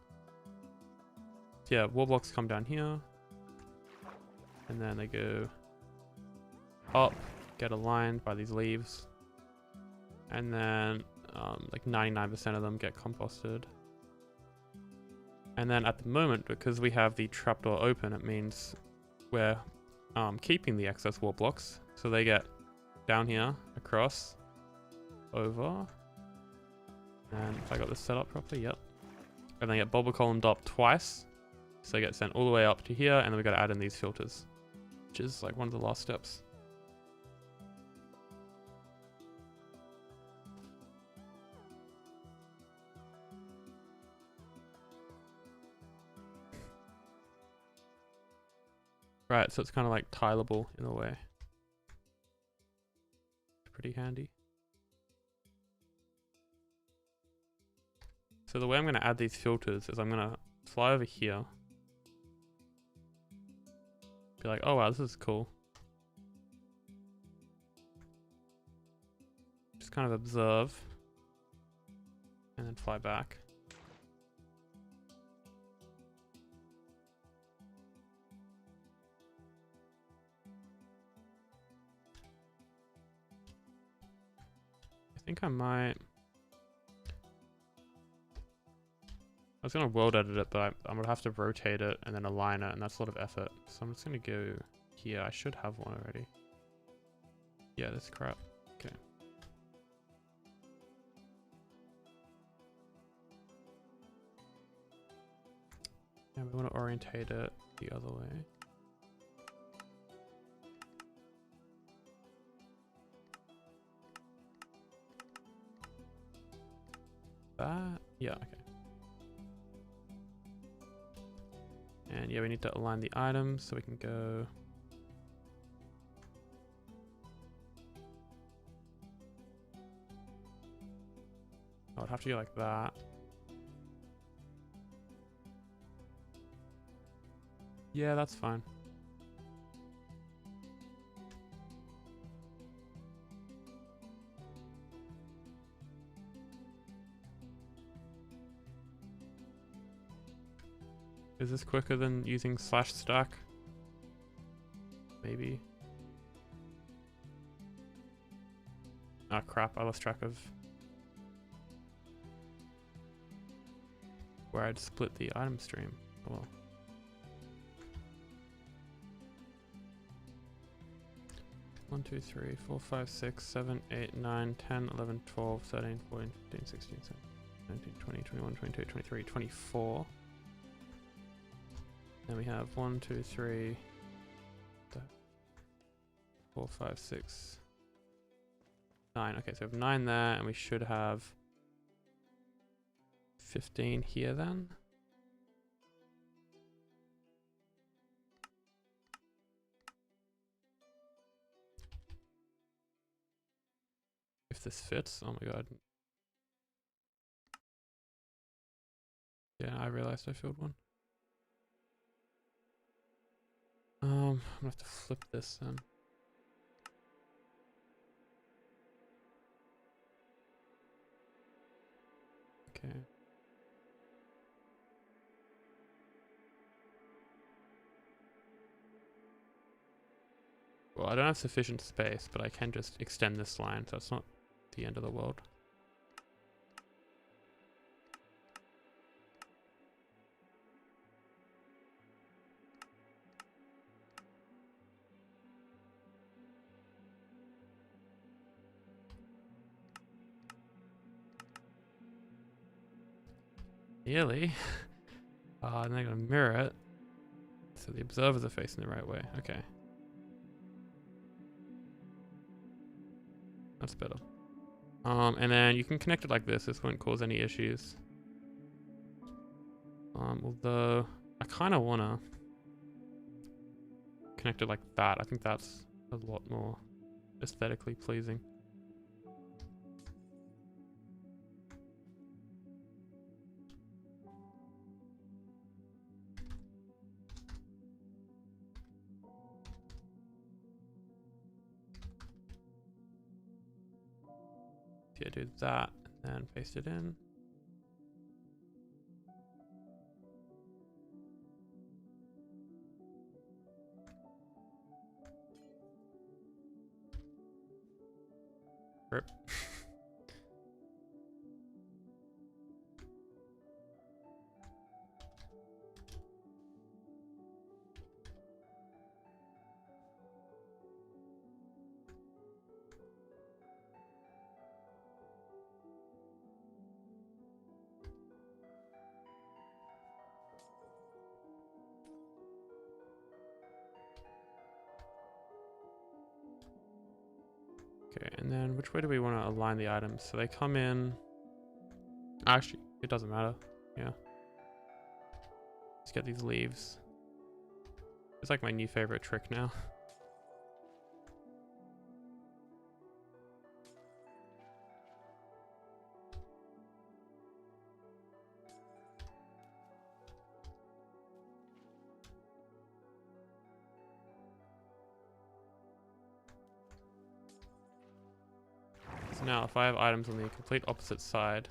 So yeah, wall blocks come down here, and then they go up, get aligned by these leaves, and then like 99% of them get composted. And then at the moment, because we have the trapdoor open, it means we're keeping the excess wall blocks. So they get down here, across, over. And if I got this set up properly, yep. And they get bubble columned up twice. So they get sent all the way up to here, and then we got to add in these filters, which is like one of the last steps. Right, so it's kind of like tileable in a way. Pretty handy. So the way I'm going to add these filters is I'm going to fly over here. Be like, oh wow, this is cool. Just kind of observe. And then fly back. I think I might... I was going to world edit it, but I'm going to have to rotate it and then align it, and that's a lot of effort. So I'm just going to go here. I should have one already. Yeah, this crap. Okay. And we want to orientate it the other way. That? Yeah, okay. And yeah, we need to align the items so we can go. I would have to go like that. Yeah, that's fine. Is this quicker than using /stack? Maybe. Ah, crap, I lost track of where I'd split the item stream. Oh well. One, 2, 3, 4, 5, 6, 7, 8, 9, 10, 11, 12, 13, 14, 15, 16, 17, 19, 20, 21, 22, 23, 24. Then we have 1, 2, 3, 4, 5, 6, 9. Okay, so we have 9 there, and we should have 15 here then. If this fits, oh my god. Yeah, I realized I filled one. I'm gonna have to flip this then. Okay. Well, I don't have sufficient space, but I can just extend this line, so it's not the end of the world. Nearly. And they're gonna mirror it, so the observers are facing the right way. Okay. That's better. And then you can connect it like this. This won't cause any issues. Although I kind of wanna connect it like that. I think that's a lot more aesthetically pleasing. Yeah, do that and then paste it in. Rip. Okay, and then which way do we want to align the items? So they come in. Actually, it doesn't matter. Yeah. Let's get these leaves. It's like my new favorite trick now. So now if I have items on the complete opposite side,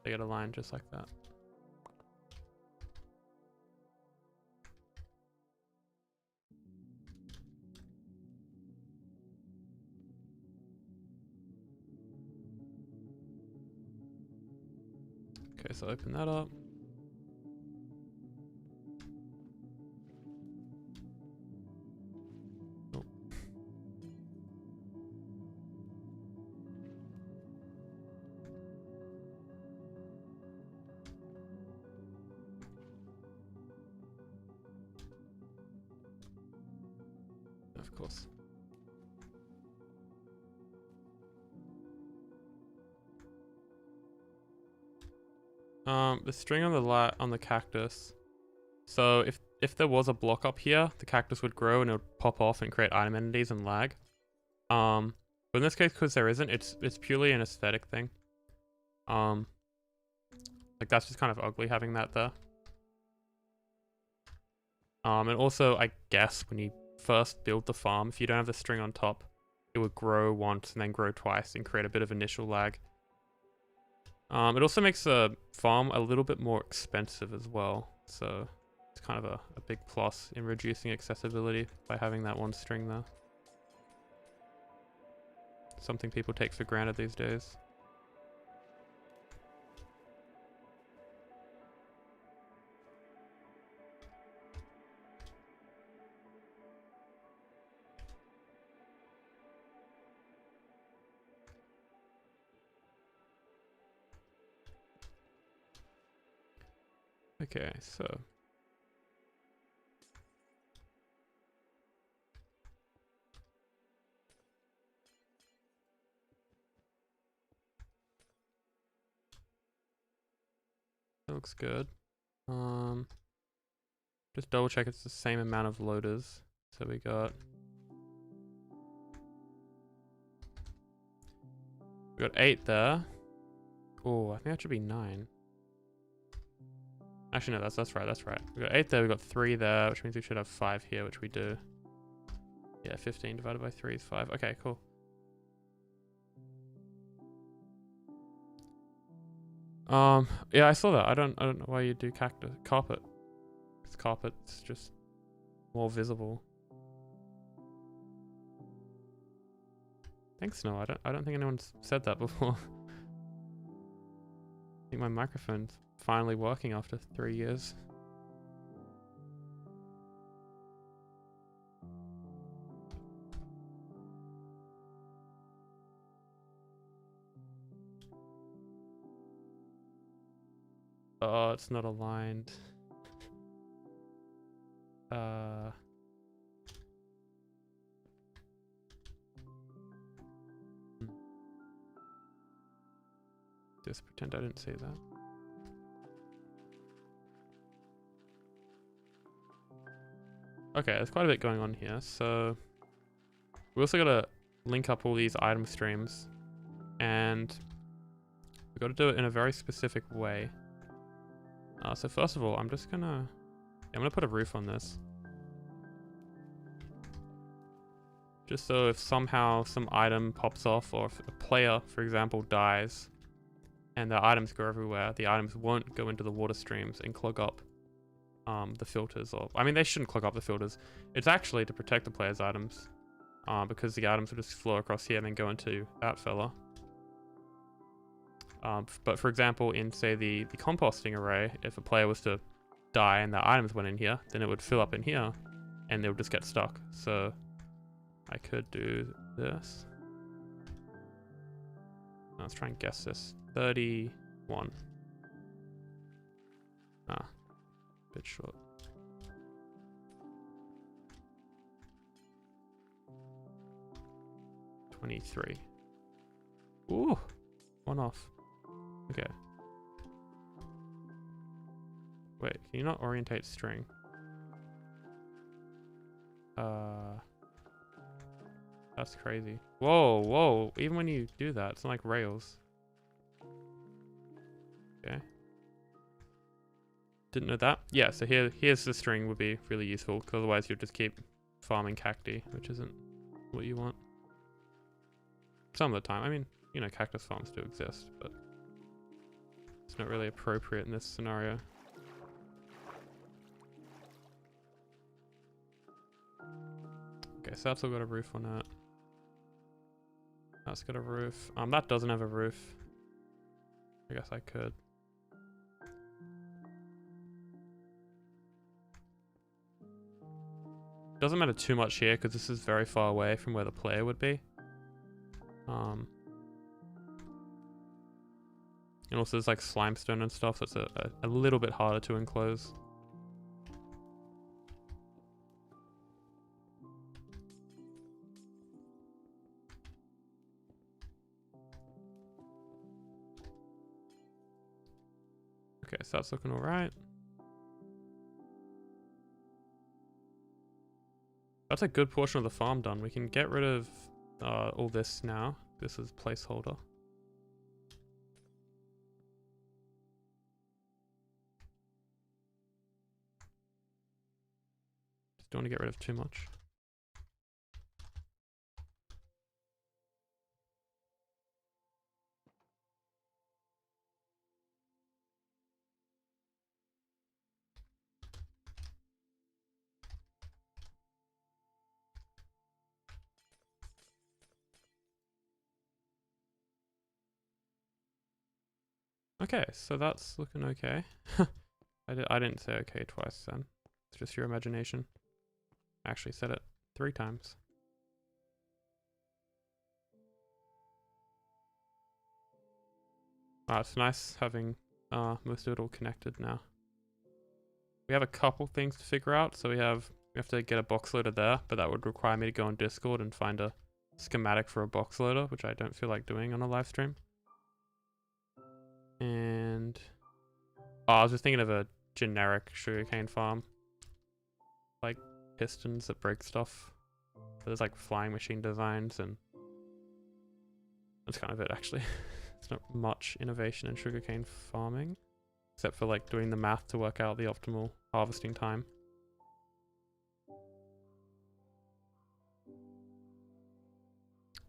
they get aligned just like that. Okay, so open that up. Oh. Of course. The string on the cactus. So if there was a block up here, the cactus would grow and it would pop off and create item entities and lag. But in this case, because there isn't, it's purely an aesthetic thing. Like that's just kind of ugly having that there. And also, I guess when you first build the farm, if you don't have the string on top, it would grow once and then grow twice and create a bit of initial lag. It also makes the farm a little bit more expensive as well, so it's kind of a big plus in reducing accessibility by having that one string there. Something people take for granted these days. Okay, so that looks good. Just double check it's the same amount of loaders. So we got We got 8 there. Oh, I think that should be 9. Actually, no, that's right, that's right. We got 8 there, we got 3 there, which means we should have 5 here, which we do. Yeah, 15 divided by 3 is 5. Okay, cool. Yeah, I saw that. I don't know why you do carpet. Because carpet's just more visible. Thanks, Snow. I don't think anyone's said that before. I think my microphone's finally working after 3 years. Oh, it's not aligned. Just pretend I didn't see that. Okay, there's quite a bit going on here. So we also gotta link up all these item streams, and we gotta do it in a very specific way. So first of all, I'm gonna put a roof on this. Just so if somehow some item pops off, or if a player, for example, dies, and the items go everywhere, the items won't go into the water streams and clog up the filters. Or I mean, they shouldn't clog up the filters. It's actually to protect the player's items, because the items will just flow across here and then go into that fella. But for example, in say the composting array, if a player was to die and the items went in here, then it would fill up in here and they would just get stuck. So I could do this. Let's try and guess this. 31. Bit short. $23. Ooh, 1 off. Okay. Wait, can you not orientate string? That's crazy. Whoa, whoa. Even when you do that, it's not like Rails. Okay. Didn't know that. Yeah, so here's the string would be really useful, because otherwise you'll just keep farming cacti, which isn't what you want. Some of the time. I mean, you know, cactus farms do exist, but it's not really appropriate in this scenario. Okay, so that's all got a roof on it. That's got a roof. That doesn't have a roof. I guess I could. Doesn't matter too much here because this is very far away from where the player would be. And also there's like slimestone and stuff, so it's a little bit harder to enclose. Okay, so that's looking all right. That's a good portion of the farm done. We can get rid of all this now. This is placeholder. don't want to get rid of too much. Okay, so that's looking okay. I didn't say okay twice then. It's just your imagination. I actually said it 3 times. It's nice having most of it all connected now. We have a couple things to figure out. So we have to get a box loader there, but that would require me to go on Discord and find a schematic for a box loader, which I don't feel like doing on a live stream. And I was just thinking of a generic sugarcane farm, like pistons that break stuff. So there's like flying machine designs, and that's kind of it actually. There's not much innovation in sugarcane farming, except for like doing the math to work out the optimal harvesting time.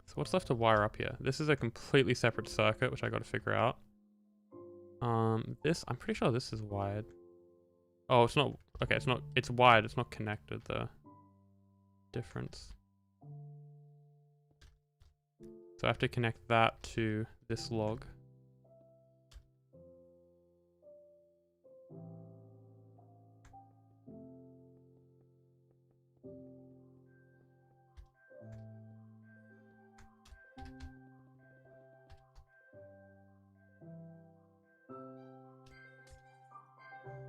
So what's left to wire up here? This is a completely separate circuit, which I got to figure out. I'm pretty sure this is wired. Oh, it's not. Okay, it's wired. It's not connected, the difference. So I have to connect that to this log.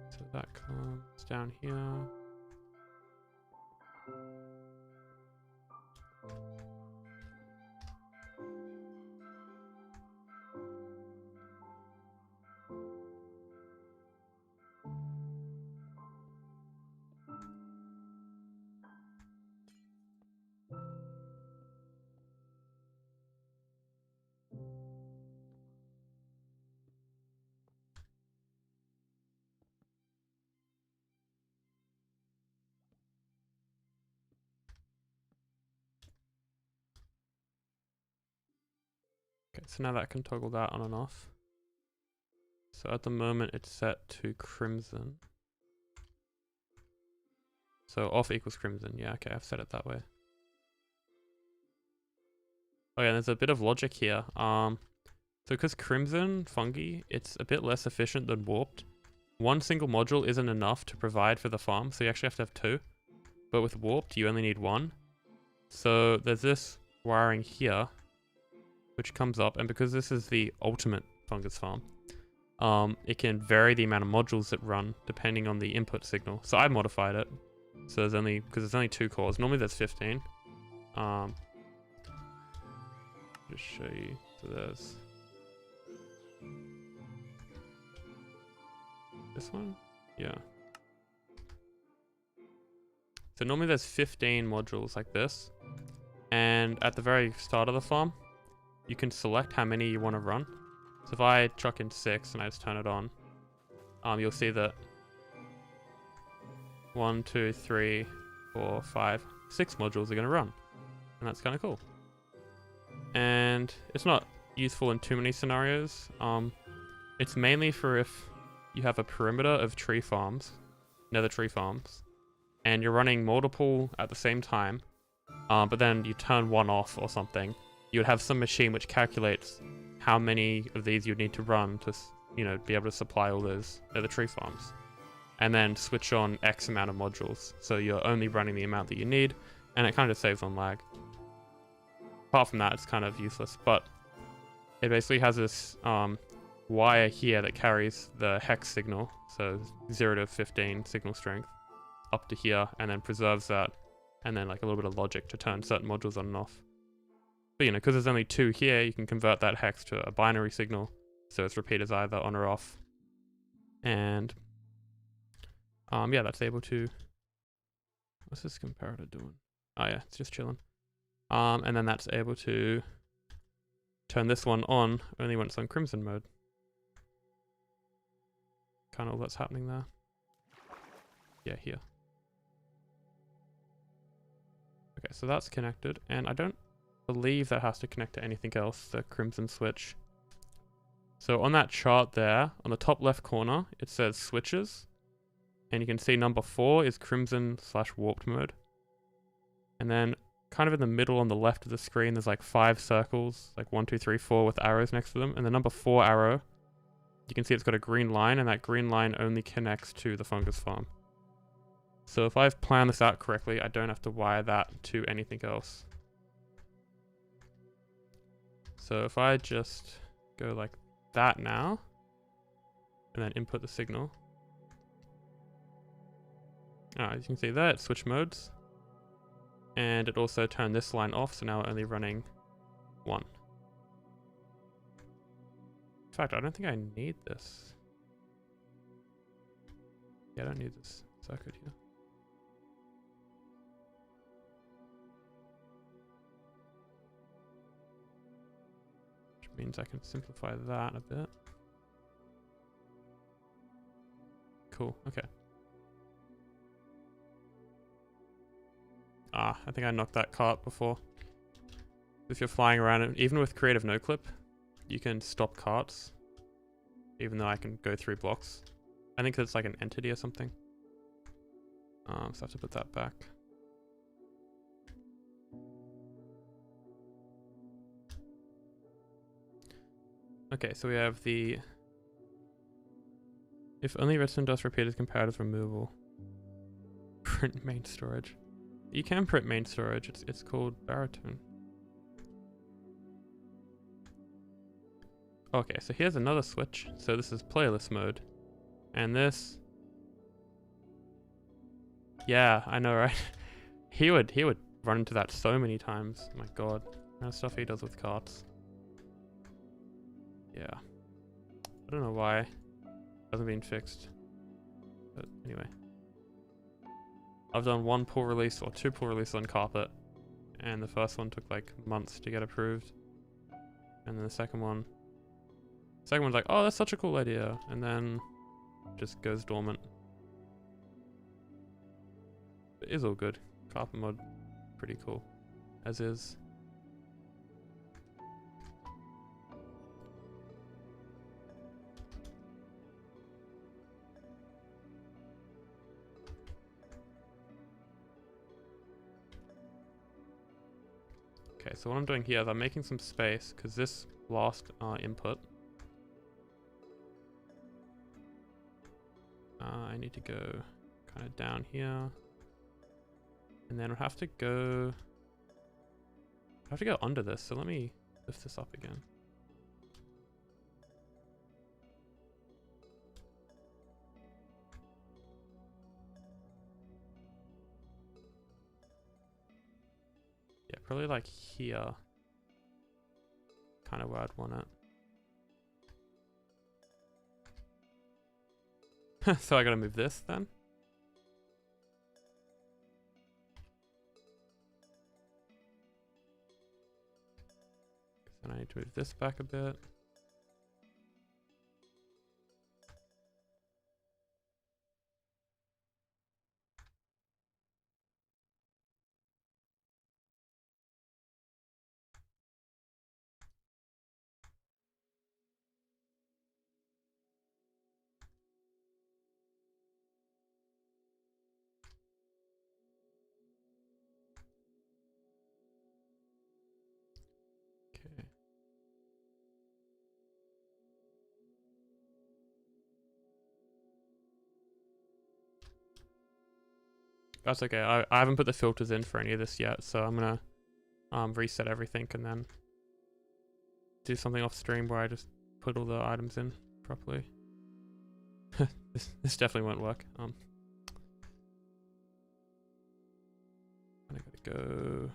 So that comes down here. Okay, so now that can toggle that on and off. So at the moment it's set to crimson. So off equals crimson. Yeah, okay, I've set it that way. Oh yeah, there's a bit of logic here. So because crimson fungi, it's a bit less efficient than warped. One single module isn't enough to provide for the farm, so you actually have to have 2. But with warped, you only need 1. So there's this wiring here, which comes up, and because this is the ultimate fungus farm, it can vary the amount of modules that run depending on the input signal. So I modified it. So there's only, because there's only 2 cores. Normally there's 15. Just show you. So there's this one? Yeah. So normally there's 15 modules like this. And at the very start of the farm, you can select how many you want to run. So if I chuck in 6 and I just turn it on, you'll see that 1, 2, 3, 4, 5, 6 modules are going to run. And that's kind of cool. And it's not useful in too many scenarios. It's mainly for if you have a perimeter of tree farms, nether tree farms, and you're running multiple at the same time, but then you turn one off or something. You would have some machine which calculates how many of these you'd need to run to, be able to supply all those nether tree farms. And then switch on X amount of modules. So you're only running the amount that you need, and it kind of saves on lag. Apart from that, it's kind of useless, but it basically has this wire here that carries the hex signal, so 0 to 15 signal strength, up to here, and then preserves that, and then like a little bit of logic to turn certain modules on and off. But because there's only 2 here, you can convert that hex to a binary signal, so its repeat is either on or off. And yeah, that's able to... What's this comparator doing? Oh yeah, it's just chilling. And then that's able to turn this one on only when it's on crimson mode. Kind of all that's happening there. Yeah, here. Okay, so that's connected, and I don't believe that has to connect to anything else, the crimson switch. So on that chart there, on the top left corner, it says switches. And you can see number 4 is crimson/warped mode. And then kind of in the middle on the left of the screen, there's like 5 circles, like 1, 2, 3, 4 with arrows next to them. And the number 4 arrow, you can see it's got a green line, and that green line only connects to the fungus farm. So if I've planned this out correctly, I don't have to wire that to anything else. So if I just go like that now, and then input the signal. As you can see there, it switched modes. And it also turned this line off, so now we're only running 1. In fact, I don't think I need this. Yeah, I don't need this circuit here. Which means I can simplify that a bit. Cool, okay. I think I knocked that cart before. If you're flying around, even with creative no clip, you can stop carts. Even though I can go through blocks. I think it's like an entity or something. So I have to put that back. Okay, so we have the... If only redstone dust repeated comparative removal. Print main storage. You can print main storage. It's called baritone. Okay, so here's another switch. So this is playlist mode. And this... Yeah, I know, right? He would run into that so many times. My god. That stuff he does with carts. Yeah. I don't know why it hasn't been fixed. But anyway. I've done 1 pull release or 2 pull releases on carpet. And the first one took like months to get approved. And then the second one's like, oh, that's such a cool idea. And then just goes dormant. It is all good. Carpet mod, pretty cool. As is. Okay, so what I'm doing here is I'm making some space because this lost input. I need to go kind of down here. And then I'll have to go... I have to go under this, so let me lift this up again. Yeah, probably like here. Kind of where I'd want it. So I gotta move this then. Then I need to move this back a bit. Okay. That's okay. I haven't put the filters in for any of this yet, so I'm gonna reset everything and then do something off stream where I just put all the items in properly. This definitely won't work. I gotta go.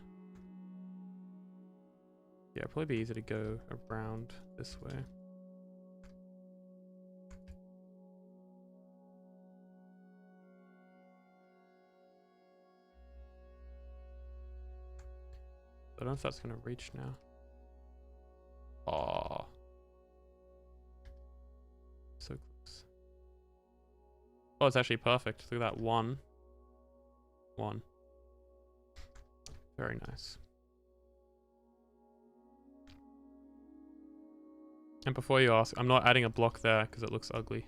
Yeah, probably be easy to go around this way. I don't know if that's gonna reach now. Aw. So close. Oh, it's actually perfect. Look at that. 1. 1. Very nice. And before you ask, I'm not adding a block there because it looks ugly.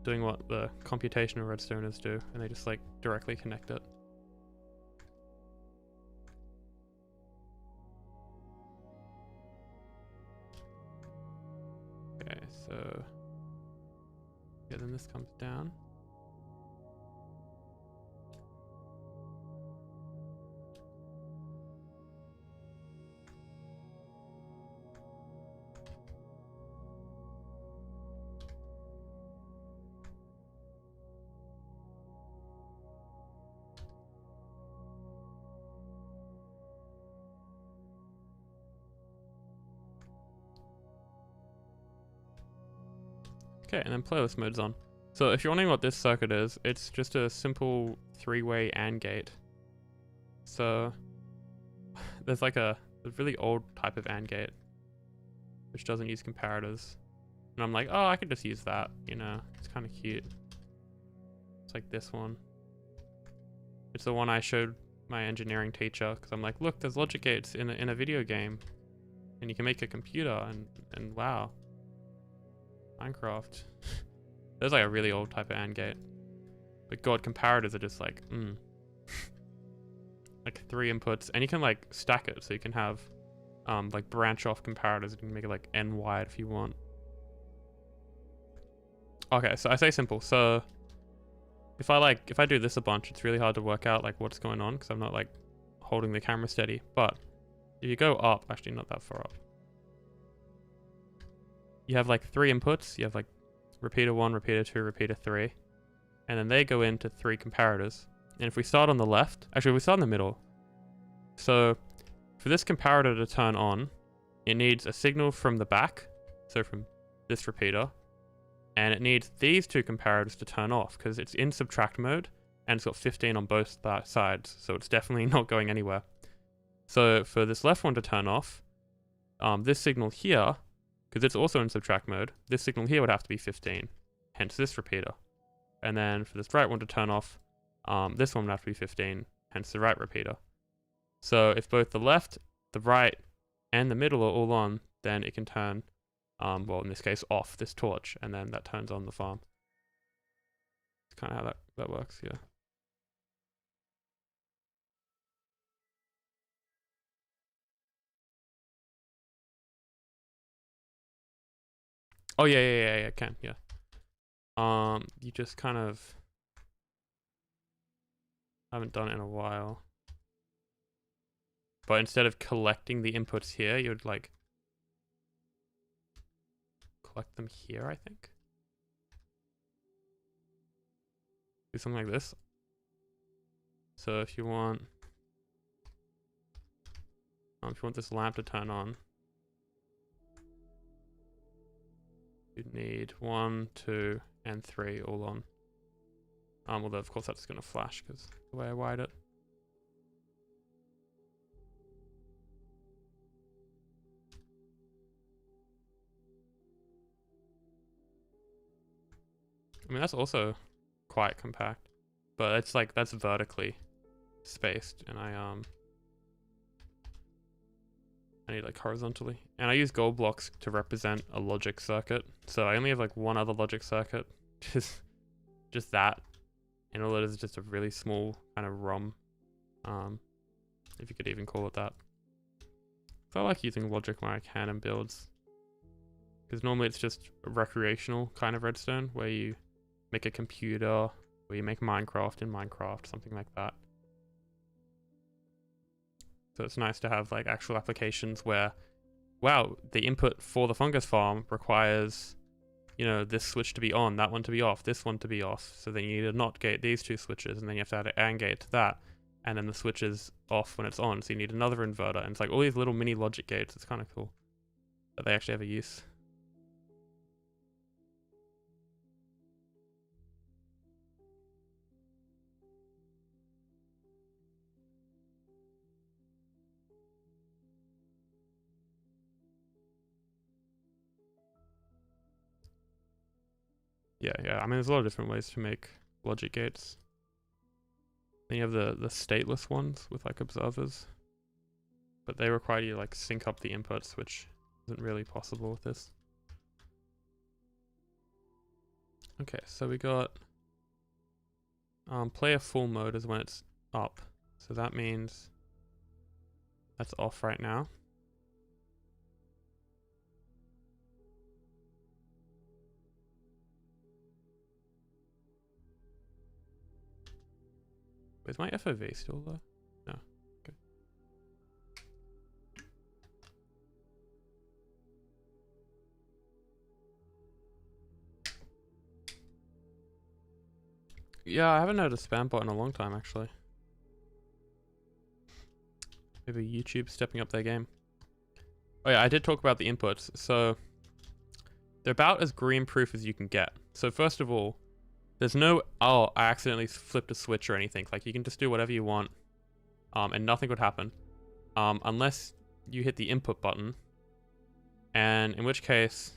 Doing what the computational redstoners do, and they just like directly connect it. Okay, so yeah, then this comes down. Okay, and then playlist mode's on. So if you're wondering what this circuit is, it's just a simple three-way AND gate. So there's like a really old type of AND gate which doesn't use comparators. And I'm like, oh, I could just use that, you know, it's kind of cute. It's like this one. It's the one I showed my engineering teacher because I'm like, look, there's logic gates in a video game and you can make a computer and wow. Minecraft. There's like a really old type of AND gate. But god, comparators are just like, like 3 inputs, and you can like stack it, so you can have like branch off comparators. You can make it like n wide if you want. Okay, so I say simple. So if I do this a bunch, it's really hard to work out like what's going on because I'm not like holding the camera steady. But if you go up, actually not that far up, you have like 3 inputs. You have like repeater 1, repeater 2, repeater 3, and then they go into 3 comparators. And if we start on the left, actually we start in the middle. So for this comparator to turn on, it needs a signal from the back, so from this repeater, and it needs these 2 comparators to turn off because it's in subtract mode and it's got 15 on both sides, so it's definitely not going anywhere. So for this left one to turn off, this signal here, because it's also in subtract mode, this signal here would have to be 15, hence this repeater. And then for this right one to turn off, this one would have to be 15, hence the right repeater. So if both the left, the right, and the middle are all on, then it can turn, well in this case, off this torch, and then that turns on the farm. It's kind of how that works, yeah. Oh yeah, can, yeah. You just kind of haven't done it in a while. But instead of collecting the inputs here, you would like collect them here, I think. Do something like this. So if you want this lamp to turn on, you'd need 1, 2, and 3 all on. Although of course that's gonna flash because the way I wired it. I mean that's also quite compact, but it's like that's vertically spaced, and I need like horizontally. And I use gold blocks to represent a logic circuit, so I only have like one other logic circuit, just that. And all it is just a really small kind of ROM, if you could even call it that. So I like using logic when I can in builds, because normally it's just a recreational kind of redstone where you make a computer, where you make Minecraft in Minecraft, something like that. So it's nice to have like actual applications where, wow, the input for the fungus farm requires, you know, this switch to be on, that one to be off, this one to be off. So then you need to not gate these 2 switches, and then you have to add an AND gate to that, and then the switch is off when it's on. So you need another inverter, and it's like all these little mini logic gates. It's kind of cool that they actually have a use. Yeah. I mean, there's a lot of different ways to make logic gates. Then you have the stateless ones with like observers. But they require you to like sync up the inputs, which isn't really possible with this. Okay, so we got player full mode is when it's up. So that means that's off right now. Is my FOV still low? No. Okay. Yeah, I haven't had a spam bot in a long time, actually. Maybe YouTube stepping up their game. Oh yeah, I did talk about the inputs. So they're about as green proof as you can get. So first of all, there's no, oh, I accidentally flipped a switch or anything. Like, you can just do whatever you want, and nothing would happen, unless you hit the input button, and in which case,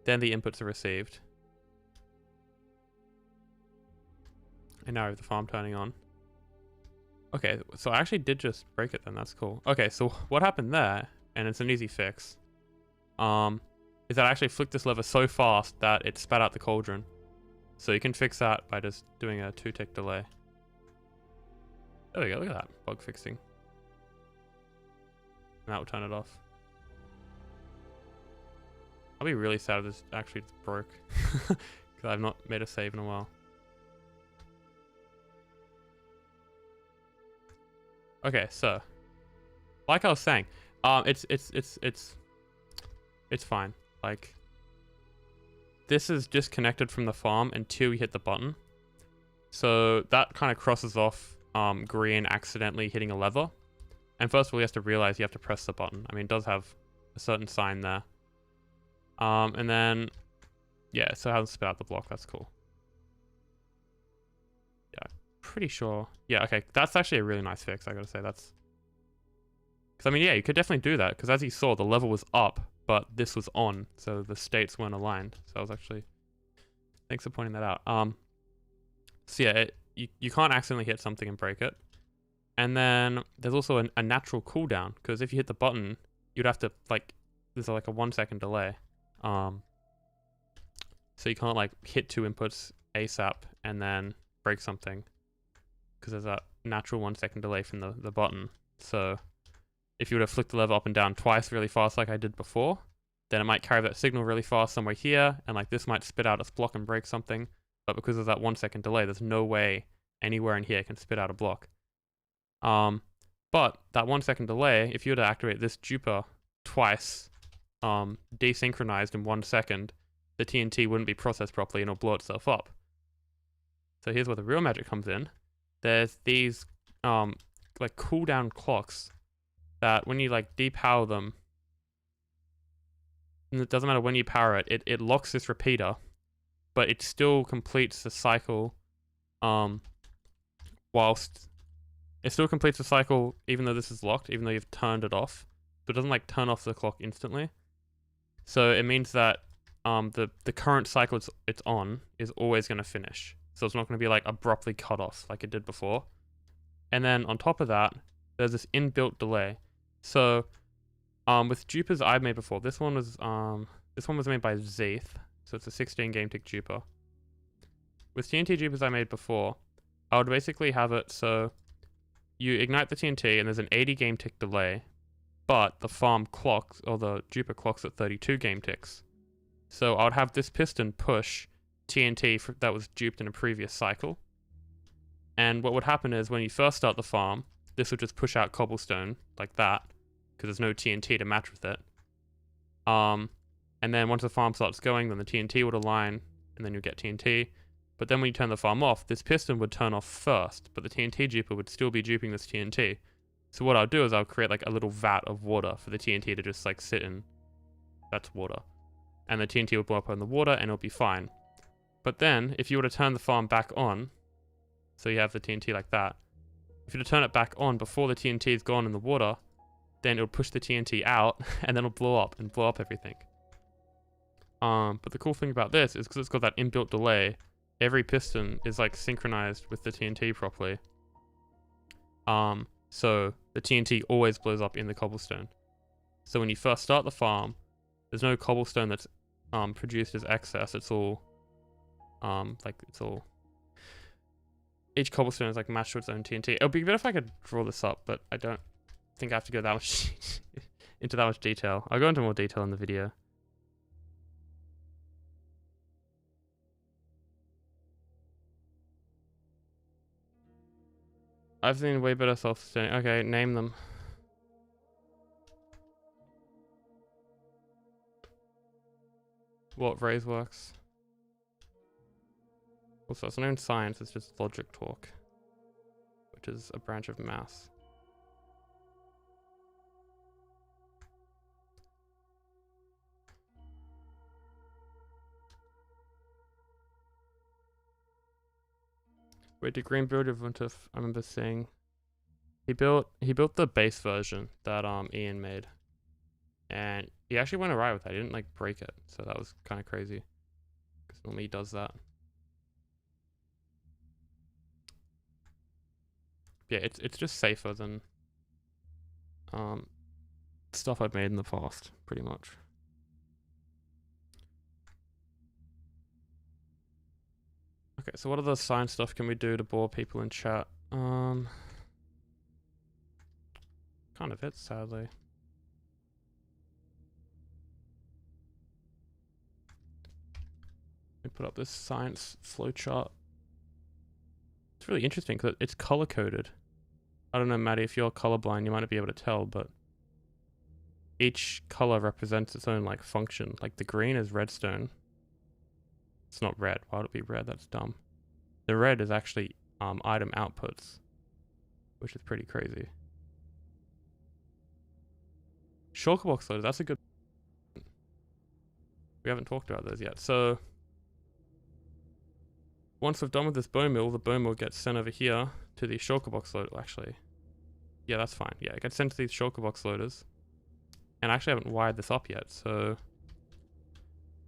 then the inputs are received. And now I have the farm turning on. Okay, so I actually did just break it then, that's cool. Okay, so what happened there, and it's an easy fix, is that I actually flicked this lever so fast that it spat out the cauldron. So you can fix that by just doing a 2-tick delay. There we go, look at that, bug fixing. And that will turn it off. I'll be really sad if this actually just broke. Because I've not made a save in a while. Okay, so like I was saying, it's fine. Like, this is disconnected from the farm until you hit the button. So that kind of crosses off green accidentally hitting a lever. And first of all, you have to realize you have to press the button. I mean, it does have a certain sign there. And then, yeah, so it hasn't spit out the block. That's cool. Yeah, pretty sure. Yeah, okay, that's actually a really nice fix, I gotta say. That's... Because, I mean, yeah, you could definitely do that. Because as you saw, the level was up, but this was on. So the states weren't aligned. So I was actually... Thanks for pointing that out. So yeah, you can't accidentally hit something and break it. And then there's also a natural cooldown. Because if you hit the button, you'd have to, like... There's like a 1-second delay. So you can't like hit 2 inputs ASAP and then break something, because there's a natural 1-second delay from the button. So if you would have flicked the lever up and down twice really fast like I did before, then it might carry that signal really fast somewhere here, and like this might spit out a block and break something. But because of that 1-second delay, there's no way anywhere in here can spit out a block. But that 1-second delay, if you were to activate this duper twice, desynchronized in 1 second, the TNT wouldn't be processed properly and it'll blow itself up. So here's where the real magic comes in. There's these like cooldown clocks that when you like depower them, and it doesn't matter when you power it, it locks this repeater, but it still completes the cycle whilst it still completes the cycle even though this is locked, even though you've turned it off. So it doesn't like turn off the clock instantly. So it means that the current cycle it's on is always going to finish. So it's not going to be like abruptly cut off like it did before. And then on top of that, there's this inbuilt delay. So with dupers I've made before, this one was made by Zeeth. So it's a 16 game tick duper. With TNT dupers I made before, I would basically have it so you ignite the TNT and there's an 80 game tick delay, but the farm clocks, or the duper clocks at 32 game ticks. So I would have this piston push TNT that was duped in a previous cycle. And what would happen is when you first start the farm, this would just push out cobblestone like that, because there's no TNT to match with it. And then once the farm starts going, then the TNT would align, and then you get TNT. But then when you turn the farm off, this piston would turn off first, but the TNT duper would still be duping this TNT. So what I'll do is I'll create like a little vat of water for the TNT to just like sit in. That's water. And the TNT will blow up in the water and it'll be fine. But then, if you were to turn the farm back on, so you have the TNT like that, if you were to turn it back on before the TNT is gone in the water, then it'll push the TNT out and then it'll blow up and blow up everything. But the cool thing about this is because it's got that inbuilt delay, every piston is like synchronized with the TNT properly. So the TNT always blows up in the cobblestone. So when you first start the farm, there's no cobblestone that's produced as excess. It's all each cobblestone is like matched to its own TNT. It would be better if I could draw this up, but I don't think I have to go that much into that much detail. I'll go into more detail in the video. I've seen way better self-sustaining. Okay, name them. What raise works? Also, it's not even science, it's just logic talk, which is a branch of maths. Wait, did Green build Ubuntu? I remember seeing he built the base version that Ian made, and he actually went alright with that. He didn't like break it, so that was kind of crazy because normally he does that. Yeah, it's just safer than stuff I've made in the past, pretty much. Okay, so what other science stuff can we do to bore people in chat? Kind of it, sadly. Let me put up this science flowchart. It's really interesting because it's color coded. I don't know, Maddie, if you're colorblind, you might not be able to tell, but each color represents its own like function. Like the green is redstone. It's not red. Why would it be red? That's dumb. The red is actually item outputs, which is pretty crazy. Shulker box loaders, that's a good. We haven't talked about those yet. So once we've done with this bone mill, the bone mill gets sent over here to the shulker box loader. Actually, yeah, that's fine. Yeah, it gets sent to these shulker box loaders. And I actually haven't wired this up yet, so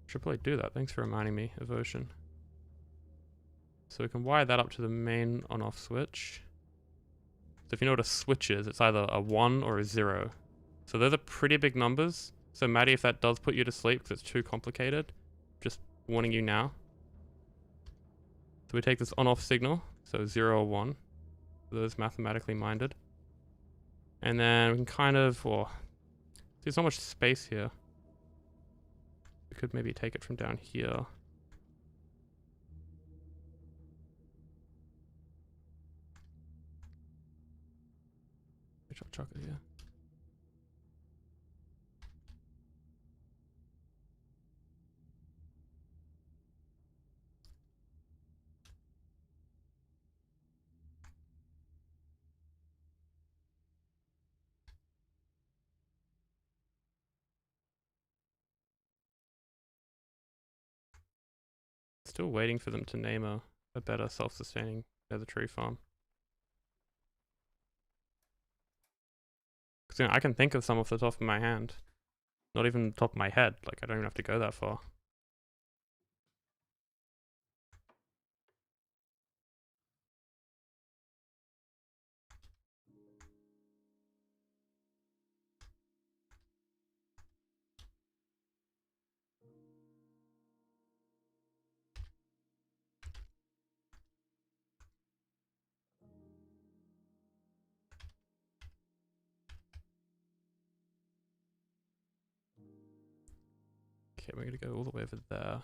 should probably do that. Thanks for reminding me of Ocean. So we can wire that up to the main on-off switch. So if you know what a switch is, it's either a 1 or a 0. So those are pretty big numbers. So Maddie, if that does put you to sleep because it's too complicated, just warning you now. So we take this on-off signal, so 0 or 1, for those mathematically minded. And then we can kind of, there's not much space here. We could maybe take it from down here. I'll chuck it here. Still waiting for them to name a better self-sustaining nether tree farm. Because you know, I can think of some off the top of my hand. Not even the top of my head. Like, I don't even have to go that far. Okay, we're gonna go all the way over there.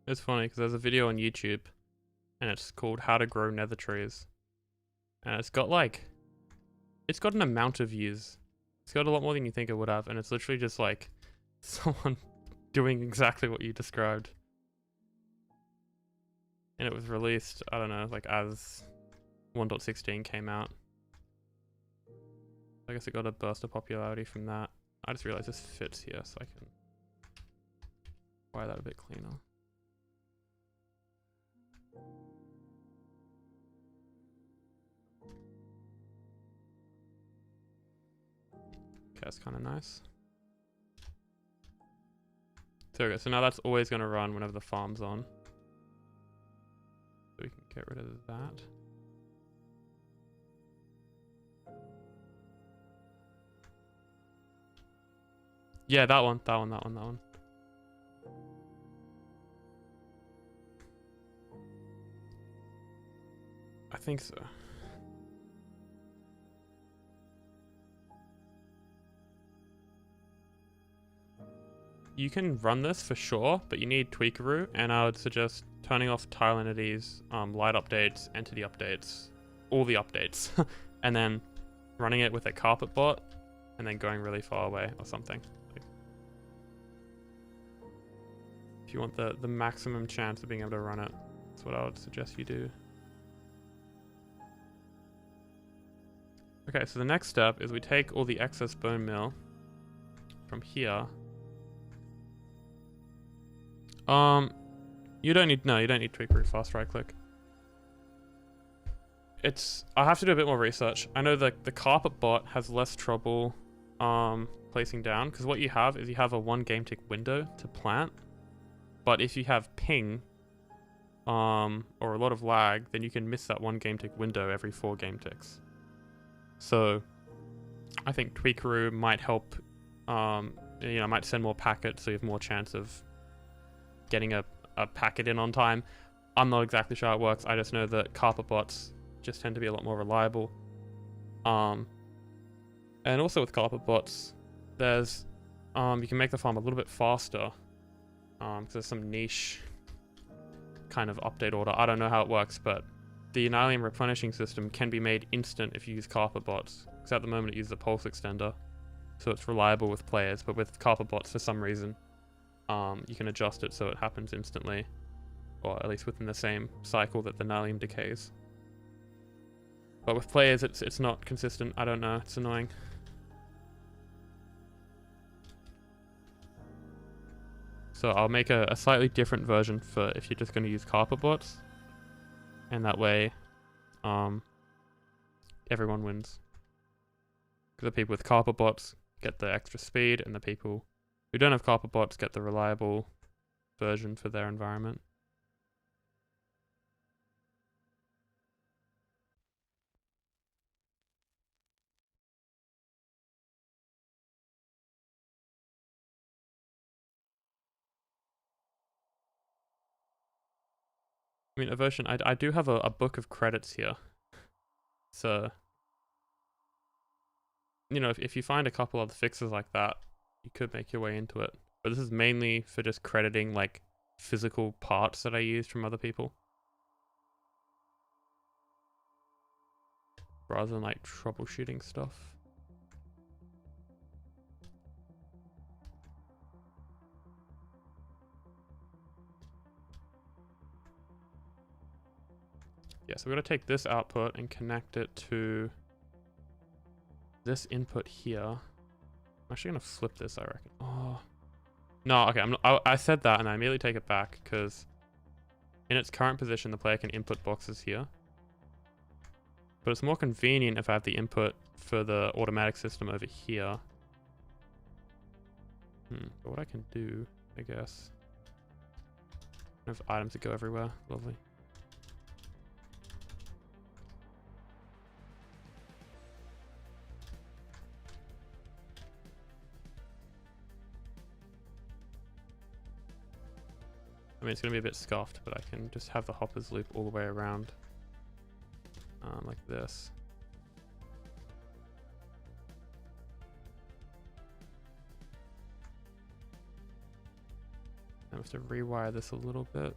It's funny because there's a video on YouTube and it's called How to Grow Nether Trees. And it's got an amount of views. It's got a lot more than you think it would have, and it's literally just like someone doing exactly what you described. And it was released, I don't know, like as 1.16 came out. I guess it got a burst of popularity from that. I just realized this fits here, so I can wire that a bit cleaner. Okay, that's kind of nice. There we go. So now that's always going to run whenever the farm's on. So we can get rid of that. Yeah, that one. I think so. You can run this for sure, but you need Tweakeroo, and I would suggest turning off tile entities, light updates, entity updates, all the updates, and then running it with a carpet bot, and then going really far away or something. If you want the maximum chance of being able to run it, that's what I would suggest you do. Okay, so the next step is we take all the excess bone meal from here. You don't need Tweakeroo fast right click. I have to do a bit more research. I know that the carpet bot has less trouble placing down, because what you have is you have a 1 game tick window to plant. But if you have ping or a lot of lag, then you can miss that 1 game tick window every 4 game ticks. So I think Tweakeroo might help, might send more packets so you have more chance of getting a packet in on time. I'm not exactly sure how it works. I just know that carpet bots just tend to be a lot more reliable. And also with carpet bots, there's you can make the farm a little bit faster. Because there's some niche kind of update order. I don't know how it works, but the Nylium replenishing system can be made instant if you use carpet bots. Because at the moment it uses a pulse extender, so it's reliable with players. But with carpet bots, for some reason, you can adjust it so it happens instantly, or at least within the same cycle that the Nylium decays. But with players, it's not consistent. I don't know. It's annoying. So I'll make a slightly different version for if you're just going to use carpet bots, and that way, everyone wins. Because the people with carpet bots get the extra speed, and the people who don't have carpet bots get the reliable version for their environment. I mean, a version, I do have a book of credits here. So, if you find a couple other fixes like that, you could make your way into it. But this is mainly for just crediting, like, physical parts that I used from other people, rather than, like, troubleshooting stuff. Yeah, so we're going to take this output and connect it to this input here. I'm actually going to flip this, I reckon. Oh. No, okay, I said that and I immediately take it back, because in its current position, the player can input boxes here. But it's more convenient if I have the input for the automatic system over here. But what I can do, I guess. I have items that go everywhere. Lovely. I mean, it's going to be a bit scuffed, but I can just have the hoppers loop all the way around. Like this. I have to rewire this a little bit.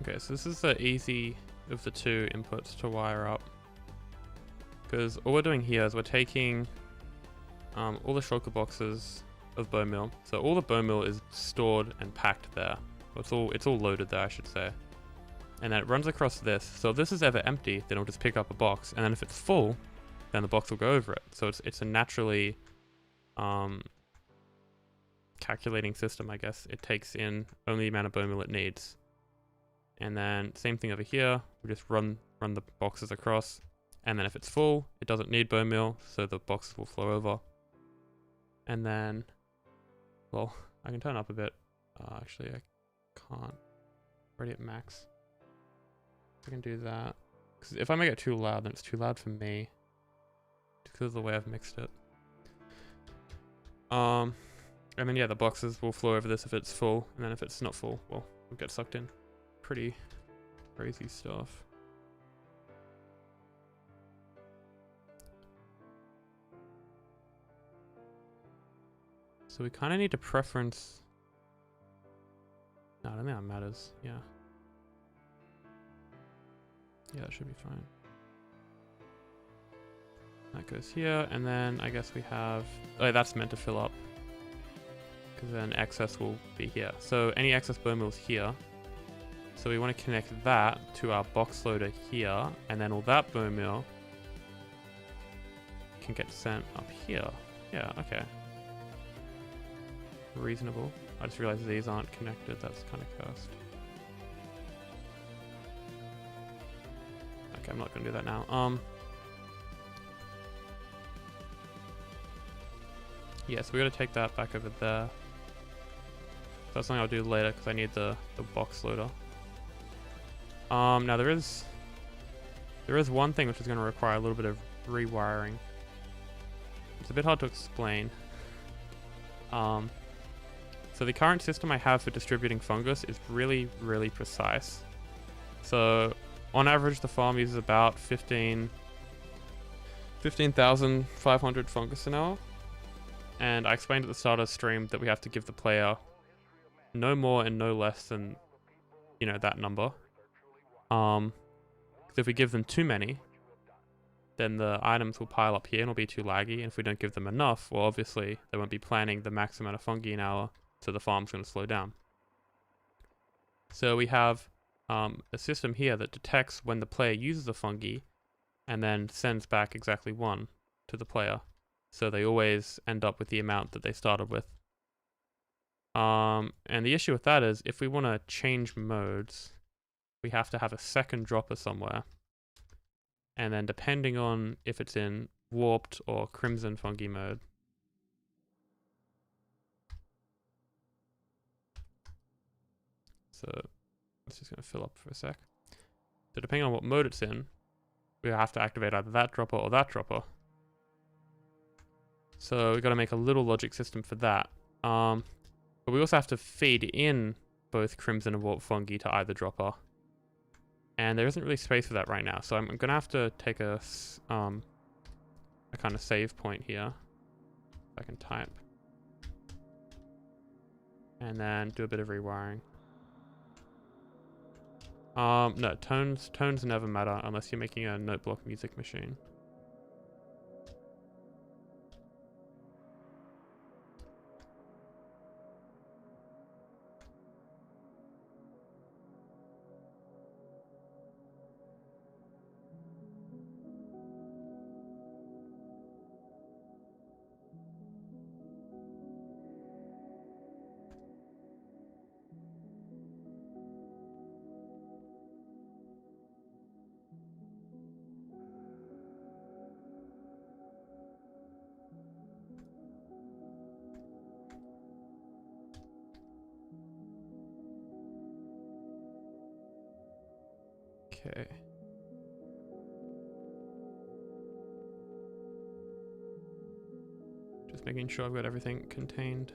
Okay, so this is the easy of the two inputs to wire up. Because all we're doing here is we're taking all the shulker boxes of bone meal. So all the bone meal is stored and packed there. It's all loaded there, I should say. And then it runs across this. So if this is ever empty, then it'll just pick up a box. And then if it's full, then the box will go over it. So it's a naturally calculating system, I guess. It takes in only the amount of bone meal it needs. And then same thing over here. We just run the boxes across. And then if it's full, it doesn't need bone meal, so the boxes will flow over. And then, well, I can turn up a bit. Actually, I can't. Already at max. I can do that. Because if I make it too loud, then it's too loud for me. Because of the way I've mixed it. And then yeah, the boxes will flow over this if it's full. And then if it's not full, well, we'll get sucked in. Pretty crazy stuff. So we kind of need to preference... No, I don't think that matters. Yeah. Yeah, that should be fine. That goes here, and then I guess we have... Oh, that's meant to fill up. Because then excess will be here. So any excess bone meal is here. So we want to connect that to our box loader here, and then all that bone meal can get sent up here. Yeah, okay. Reasonable. I just realized these aren't connected. That's kind of cursed. Okay, I'm not gonna do that now. Yeah, so we gotta take that back over there. That's something I'll do later because I need the box loader. Now there is one thing which is gonna require a little bit of rewiring. It's a bit hard to explain. So the current system I have for distributing fungus is really, really precise. So on average, the farm uses about 15,500 fungus an hour. And I explained at the start of the stream that we have to give the player no more and no less than, you know, that number. Because if we give them too many, then the items will pile up here and it'll be too laggy. And if we don't give them enough, well, obviously they won't be planting the max amount of fungi an hour, so the farm's going to slow down. So we have a system here that detects when the player uses a fungi and then sends back exactly one to the player. So they always end up with the amount that they started with. And the issue with that is if we want to change modes, we have to have a second dropper somewhere. And then depending on if it's in warped or crimson fungi mode, so it's just going to fill up for a sec. So depending on what mode it's in, we have to activate either that dropper or that dropper. So we've got to make a little logic system for that. But we also have to feed in both crimson and warped fungi to either dropper. And there isn't really space for that right now. So I'm going to have to take a kind of save point here. I can type. And then do a bit of rewiring. No, tones never matter unless you're making a note block music machine. Okay. Just making sure I've got everything contained.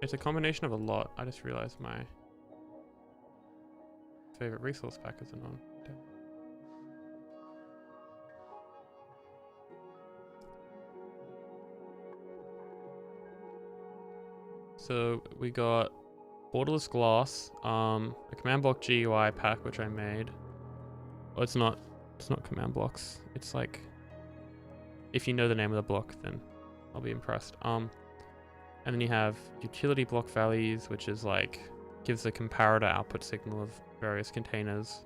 It's a combination of a lot. I just realized my favorite resource pack isn't on. Damn. So we got borderless glass, a command block GUI pack which I made. Oh, it's not command blocks. It's like, if you know the name of the block, then I'll be impressed. And then you have utility block values, which is like gives the comparator output signal of various containers.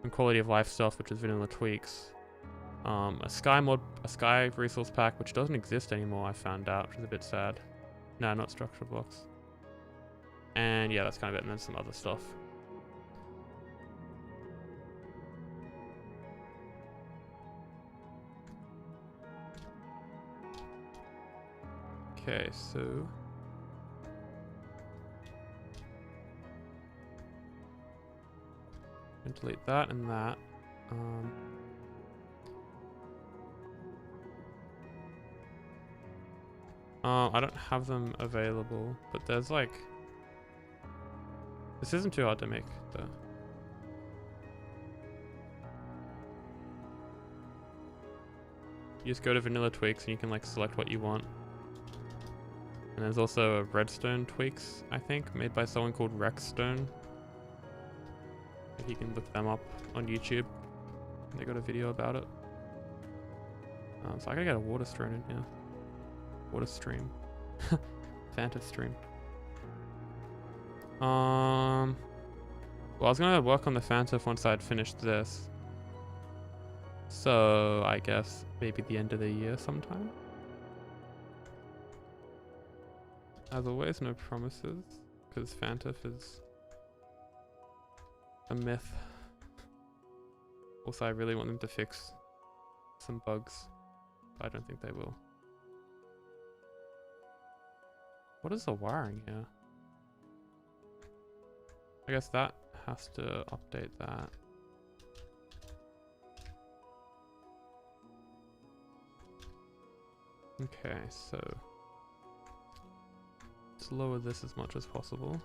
And quality of life stuff, which is vanilla tweaks. A sky resource pack, which doesn't exist anymore. I found out, which is a bit sad. No, not structure blocks. And yeah, that's kind of it. And then some other stuff. Okay, so and delete that and that. I don't have them available, but there's like, this isn't too hard to make though. You just go to vanilla tweaks and you can like select what you want. And there's also a redstone tweaks, I think, made by someone called Redstone. You can look them up on YouTube. They got a video about it. So I gotta get a water stream in here. Water stream. Fanta stream. Well, I was gonna work on the Fanta once I'd finished this. So I guess maybe the end of the year sometime. As always, no promises, because Fanta is a myth. Also, I really want them to fix some bugs, but I don't think they will. What is the wiring here? I guess that has to update that. Okay, so let's lower this as much as possible.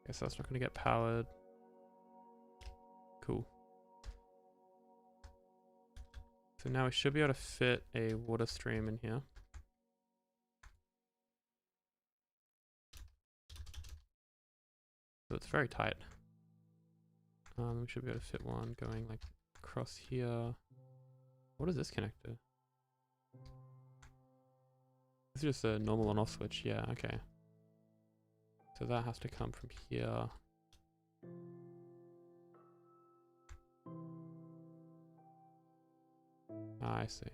Guess that's not going to get powered. Cool. So now we should be able to fit a water stream in here. So it's very tight. We should be able to fit one going like across here. What is this connector? This is just a normal on-off switch. Yeah, okay. So that has to come from here. Ah, I see.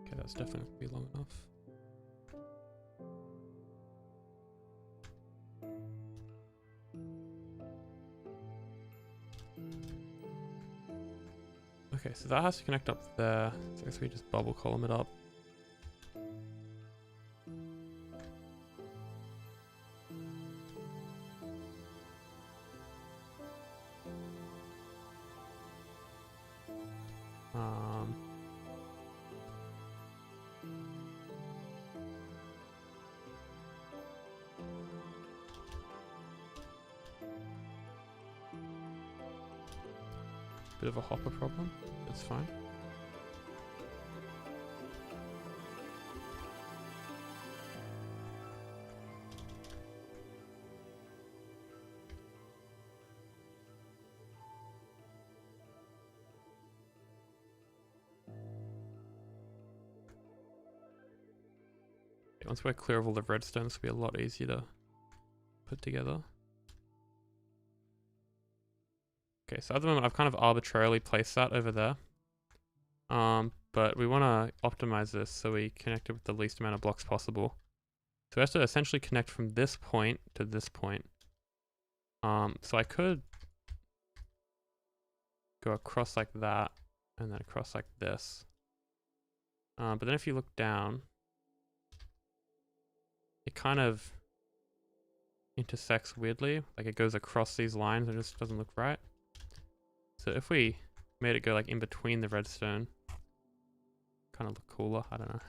Okay, that's definitely going to be long enough. Okay, so that has to connect up there. So I guess we just bubble column it up. Bit of a hopper problem. That's fine. Once we're clear of all the redstone, this will be a lot easier to put together. Okay, so at the moment I've kind of arbitrarily placed that over there. but we want to optimize this so we connect it with the least amount of blocks possible. So we have to essentially connect from this point to this point. So I could go across like that and then across like this. But then if you look down, it kind of intersects weirdly, like it goes across these lines and it just doesn't look right. So if we made it go like in between the redstone, kind of look cooler, I don't know.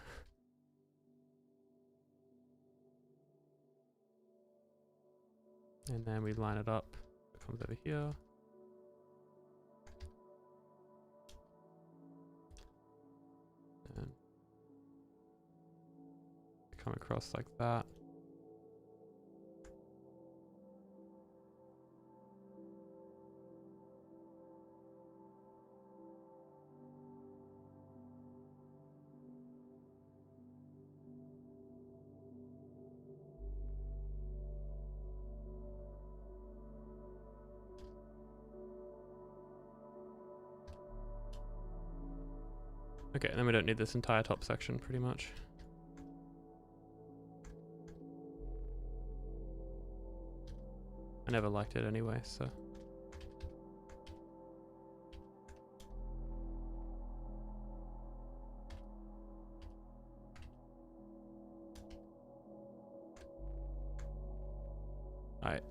And then we line it up, it comes over here. And come across like that. Okay, then we don't need this entire top section pretty much. I never liked it anyway, so. Alright.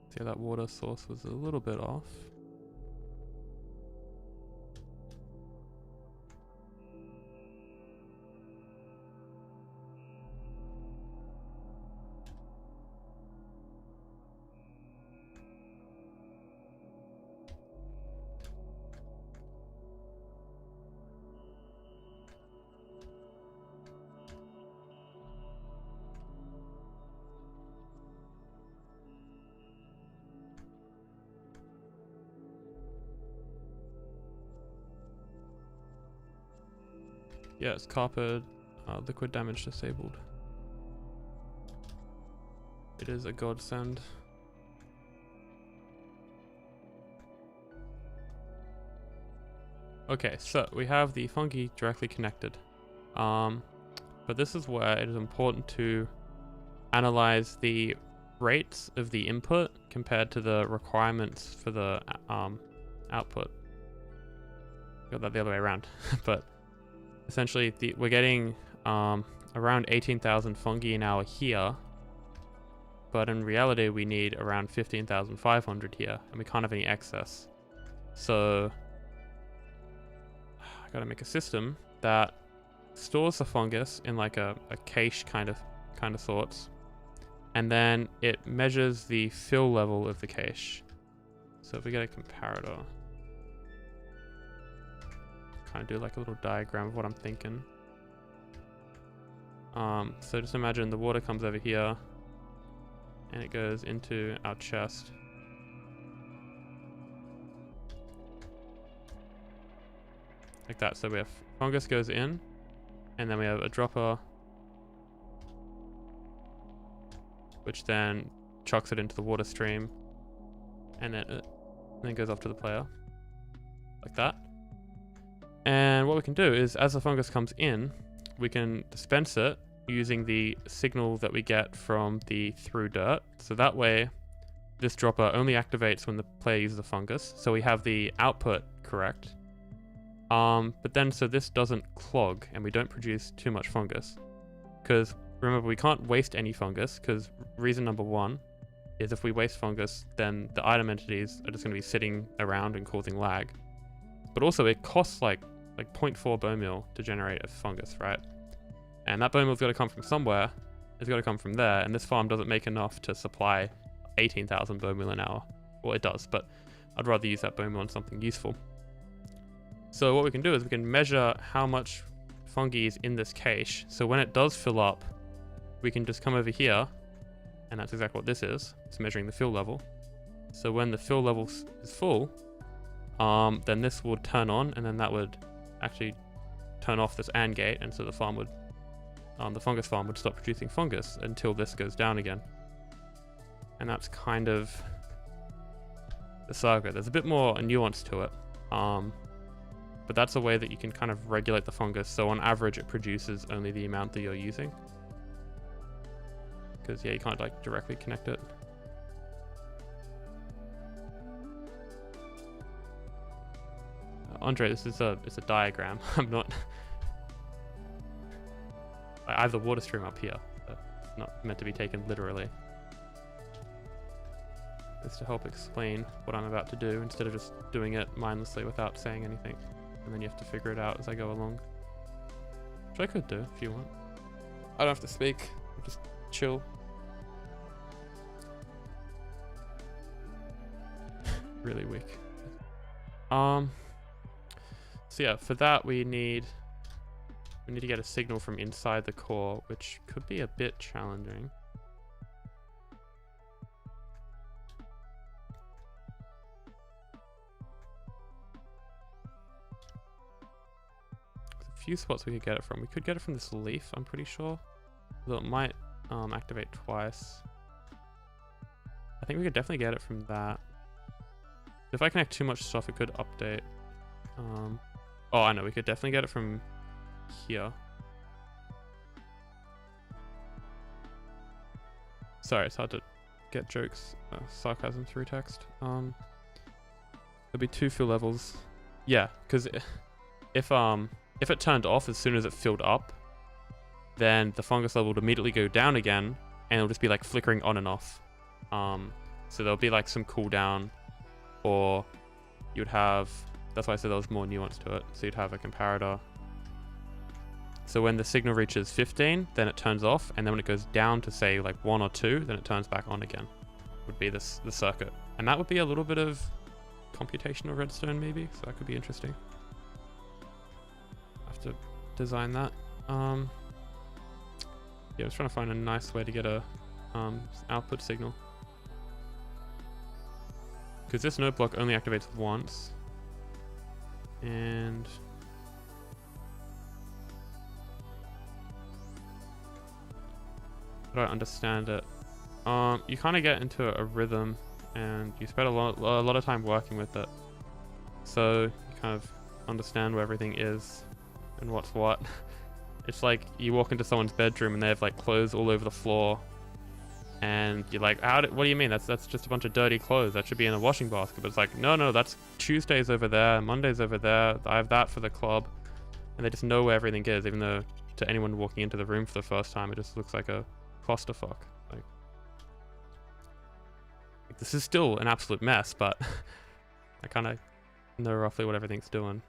See, that water source was a little bit off. Yeah, it's carpet, liquid damage disabled. It is a godsend. Okay, so we have the fungi directly connected. But this is where it is important to analyze the rates of the input compared to the requirements for the output. Got that the other way around, but essentially we're getting around 18,000 fungi an hour here, but in reality we need around 15,500 here, and we can't have any excess. So I gotta make a system that stores the fungus in like a cache kind of sorts, and then it measures the fill level of the cache. So if we get a comparator, kind of do like a little diagram of what I'm thinking. So just imagine the water comes over here and it goes into our chest. Like that. So we have fungus goes in, and then we have a dropper which then chucks it into the water stream, and then goes off to the player like that. And what we can do is, as the fungus comes in, we can dispense it using the signal that we get from the through dirt. So that way, this dropper only activates when the player uses the fungus. So we have the output correct. But then, so this doesn't clog and we don't produce too much fungus. Because remember, we can't waste any fungus, because reason number one is if we waste fungus, then the item entities are just going to be sitting around and causing lag. But also it costs like 0.4 bone meal to generate a fungus, right? And that bone meal's got to come from somewhere. It's got to come from there, and this farm doesn't make enough to supply 18,000 bone meal an hour. Well, it does, but I'd rather use that bone meal on something useful. So what we can do is we can measure how much fungi is in this cache. So when it does fill up, we can just come over here, and that's exactly what this is. It's measuring the fill level. So when the fill level is full, then this would turn on, and then that would actually turn off this AND gate, and so the farm would the fungus farm would stop producing fungus until this goes down again. And that's kind of the saga. There's a bit more nuance to it, but that's a way that you can kind of regulate the fungus. So on average, it produces only the amount that you're using. Because yeah, you can't like directly connect it. Andre, this is it's a diagram. I'm not. I have the water stream up here, so it's not meant to be taken literally. It's to help explain what I'm about to do instead of just doing it mindlessly without saying anything, and then you have to figure it out as I go along. Which I could do if you want. I don't have to speak. I'll just chill. Really weak. So yeah, for that we need to get a signal from inside the core, which could be a bit challenging. There's a few spots we could get it from. We could get it from this leaf, I'm pretty sure. Although it might activate twice. I think we could definitely get it from that. If I connect too much stuff, it could update. Oh, I know, we could definitely get it from here. Sorry, it's hard to get jokes, sarcasm through text. There'll be 2 fill levels. Yeah, because if it turned off as soon as it filled up, then the fungus level would immediately go down again, and it'll just be like flickering on and off. So there'll be like some cooldown, or you'd have. That's why I said there was more nuance to it. So you'd have a comparator. So when the signal reaches 15, then it turns off, and then when it goes down to say like 1 or 2, then it turns back on again. Would be the circuit, and that would be a little bit of computational redstone maybe. So that could be interesting. I have to design that. Yeah, I was trying to find a nice way to get a output signal, because this node block only activates once. And I don't understand it. You kind of get into a rhythm, and you spend a lot of time working with it. So you kind of understand where everything is and what's what. It's like you walk into someone's bedroom and they have like clothes all over the floor, and you're like, what do you mean? That's just a bunch of dirty clothes. That should be in a washing basket. But it's like, no, that's Tuesday's over there, Monday's over there. I have that for the club. And they just know where everything is, even though to anyone walking into the room for the first time, it just looks like a clusterfuck. Like this is still an absolute mess, but I kind of know roughly what everything's doing.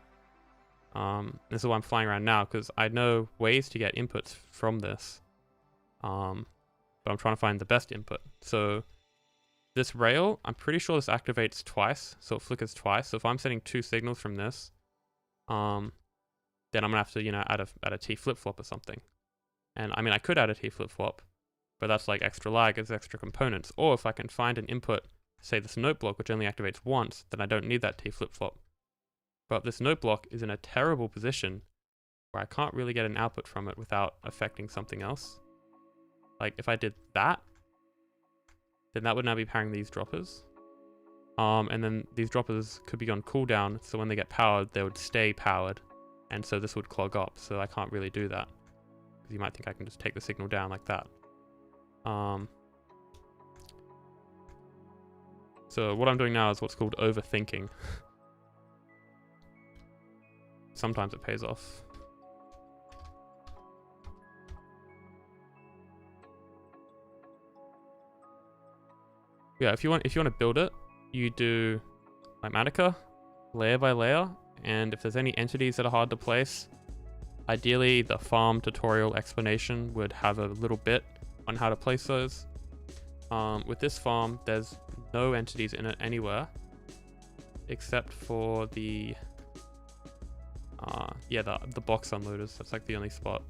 This is why I'm flying around now, because I know ways to get inputs from this. But I'm trying to find the best input. So this rail, I'm pretty sure this activates twice, so it flickers twice. So if I'm sending 2 signals from this, then I'm gonna have to, add a T flip-flop or something. And I mean, I could add a T flip-flop, but that's like extra lag, it's extra components. Or if I can find an input, say this note block, which only activates once, then I don't need that T flip-flop. But this note block is in a terrible position where I can't really get an output from it without affecting something else. Like if I did that, then that would now be powering these droppers. And then these droppers could be on cooldown, so when they get powered, they would stay powered. And so this would clog up, so I can't really do that. Because you might think I can just take the signal down like that. So what I'm doing now is what's called overthinking. Sometimes it pays off. Yeah, if you want to build it, you do like Matica, layer by layer, and if there's any entities that are hard to place, ideally the farm tutorial explanation would have a little bit on how to place those. With this farm, there's no entities in it anywhere, except for the box unloaders. That's like the only spot,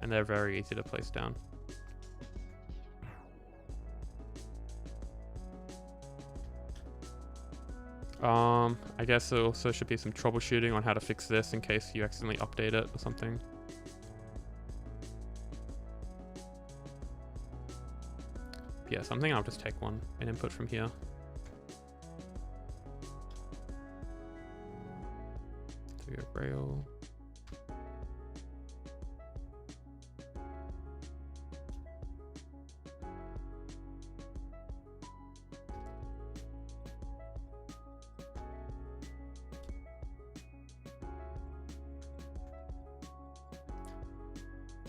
and they're very easy to place down. I guess there also should be some troubleshooting on how to fix this in case you accidentally update it or something. Yeah, so I'm thinking I'll just take an input from here. Do a rail.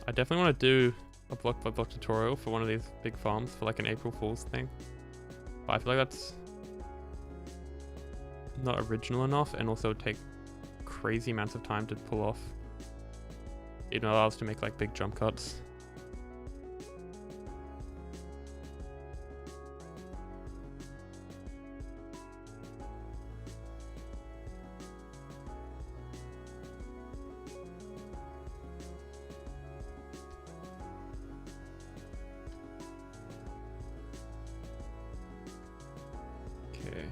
I definitely want to do a block by block tutorial for one of these big farms for like an April Fool's thing. But I feel like that's not original enough and also take crazy amounts of time to pull off. It allows us to make like big jump cuts. Okay.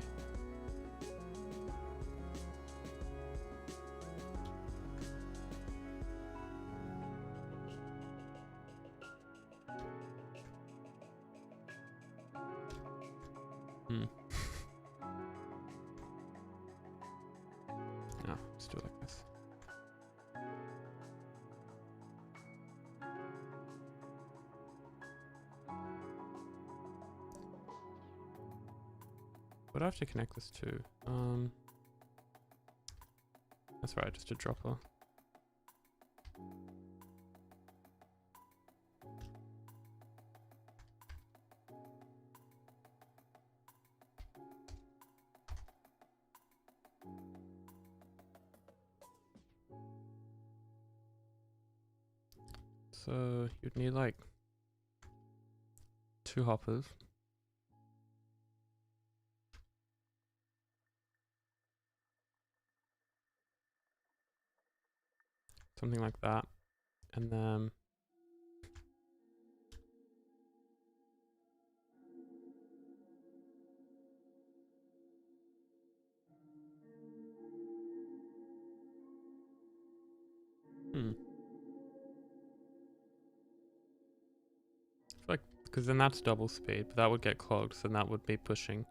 No, let's do it like this. What do I have to connect this to? That's right, just a dropper. So you'd need like 2 hoppers. Something like that. And then like, because then that's double speed, but that would get clogged, so that would be pushing.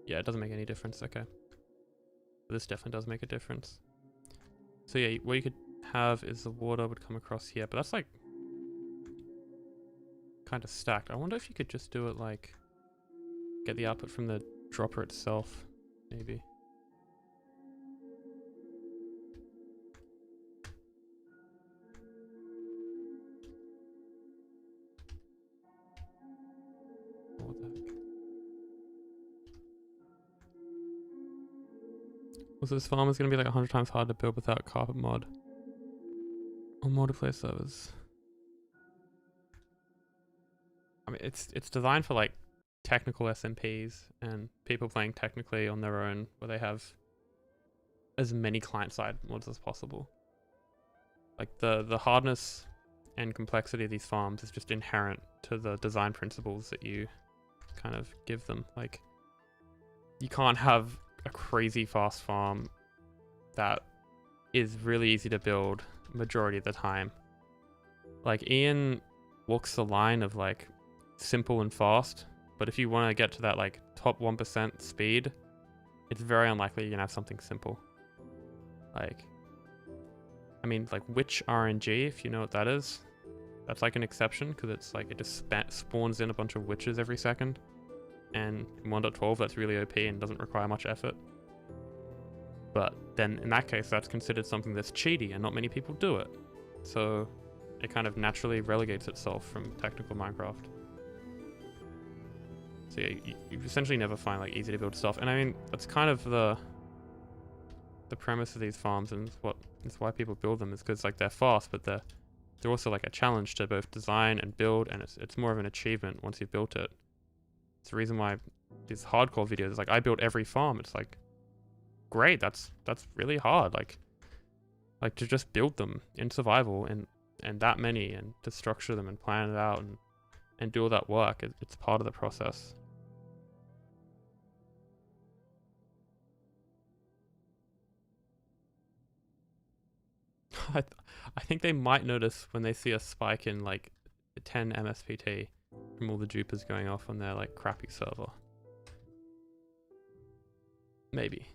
Yeah, it doesn't make any difference. Okay. This definitely does make a difference. So yeah, what you could have is the water would come across here, but that's like kind of stacked. I wonder if you could just do it like get the output from the dropper itself, maybe. What the heck? Also, this farm is going to be like 100 times harder to build without carpet mod on multiplayer servers. I mean, it's designed for like technical SMPs and people playing technically on their own, where they have as many client-side mods as possible. Like the hardness and complexity of these farms is just inherent to the design principles that you kind of give them. Like, you can't have a crazy fast farm that is really easy to build majority of the time. Like, Ian walks the line of like simple and fast, but if you want to get to that like top 1% speed, it's very unlikely you're gonna have something simple. Like, I mean, like witch RNG, if you know what that is, that's like an exception because it's like it just spawns in a bunch of witches every second, and in 1.12 that's really OP and doesn't require much effort. But then in that case, that's considered something that's cheaty and not many people do it. So it kind of naturally relegates itself from technical Minecraft. So yeah, you essentially never find like easy to build stuff. And I mean, that's kind of the premise of these farms, and it's why people build them, is because like they're fast, but they're also like a challenge to both design and build, and it's more of an achievement once you've built it. It's the reason why these hardcore videos, like I built every farm, it's like, great, that's really hard, like to just build them in survival and that many, and to structure them and plan it out and do all that work. It's part of the process. I think they might notice when they see a spike in like 10 MSPT, from all the dupers going off on their like crappy server. Maybe.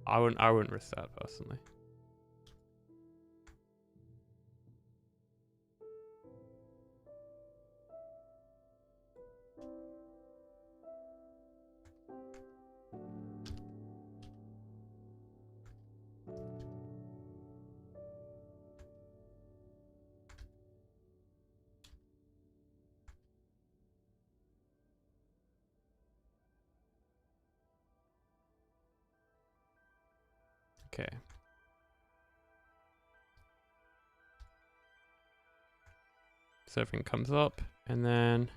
I wouldn't risk that personally. Okay. So everything comes up, and then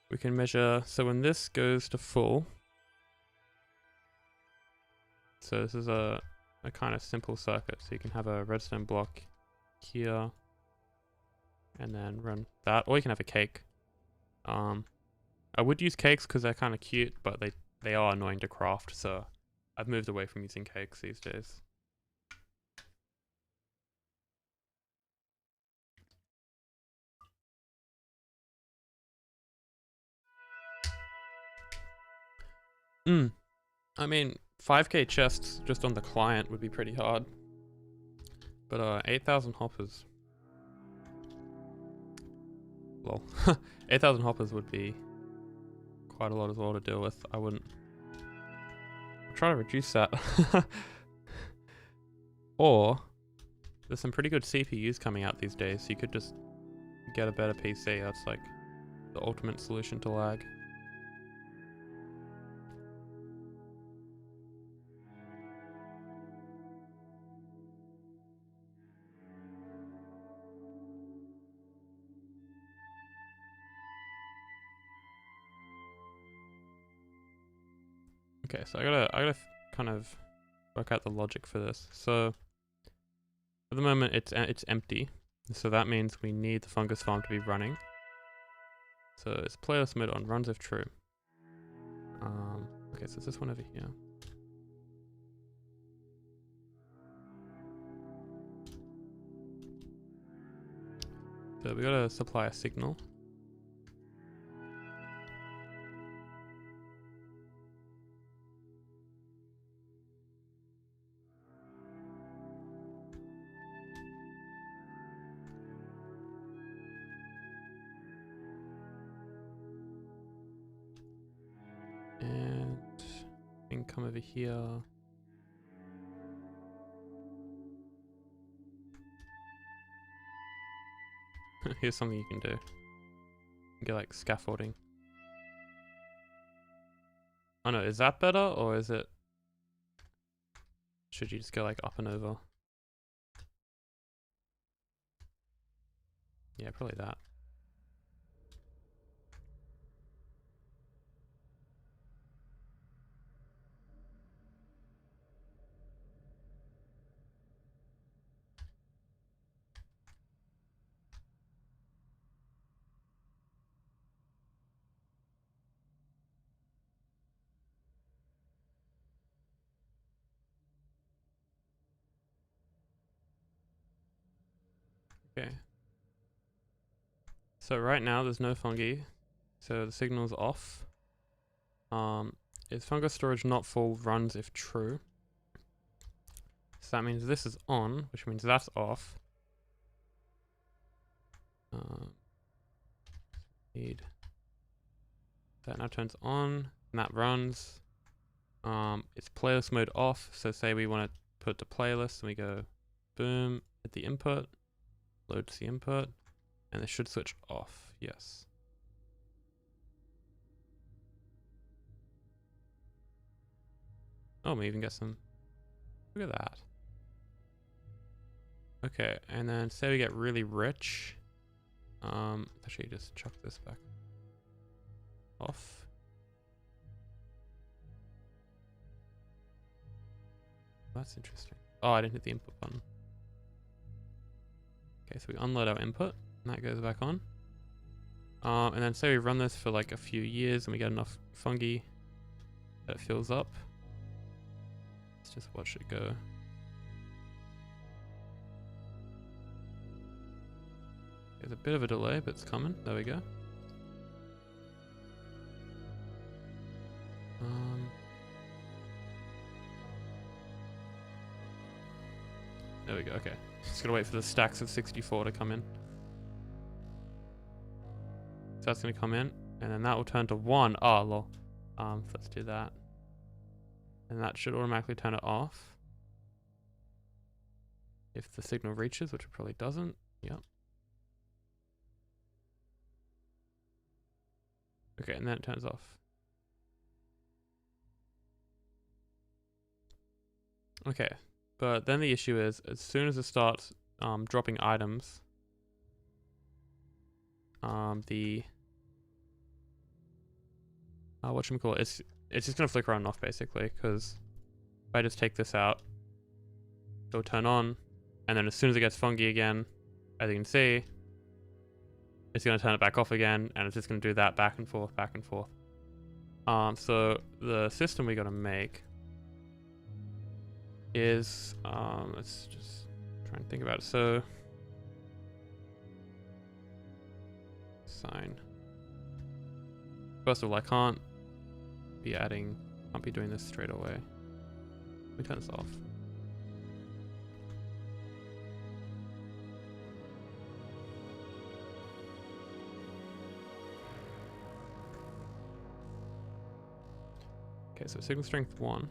we can measure. So when this goes to full, so this is a kind of simple circuit. So you can have a redstone block here, and then run that, or you can have a cake. I would use cakes because they're kind of cute, but they are annoying to craft. So I've moved away from using cakes these days. I mean, 5k chests just on the client would be pretty hard. But 8,000 hoppers. Lol. 8,000 hoppers would be quite a lot as well to deal with. I wouldn't try to reduce that. Or there's some pretty good CPUs coming out these days, so you could just get a better PC. That's like the ultimate solution to lag. Okay, so I gotta kind of work out the logic for this. So at the moment it's empty, so that means we need the fungus farm to be running. So it's playlist mode on runs if true. Okay, so it's this one over here. So we gotta supply a signal. And we can come over here. Here's something you can do. You can get like scaffolding. Oh no, is that better or is it... Should you just go like up and over? Yeah, probably that. Okay. So right now there's no fungi, so the signal's off. Is fungus storage not full runs if true? So that means this is on, which means that's off. Need that now turns on, and that runs. It's playlist mode off, so say we want to put to playlist, and we go boom, hit the input, loads the input, and it should switch off, yes. Oh, we even get some, look at that. Okay, and then say we get really rich. Actually just chuck this back off. That's interesting. Oh, I didn't hit the input button. Okay, so we unload our input, and that goes back on. And then say we run this for like a few years, and we get enough fungi that it fills up. Let's just watch it go. Okay, There's a bit of a delay, but it's coming. There we go. There we go, okay. Just gotta wait for the stacks of 64 to come in. So that's gonna come in, and then that will turn to 1. Oh, lol. Let's do that. And that should automatically turn it off. If the signal reaches, which it probably doesn't. Yep. Okay, and then it turns off. Okay, but then the issue is, as soon as it starts dropping items, whatchamacallit, it's just gonna flicker on and off basically, because if I just take this out, it'll turn on, and then as soon as it gets funky again, as you can see, it's gonna turn it back off again, and it's just gonna do that back and forth, back and forth. So the system we gotta make is, let's just try and think about it. So, sign. First of all, I can't be doing this straight away. Let me turn this off. Okay, so signal strength 1.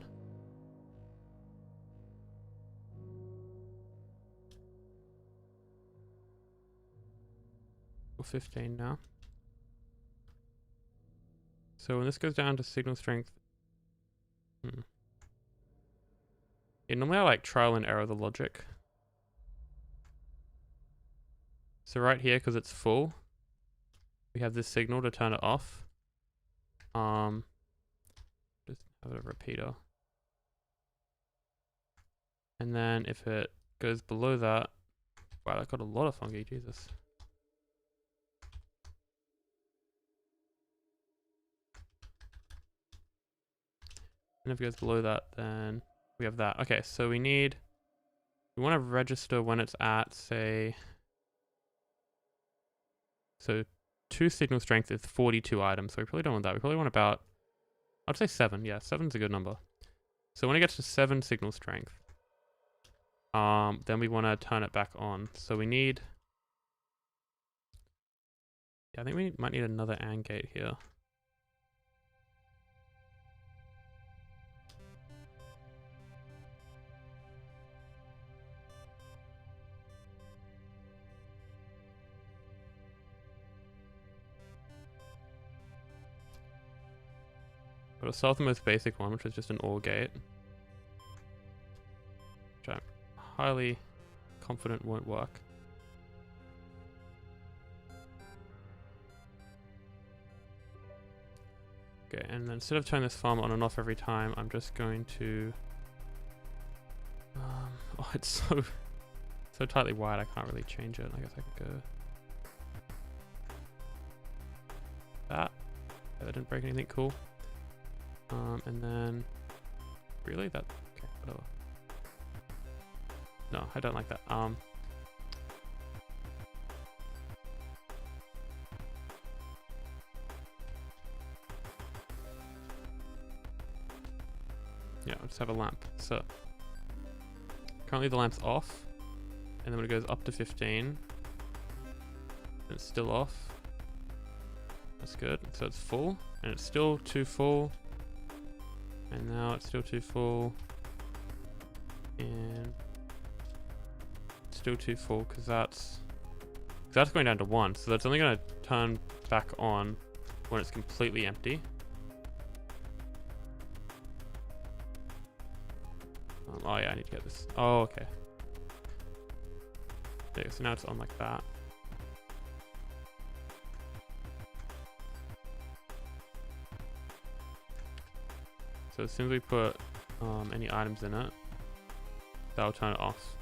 Or 15 now. So when this goes down to signal strength, yeah, normally I like trial and error the logic. So right here, because it's full, we have this signal to turn it off. Just have a repeater. And then if it goes below that, wow, that got a lot of funky, Jesus. And if it goes below that, then we have that. Okay, so we want to register when it's at, say, so 2 signal strength is 42 items, so we probably don't want that. We probably want about, I'd say 7. Yeah, 7's a good number. So when it gets to 7 signal strength, then we want to turn it back on. So we need, yeah, I think we might need another AND gate here. But I'll start with the most basic one, which is just an OR gate. Which I'm highly confident won't work. Okay, and then instead of turning this farm on and off every time, I'm just going to... oh, it's so tightly wired, I can't really change it. I guess I could go... that. Yeah, that didn't break anything cool. And then... really? That... okay, whatever. No, I don't like that. Yeah, I'll just have a lamp. So, currently the lamp's off, and then when it goes up to 15, it's still off. That's good. So it's full, and it's still too full, and now it's still too full, and still too full because that's going down to 1. So that's only going to turn back on when it's completely empty. Oh yeah, I need to get this. Oh, okay. There you go. So now it's on like that. So as soon as we put any items in it, that'll turn it off.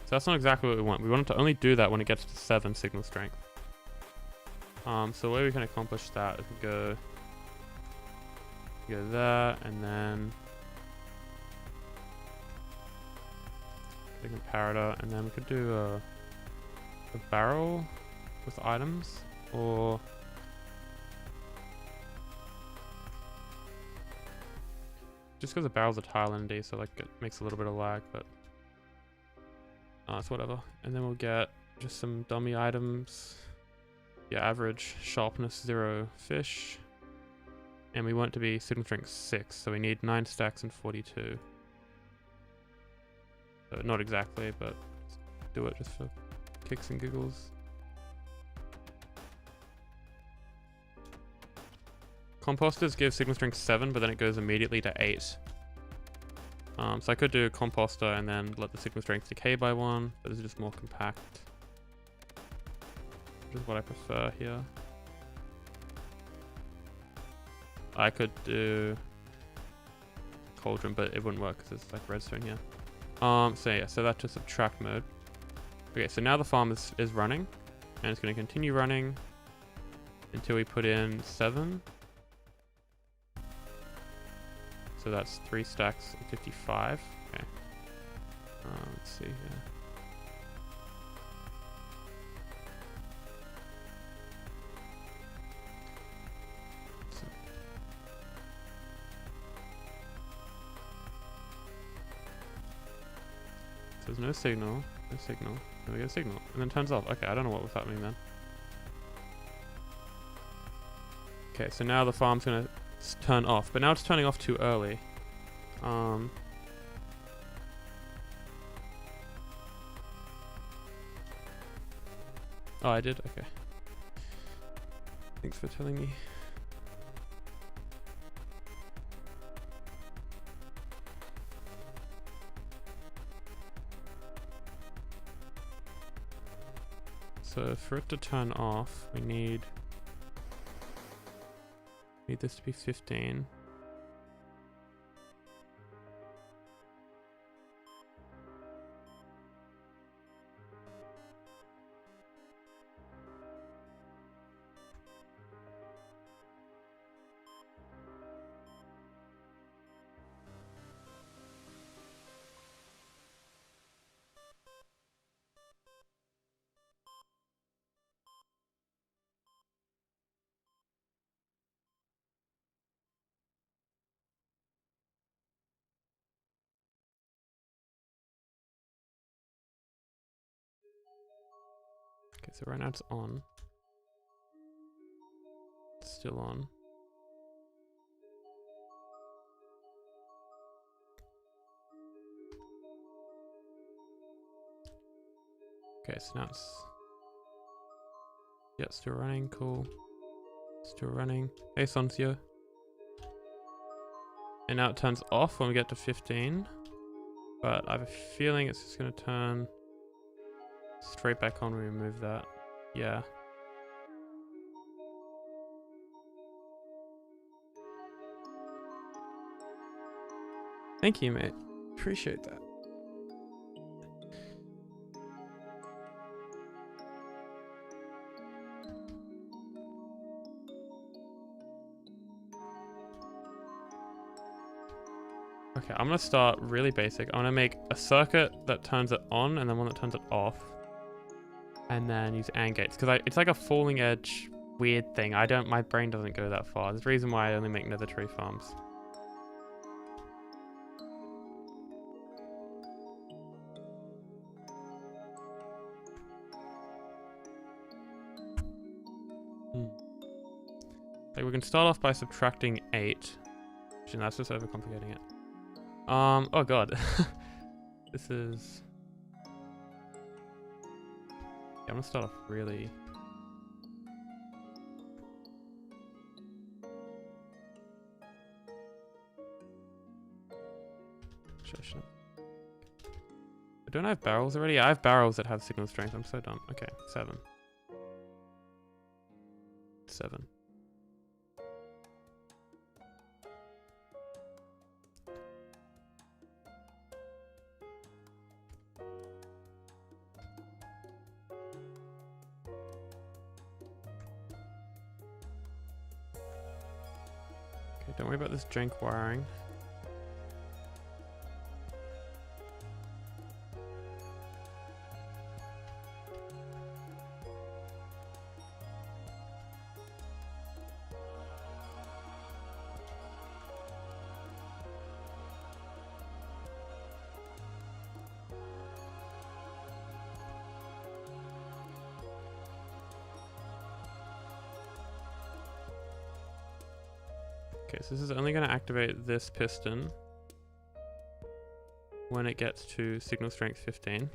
So that's not exactly what we want. We want it to only do that when it gets to 7 signal strength. So the way we can accomplish that is we go there, and then the comparator, and then we could do a barrel. with items, or just because the barrels are tile-endy, so like it makes a little bit of lag, but it's whatever. And then we'll get just some dummy items. Yeah, average sharpness 0 fish, and we want it to be signal strength 6, so we need 9 stacks and 42. So not exactly, but do it just for kicks and giggles. Composters give signal strength 7, but then it goes immediately to 8. So I could do a composter and then let the signal strength decay by 1, but this is just more compact, which is what I prefer here. I could do cauldron, but it wouldn't work because it's like redstone here. So yeah, so that's just subtract mode. Okay, so now the farm is running, and it's going to continue running until we put in 7. So that's 3 stacks and 55. Okay. Let's see here. So there's no signal. No signal. Then we get a signal. And then turns off. Okay, I don't know what was happening then. Okay, so now the farm's going to turn off, but now it's turning off too early. Oh, I did? Okay. Thanks for telling me. So for it to turn off, we need this to be 15. Okay, so right now it's on. It's still on. Okay, so now it's... Yeah, it's still running, cool. Still running. Hey, Soncio. And now it turns off when we get to 15. But I have a feeling it's just going to turn straight back on when we remove that. Yeah. Thank you, mate. Appreciate that. Okay, I'm gonna start really basic. I'm gonna make a circuit that turns it on and then one that turns it off. And then use AND gates, because it's like a falling edge weird thing. My brain doesn't go that far. There's a reason why I only make nether tree farms. Like we can start off by subtracting 8. And that's just overcomplicating it. Oh god. This is... Yeah, I'm gonna start off really... Don't I have barrels already? I have barrels that have signal strength. I'm so dumb. Okay, 7. 7. Okay, don't worry about this jank wiring. Okay, so this is only going to activate this piston when it gets to signal strength 15.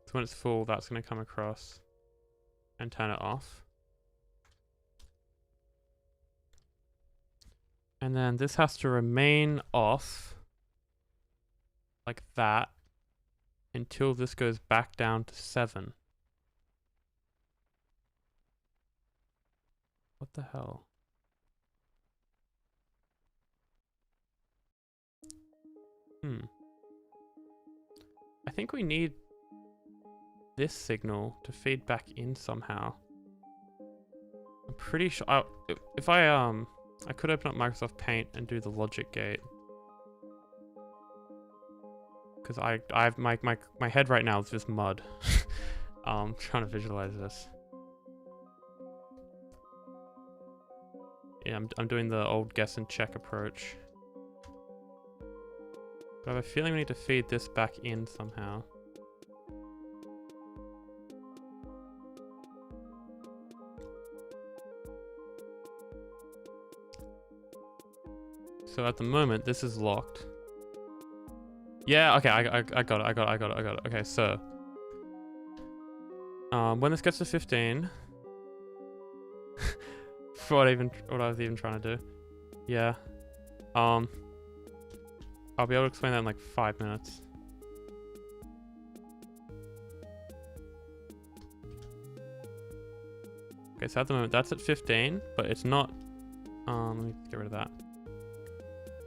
So when it's full, that's going to come across and turn it off. And then this has to remain off like that until this goes back down to 7. What the hell? I think we need this signal to feed back in somehow. I'm pretty sure if I could open up Microsoft Paint and do the logic gate. Because I've my head right now is just mud. Trying to visualize this. Yeah, I'm doing the old guess and check approach. But I have a feeling we need to feed this back in somehow. So at the moment, this is locked. Yeah, okay, I got it. Okay, so when this gets to 15, what I was even trying to do. Yeah. I'll be able to explain that in like 5 minutes. Okay, so at the moment that's at 15, but it's not. Let me get rid of that.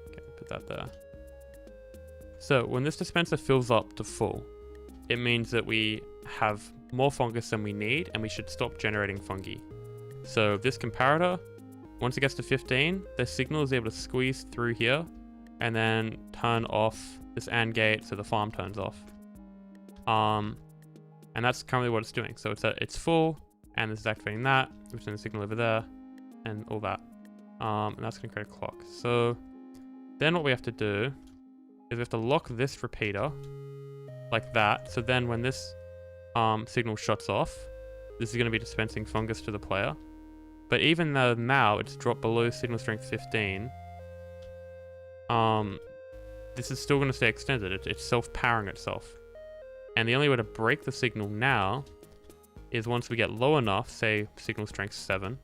Okay, put that there. So when this dispenser fills up to full, it means that we have more fungus than we need, and we should stop generating fungi. So this comparator, once it gets to 15, the signal is able to squeeze through here and then turn off this AND gate so the farm turns off. And that's currently what it's doing. So it's full, and this is activating that, which is the signal over there, and all that. And that's going to create a clock. So then what we have to do is we have to lock this repeater like that. So then when this signal shuts off, this is going to be dispensing fungus to the player. But even though now it's dropped below signal strength 15, this is still going to stay extended. It's self-powering itself. And the only way to break the signal now is once we get low enough, say signal strength 7,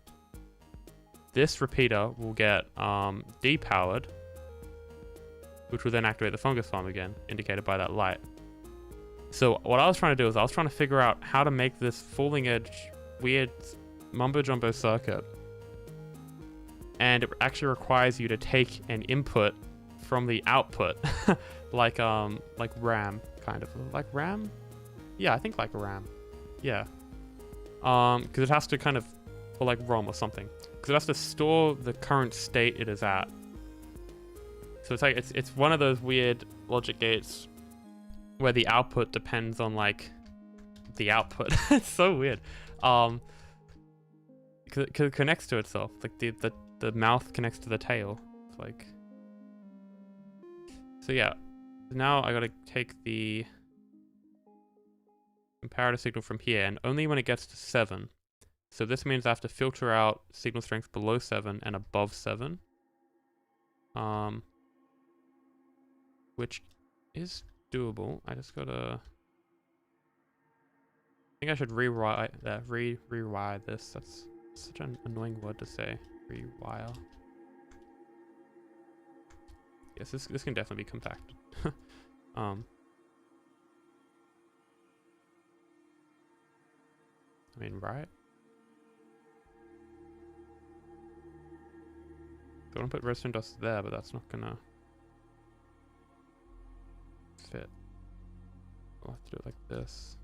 this repeater will get depowered, which will then activate the fungus farm again, indicated by that light. So what I was trying to do is I was trying to figure out how to make this falling edge weird mumbo-jumbo circuit. And it actually requires you to take an input from the output, like RAM, kind of. Like RAM? Yeah, I think like RAM. Yeah. Because it has to kind of, or like ROM or something. Because it has to store the current state it is at. So it's like, it's one of those weird logic gates where the output depends on like the output. It's so weird. Cause it connects to itself. Like the mouth connects to the tail. It's like, so yeah. Now I gotta take the comparator signal from here, and only when it gets to 7. So this means I have to filter out signal strength below 7 and above 7. Which is doable. I just gotta, I think I should rewire this. That's such an annoying word to say. Rewire. Yes, this can definitely be compacted. I mean, right? So I want to put redstone dust there, but that's not gonna fit. I'll have to do it like this.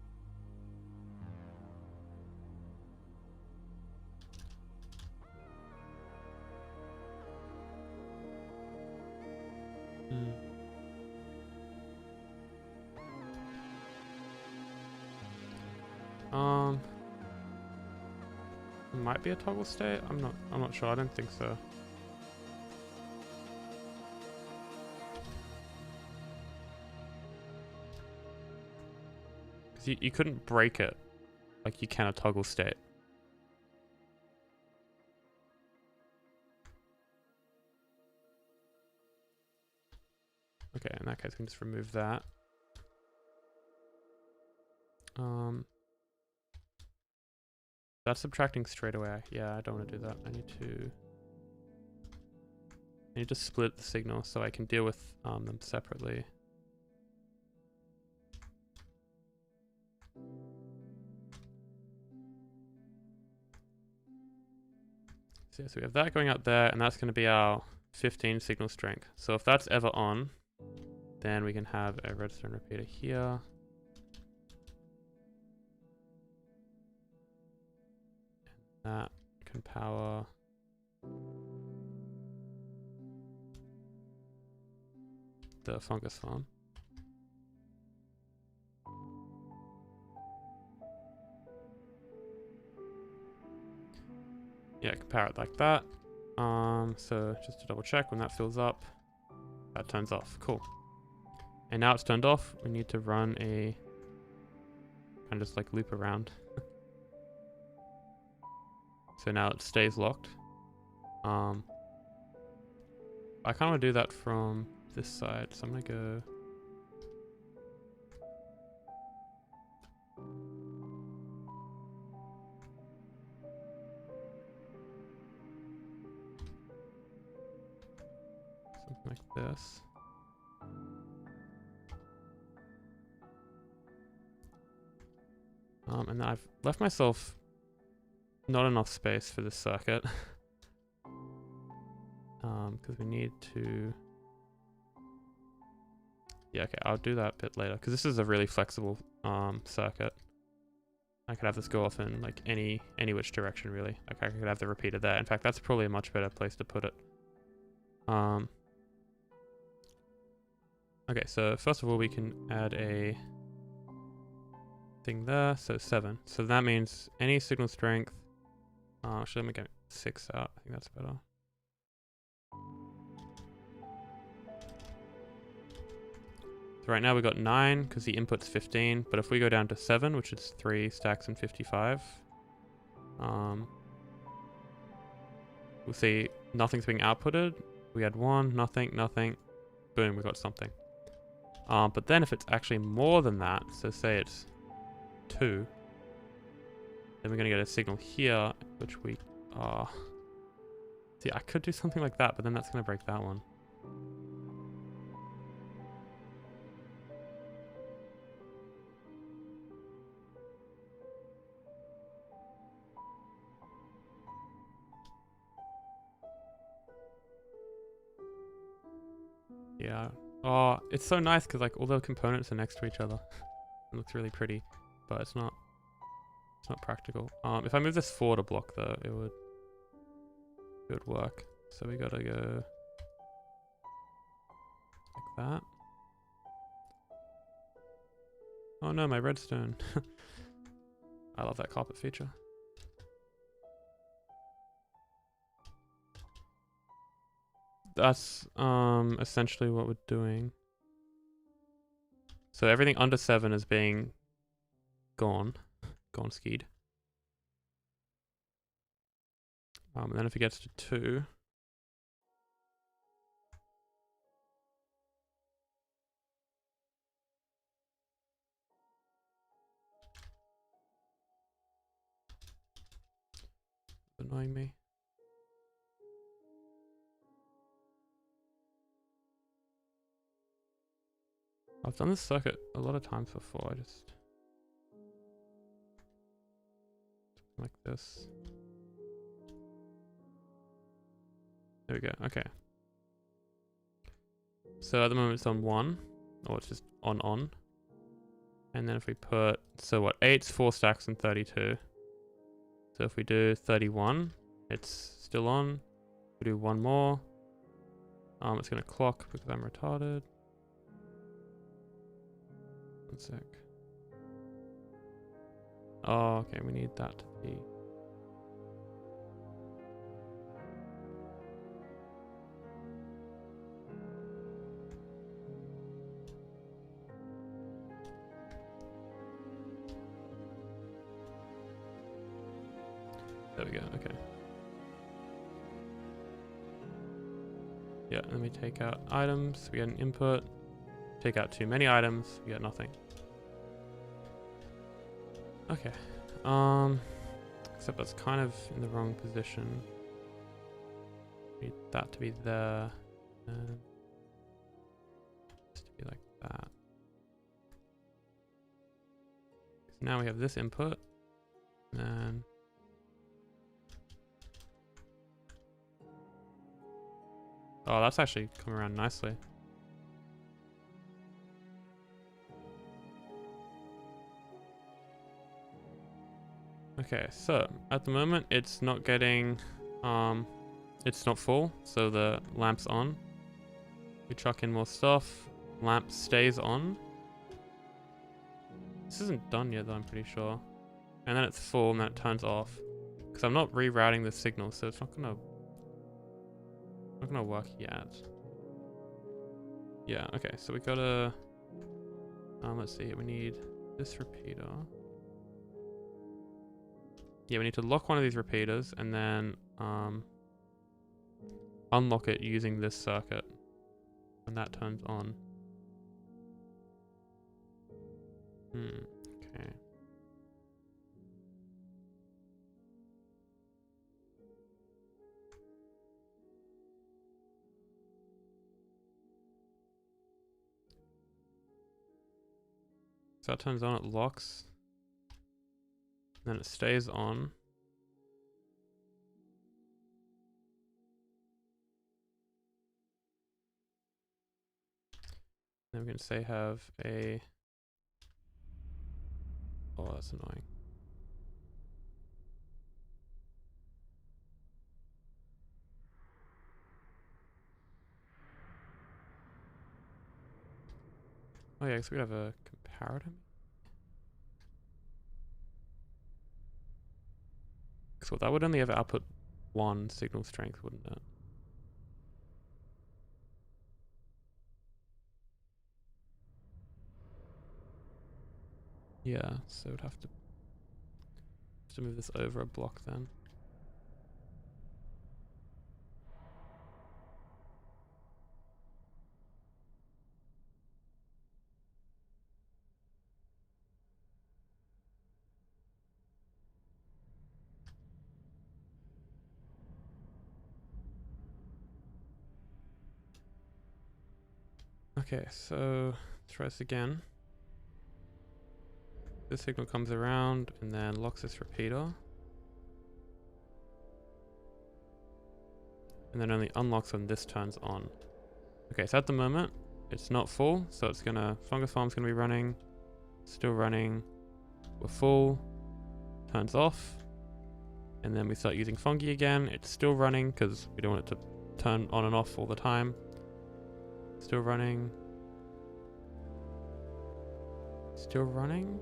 It might be a toggle state. I'm not sure. I don't think so. Because you couldn't break it like you can a toggle state. Okay, in that case, we can just remove that. That's subtracting straight away. Yeah, I don't want to do that. I need to split the signal so I can deal with them separately. So we have that going out there, and that's going to be our 15 signal strength. So if that's ever on, then we can have a redstone repeater here. And that can power the fungus farm. Yeah, I can power it like that. So just to double check, when that fills up, that turns off. Cool. And now it's turned off. We need to run a kind of just like loop around. So now it stays locked. I kind of want to do that from this side, so I'm gonna go. Something like this. And I've left myself not enough space for this circuit. Because we need to... Yeah, okay, I'll do that a bit later, because this is a really flexible circuit. I could have this go off in like any which direction, really. Like I could have the repeater there. In fact, that's probably a much better place to put it. Okay, so first of all, we can add a thing there, so 7. So that means any signal strength. Should I get 6 out? I think that's better. So right now we got 9 because the input's 15, but if we go down to 7, which is 3 stacks and 55, we'll see nothing's being outputted. We had 1, nothing, nothing, boom, we got something. But then if it's actually more than that, so say it's 2, then we're going to get a signal here, which we... see, I could do something like that, but then that's going to break that one. Yeah. Oh, it's so nice because like all the components are next to each other. It looks really pretty, but it's not practical. If I move this forward a block though, it would work. So we gotta go like that. Oh no, my redstone. I love that carpet feature. That's essentially what we're doing. So everything under 7 is being gone skied. And then if it gets to 2, annoying me. I've done this circuit a lot of times before. I just like this. There we go. Okay. So at the moment it's on 1, or it's just on. And then if we put, so what, 8's 4 stacks and 32. So if we do 31, it's still on. We do 1 more. It's gonna clock because I'm retarded. 1 sec. Oh, okay, we need that to be. There we go, okay. Yeah, let me take out items. We get an input. take out too many items, we get nothing. Okay. Except that's kind of in the wrong position. Need that to be there. And just to be like that. So now we have this input. And oh, that's actually come around nicely. Okay, so at the moment it's not getting, it's not full, so the lamp's on. We chuck in more stuff, lamp stays on. This isn't done yet though, I'm pretty sure. And then it's full and then it turns off. Because I'm not rerouting the signal, so it's not gonna work yet. Yeah, okay, so we gotta, let's see, we need this repeater. Yeah, we need to lock one of these repeaters and then unlock it using this circuit. And that turns on. Okay. So that turns on, it locks. Then it stays on. Then we can say have a... Oh, that's annoying. Oh yeah, I guess we could have a comparator. So that would only have output 1 signal strength, wouldn't it? Yeah, so we'd have to move this over a block then. Okay, so let's try this again. This signal comes around and then locks this repeater. And then only unlocks when this turns on. Okay, so at the moment, it's not full, so it's gonna, Fungus Farm's gonna be running, still running, we're full, turns off, and then we start using fungi again, it's still running, because we don't want it to turn on and off all the time. Still running. Still running.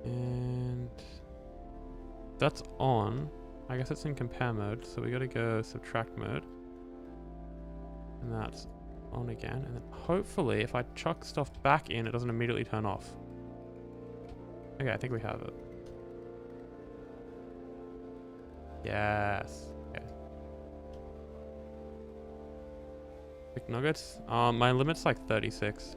And that's on. I guess it's in compare mode, so we gotta go subtract mode. And that's on again. And then hopefully if I chuck stuff back in, it doesn't immediately turn off. Okay, I think we have it. Yes. Okay. Quick nuggets. My limit's like 36.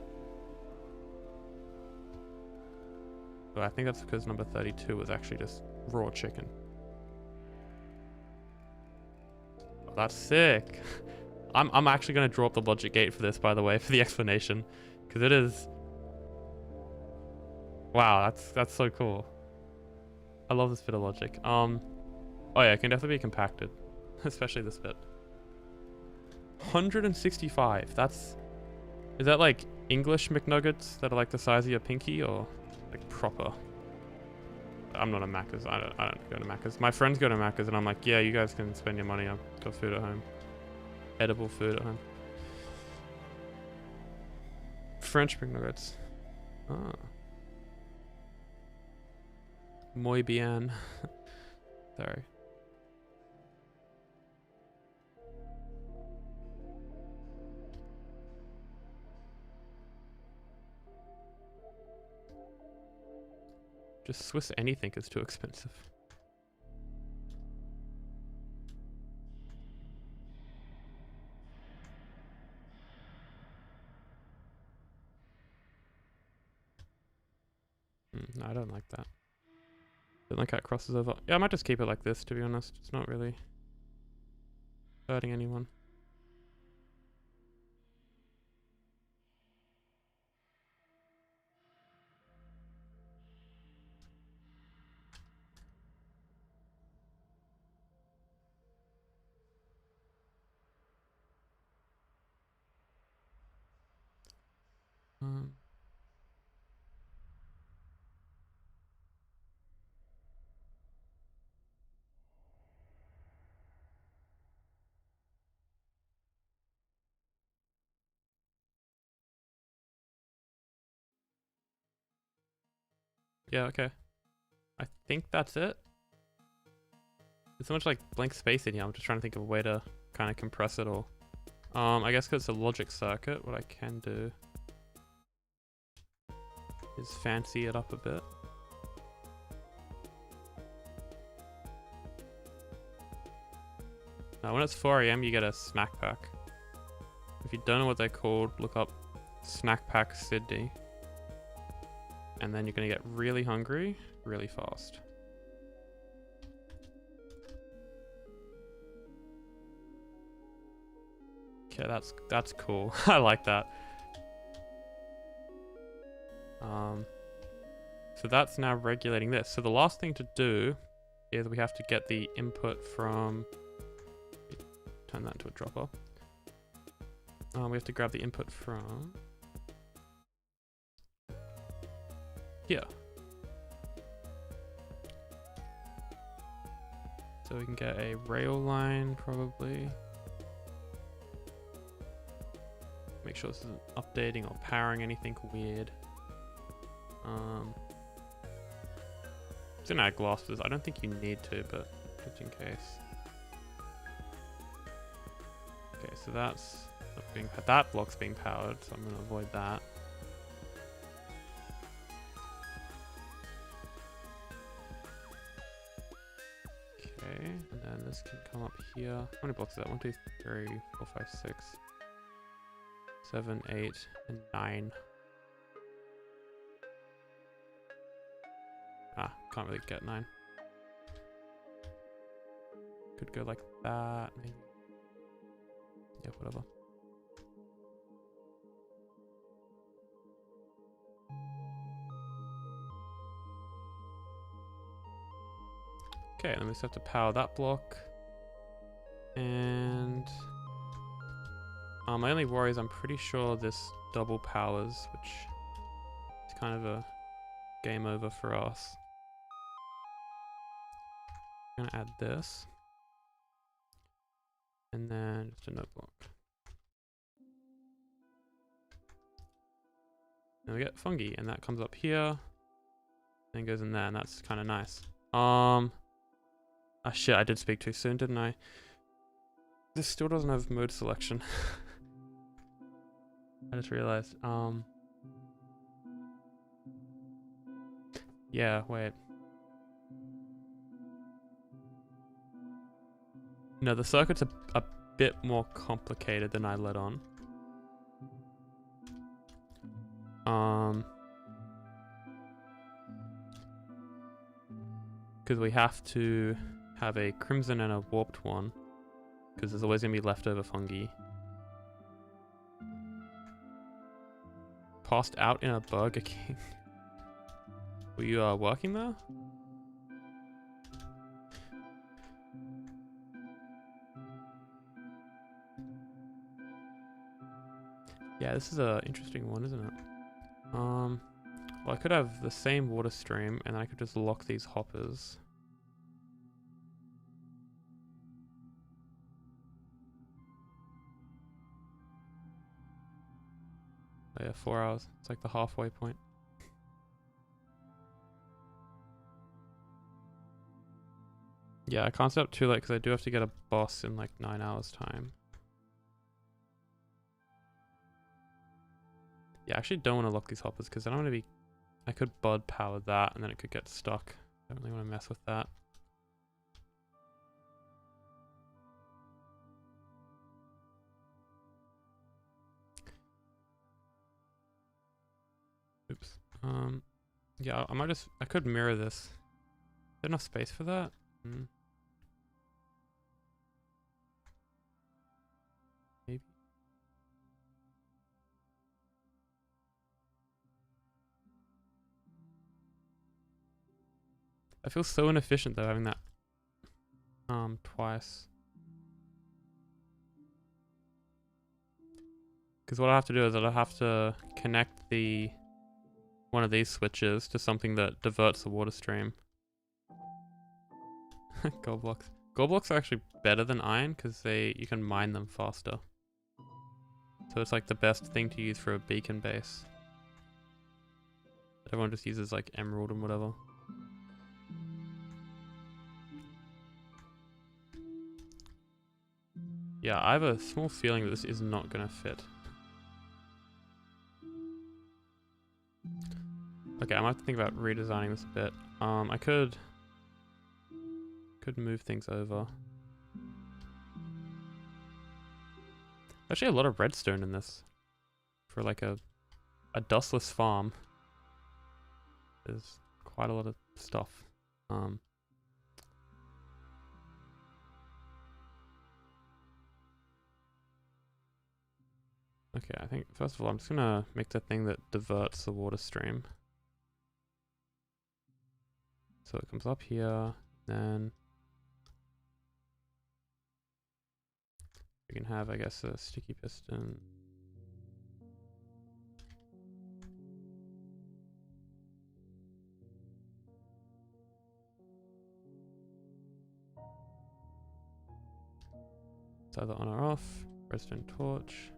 So I think that's because number 32 was actually just raw chicken. Oh, that's sick. I'm actually gonna draw up the logic gate for this, by the way, for the explanation, because it is. Wow, that's so cool. I love this bit of logic. Oh yeah, it can definitely be compacted, especially this bit. 165. That's. Is that like English McNuggets that are like the size of your pinky, or like proper? I'm not a Macca's. I don't go to Macca's. My friends go to Macca's, and I'm like, yeah, you guys can spend your money. I've got food at home. Edible food at home. French McNuggets. Ah. Muy bien. Sorry. Just Swiss anything is too expensive. No, I don't like that. Don't like how it crosses over. Yeah, I might just keep it like this, to be honest. It's not really hurting anyone. Yeah, okay. I think that's it. There's so much like blank space in here. I'm just trying to think of a way to kind of compress it all. I guess because it's a logic circuit, what I can do is fancy it up a bit. Now, when it's 4 AM, you get a snack pack. If you don't know what they're called, look up Snack Pack Sydney. And then you're going to get really hungry really fast. Okay, that's cool. I like that. So that's now regulating this. So the last thing to do is we have to get the input from... Turn that into a dropper. We have to grab the input from... here. So we can get a rail line, probably. Make sure this isn't updating or powering anything weird. It's gonna add glasses. I don't think you need to, but just in case. Okay, so that's not being that block's being powered, so I'm gonna avoid that. Okay, and then this can come up here. How many blocks is that? 1, 2, 3, 4, 5, 6, 7, 8, and 9. Ah, can't really get 9. Could go like that, maybe. Yeah, whatever. Okay, then we just have to power that block. And my only worry is I'm pretty sure this double powers, which is kind of a game over for us. I'm gonna add this. And then just a note block. Then we get fungi, and that comes up here. Then goes in there, and that's kind of nice. Ah shit, I did speak too soon, didn't I? This still doesn't have mode selection. I just realized. Yeah, wait. No, the circuit's a bit more complicated than I let on. Because we have to have a crimson and a warped one. Because there's always going to be leftover fungi. Passed out in a Burger King. Were you working there? Yeah, this is a interesting one, isn't it? Well, I could have the same water stream, and I could just lock these hoppers. Oh yeah, 4 hours. It's like the halfway point. Yeah, I can't stay up too late because I do have to get a boss in like 9 hours time. Yeah, I actually don't want to lock these hoppers because I don't want to be... I could bud power that and then it could get stuck. I don't really want to mess with that. Oops. Yeah, I could mirror this. Is there enough space for that? Maybe. I feel so inefficient though having that twice. Because what I have to do is I have to connect one of these switches to something that diverts the water stream. Gold blocks. Gold blocks are actually better than iron because you can mine them faster. So it's like the best thing to use for a beacon base. Everyone just uses like emerald and whatever. Yeah, I have a small feeling that this is not gonna fit. Okay, I might have to think about redesigning this a bit. I could move things over. Actually, a lot of redstone in this for like a dustless farm. There's quite a lot of stuff. Okay, I think first of all I'm just gonna make the thing that diverts the water stream. So it comes up here, then we can have, I guess, a sticky piston. It's either on or off. Redstone torch.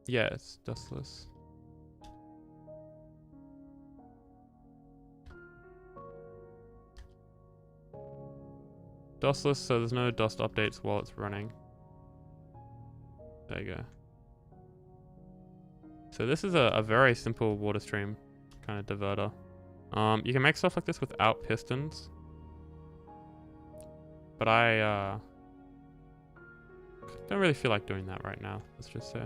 Yeah, it's dustless. Dustless, so there's no dust updates while it's running. There you go. So this is a very simple water stream kind of diverter. You can make stuff like this without pistons. But I don't really feel like doing that right now, let's just say.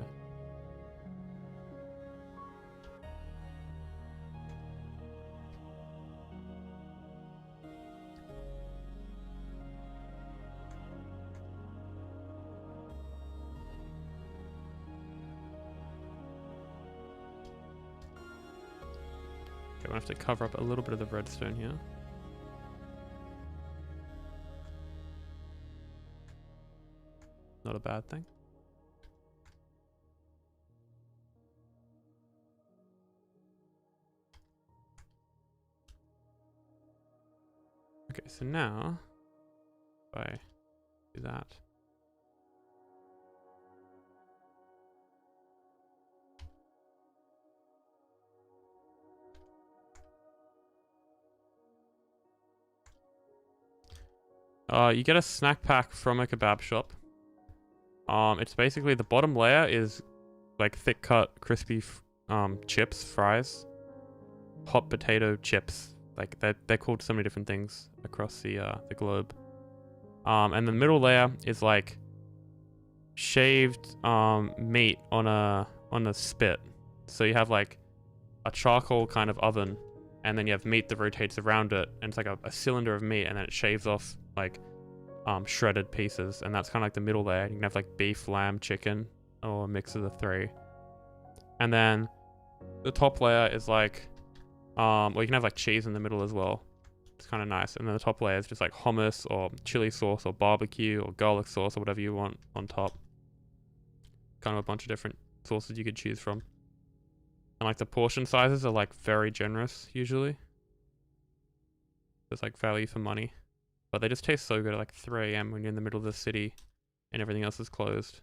Okay, I'm gonna have to cover up a little bit of the redstone here. Not a bad thing. Okay, so now, if I do that. You get a snack pack from a kebab shop. It's basically the bottom layer is like thick cut, crispy chips, fries, hot potato chips. Like they're called so many different things across the globe. And the middle layer is like shaved meat on a spit. So you have like a charcoal kind of oven, and then you have meat that rotates around it, and it's like a cylinder of meat, and then it shaves off like shredded pieces, and that's kind of like the middle layer. You can have like beef, lamb, chicken, or a mix of the three. And then the top layer is like, well, you can have like cheese in the middle as well. It's kind of nice. And then the top layer is just like hummus or chili sauce or barbecue or garlic sauce or whatever you want on top. Kind of a bunch of different sauces you could choose from. And like the portion sizes are like very generous usually. It's like value for money. But they just taste so good at like 3 AM when you're in the middle of the city and everything else is closed.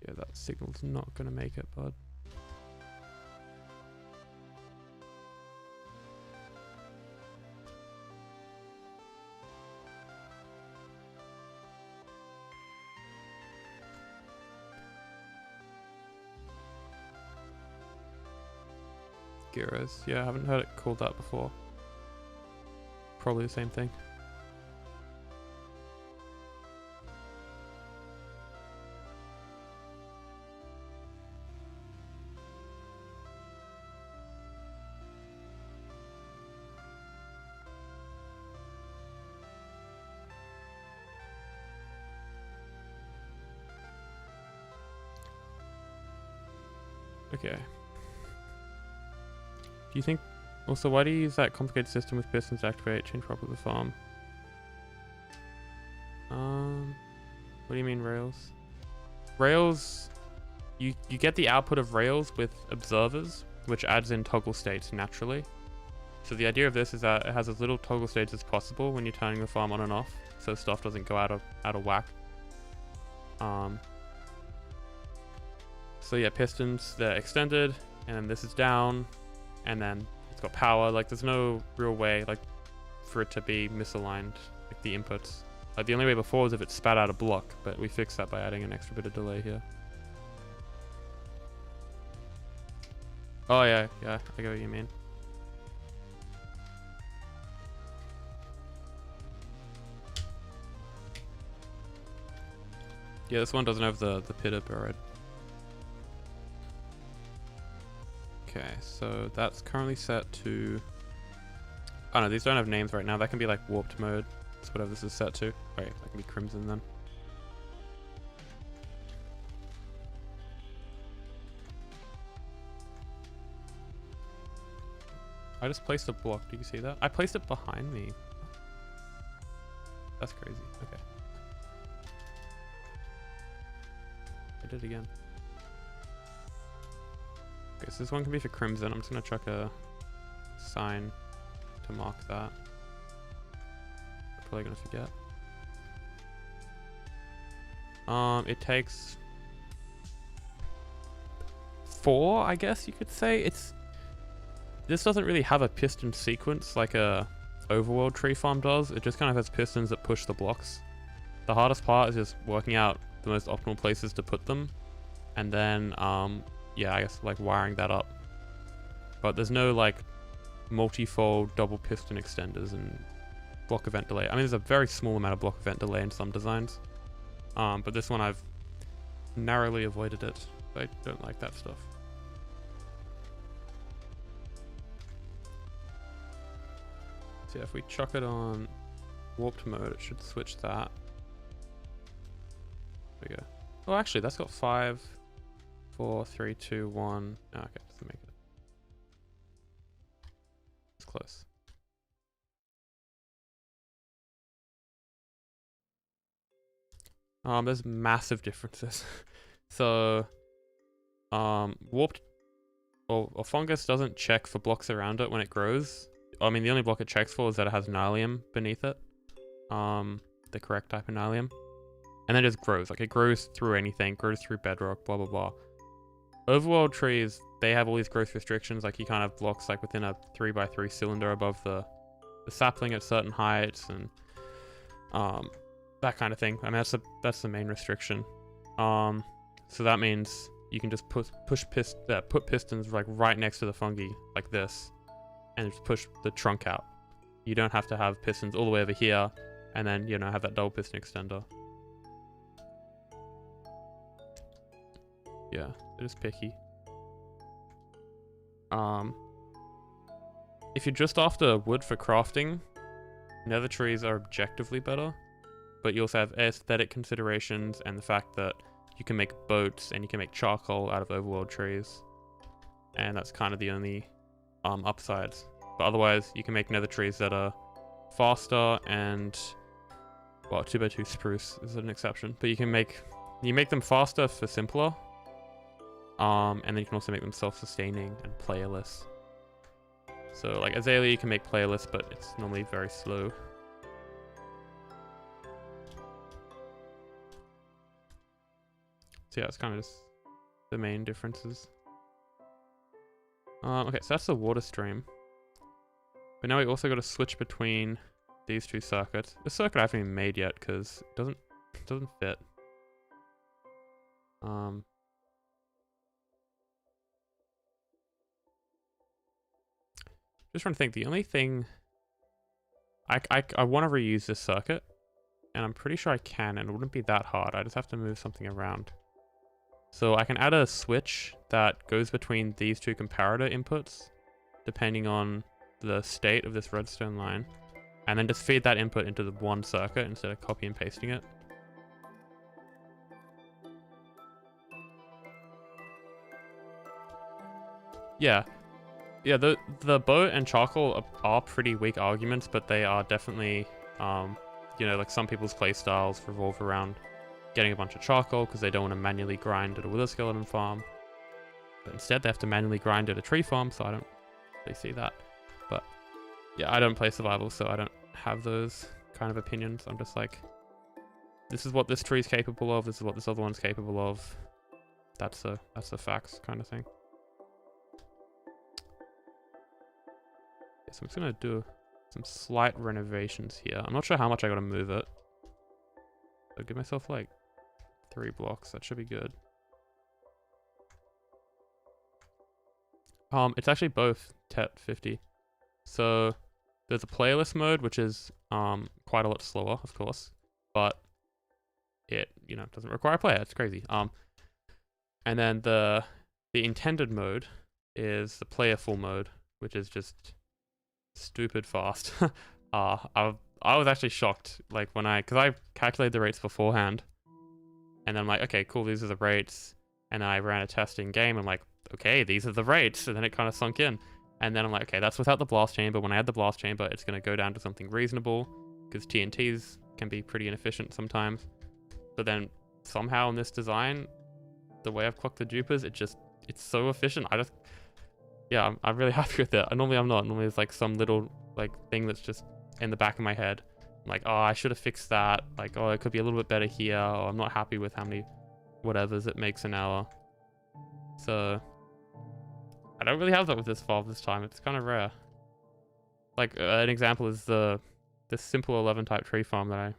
Yeah, that signal's not gonna make it, bud. gyros. Yeah, I haven't heard it called that before. Probably the same thing. Okay. Do you think... Also, why do you use that complicated system with pistons to activate change property of the farm? What do you mean rails? Rails... You get the output of rails with observers, which adds in toggle states naturally. So the idea of this is that it has as little toggle states as possible when you're turning the farm on and off, so stuff doesn't go out of whack. So yeah, pistons, they're extended, and then this is down, and then it's got power. Like, there's no real way, like, for it to be misaligned, like the inputs. Like, the only way before was if it spat out a block, but we fixed that by adding an extra bit of delay here. Oh yeah, I get what you mean. Yeah, this one doesn't have the pitter buried. Okay, so that's currently set to... Oh no, these don't have names right now. That can be like warped mode. That's whatever this is set to. Wait, that can be crimson then. I just placed a block. Do you see that? I placed it behind me. That's crazy. Okay. I did it again. Okay, so this one can be for crimson. I'm just gonna chuck a sign to mark that. I'm probably gonna forget. It takes 4, I guess you could say. This doesn't really have a piston sequence like a overworld tree farm does. It just kind of has pistons that push the blocks. The hardest part is just working out the most optimal places to put them, and then yeah, I guess like wiring that up. But there's no like multi-fold double piston extenders and block event delay. I mean, there's a very small amount of block event delay in some designs, but this one I've narrowly avoided it. I don't like that stuff. So yeah, if we chuck it on warped mode, it should switch that. There we go. Oh, actually, that's got 5, 4, 3, 2, 1. Oh, okay, doesn't make it. It's close. There's massive differences. So, warped or fungus doesn't check for blocks around it when it grows. I mean, the only block it checks for is that it has nylium beneath it. The correct type of nylium. And then it just grows. Like, it grows through anything, grows through bedrock, blah, blah, blah. Overworld trees, they have all these growth restrictions. Like, you can't have blocks like within a 3x3 cylinder above the sapling at certain heights, and that kind of thing. I mean, that's the main restriction. So that means you can just put pistons like right next to the fungi like this, and just push the trunk out. You don't have to have pistons all the way over here, and then, you know, have that double piston extender. Yeah, it is picky. If you're just after wood for crafting, nether trees are objectively better, but you also have aesthetic considerations and the fact that you can make boats and you can make charcoal out of overworld trees, and that's kind of the only upsides. But otherwise, you can make nether trees that are faster and, well, 2x2 spruce is an exception, but you make them faster for simpler. And then you can also make them self-sustaining and playerless. So like Azalea, you can make playerless, but it's normally very slow. So yeah, it's kind of just the main differences. Okay, so that's the water stream. But now we also got to switch between these two circuits. This circuit I haven't even made yet because it doesn't fit. Just trying to think. The only thing I want to reuse this circuit, and I'm pretty sure I can, and it wouldn't be that hard. I just have to move something around. So I can add a switch that goes between these two comparator inputs, depending on the state of this redstone line, and then just feed that input into the one circuit instead of copy and pasting it. Yeah. Yeah, the boat and charcoal are pretty weak arguments, but they are definitely, you know, like some people's playstyles revolve around getting a bunch of charcoal because they don't want to manually grind at a wither skeleton farm. But instead, they have to manually grind at a tree farm, so I don't really see that. But yeah, I don't play survival, so I don't have those kind of opinions. I'm just like, this is what this tree's capable of, this is what this other one's capable of. That's the facts kind of thing. So I'm just gonna do some slight renovations here. I'm not sure how much I gotta move it. So give myself like 3 blocks. That should be good. It's actually both TET 50. So there's a playlist mode, which is quite a lot slower, of course, but it, you know, doesn't require a player. It's crazy. And then the intended mode is the playerful mode, which is just stupid fast. I was actually shocked, like when because I calculated the rates beforehand, and then I'm like, okay, cool, these are the rates, and then I ran a test in game. I'm like, okay, these are the rates, and then it kind of sunk in, and then I'm like, okay, that's without the blast chamber. When I add the blast chamber, it's going to go down to something reasonable, because TNTs can be pretty inefficient sometimes. But then somehow in this design, the way I've clocked the dupers, it's so efficient. Yeah, I'm really happy with it. Normally I'm not. Normally it's like some little like thing that's just in the back of my head. I'm like, oh, I should have fixed that. Like, oh, it could be a little bit better here. Or I'm not happy with how many whatevers it makes an hour. So I don't really have that with this valve this time. It's kind of rare. Like an example is this simple 11 type tree farm that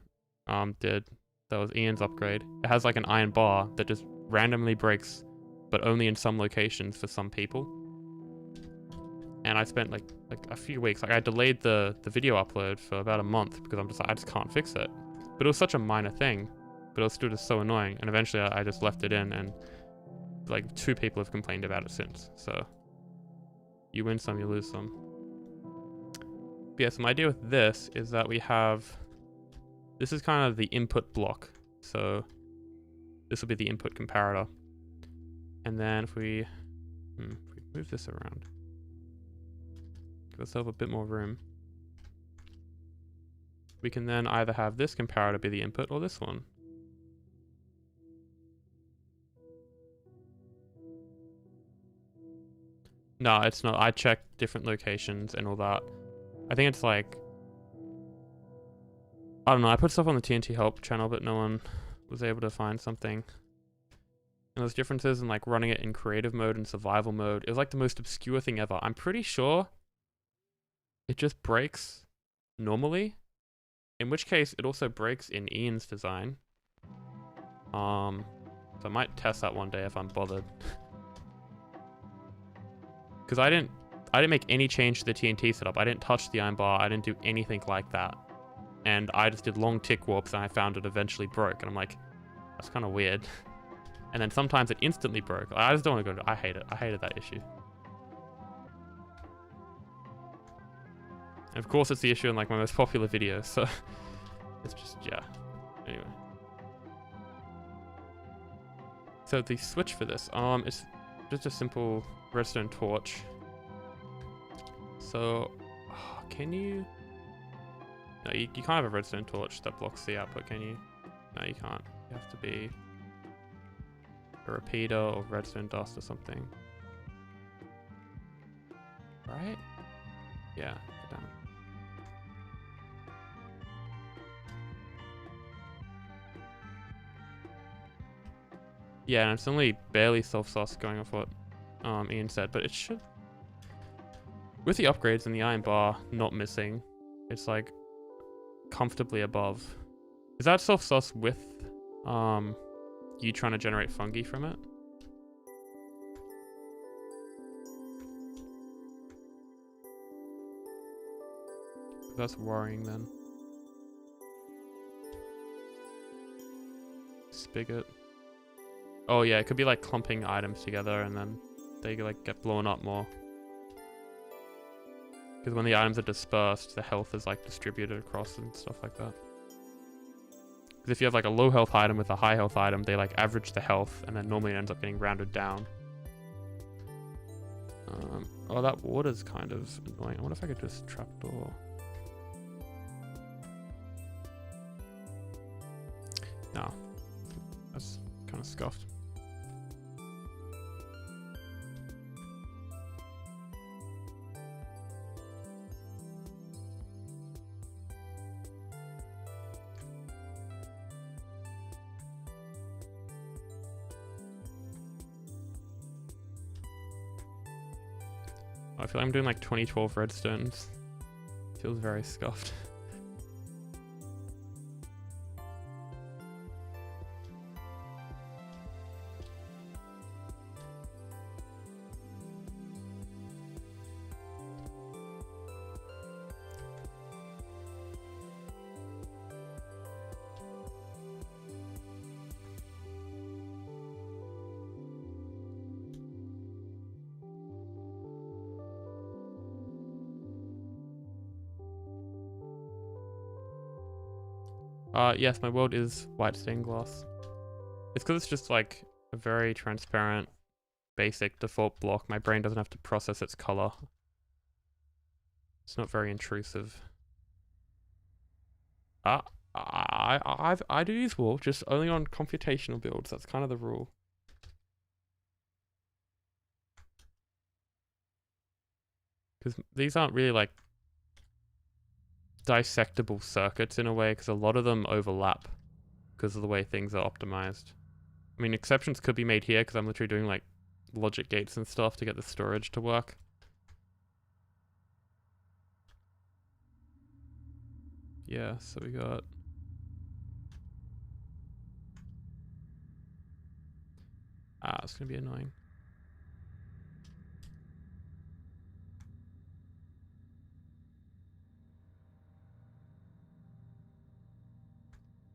I did. That was Ian's upgrade. It has like an iron bar that just randomly breaks, but only in some locations for some people. And I spent like a few weeks, like I delayed the video upload for about a month because I'm just like, I just can't fix it. But it was such a minor thing, but it was still just so annoying. And eventually I just left it in, and like 2 people have complained about it since. So you win some, you lose some. But yeah, so my idea with this is that this is kind of the input block. So this will be the input comparator. And then if we move this around, give ourselves a bit more room, we can then either have this comparator be the input or this one. No, it's not. I checked different locations and all that. I think it's like, I don't know, I put stuff on the TNT help channel, but no one was able to find something. And there's differences in like running it in creative mode and survival mode. It was like the most obscure thing ever. I'm pretty sure it just breaks normally, in which case it also breaks in Ian's design. So I might test that one day if I'm bothered. Because I didn't make any change to the TNT setup. I didn't touch the iron bar. I didn't do anything like that. And I just did long tick warps, and I found it eventually broke. And I'm like, that's kind of weird. And then sometimes it instantly broke. I just don't want to go to, I hate it. I hated that issue. And of course it's the issue in like my most popular video, so it's just, yeah. Anyway. So the switch for this, it's just a simple redstone torch. So, can you? No, you can't have a redstone torch that blocks the output, can you? No, you can't. You have to be a repeater or redstone dust or something. Right? Yeah, go down. Yeah, and it's only barely self-sus going off what Ian said, but it should... With the upgrades and the iron bar not missing, it's like comfortably above. Is that self-sus with you trying to generate fungi from it? That's worrying then. Spigot. Oh yeah, it could be like clumping items together and then they like get blown up more. Because when the items are dispersed, the health is like distributed across and stuff like that. Because if you have like a low health item with a high health item, they like average the health and then normally it ends up getting rounded down. Oh, that water's kind of annoying. I wonder if I could just trapdoor. No. That's kind of scuffed. I feel like I'm doing like 2012 redstones. Feels very scuffed. Yes, my world is white stained glass. It's because it's just like a very transparent, basic default block. My brain doesn't have to process its color. It's not very intrusive. I do use wool, just only on computational builds. That's kind of the rule. Because these aren't really like dissectable circuits in a way, because a lot of them overlap because of the way things are optimized. I mean, exceptions could be made here because I'm literally doing like logic gates and stuff to get the storage to work. Yeah, so we got... it's gonna be annoying.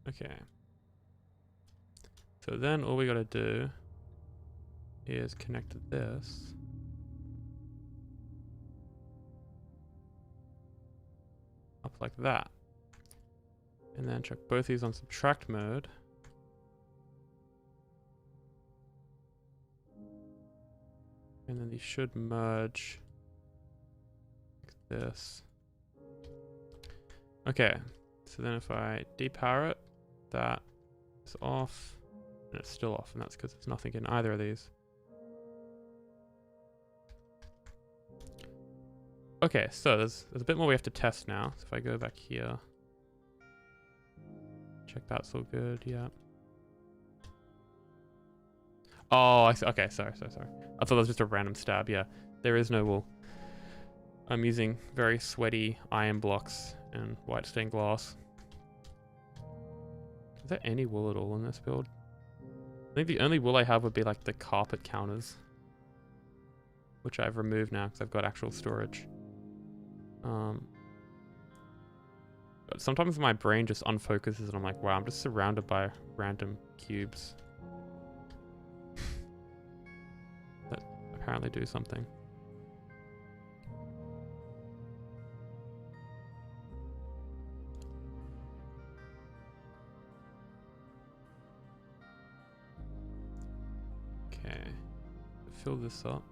Okay. So then all we gotta do is connect this. Up like that. And then check both these on subtract mode. And then these should merge like this. Okay. So then if I depower it, that is off. And it's still off, and that's because there's nothing in either of these. Okay, so there's a bit more we have to test now. So if I go back here, check that's all good, yeah. Oh, I see. Okay, sorry. I thought that was just a random stab, yeah. There is no wool. I'm using very sweaty iron blocks and white stained glass. Is there any wool at all in this build? I think the only wool I have would be like the carpet counters, which I've removed now because I've got actual storage. But sometimes my brain just unfocuses and I'm like, wow, I'm just surrounded by random cubes that apparently do something. Okay, fill this up.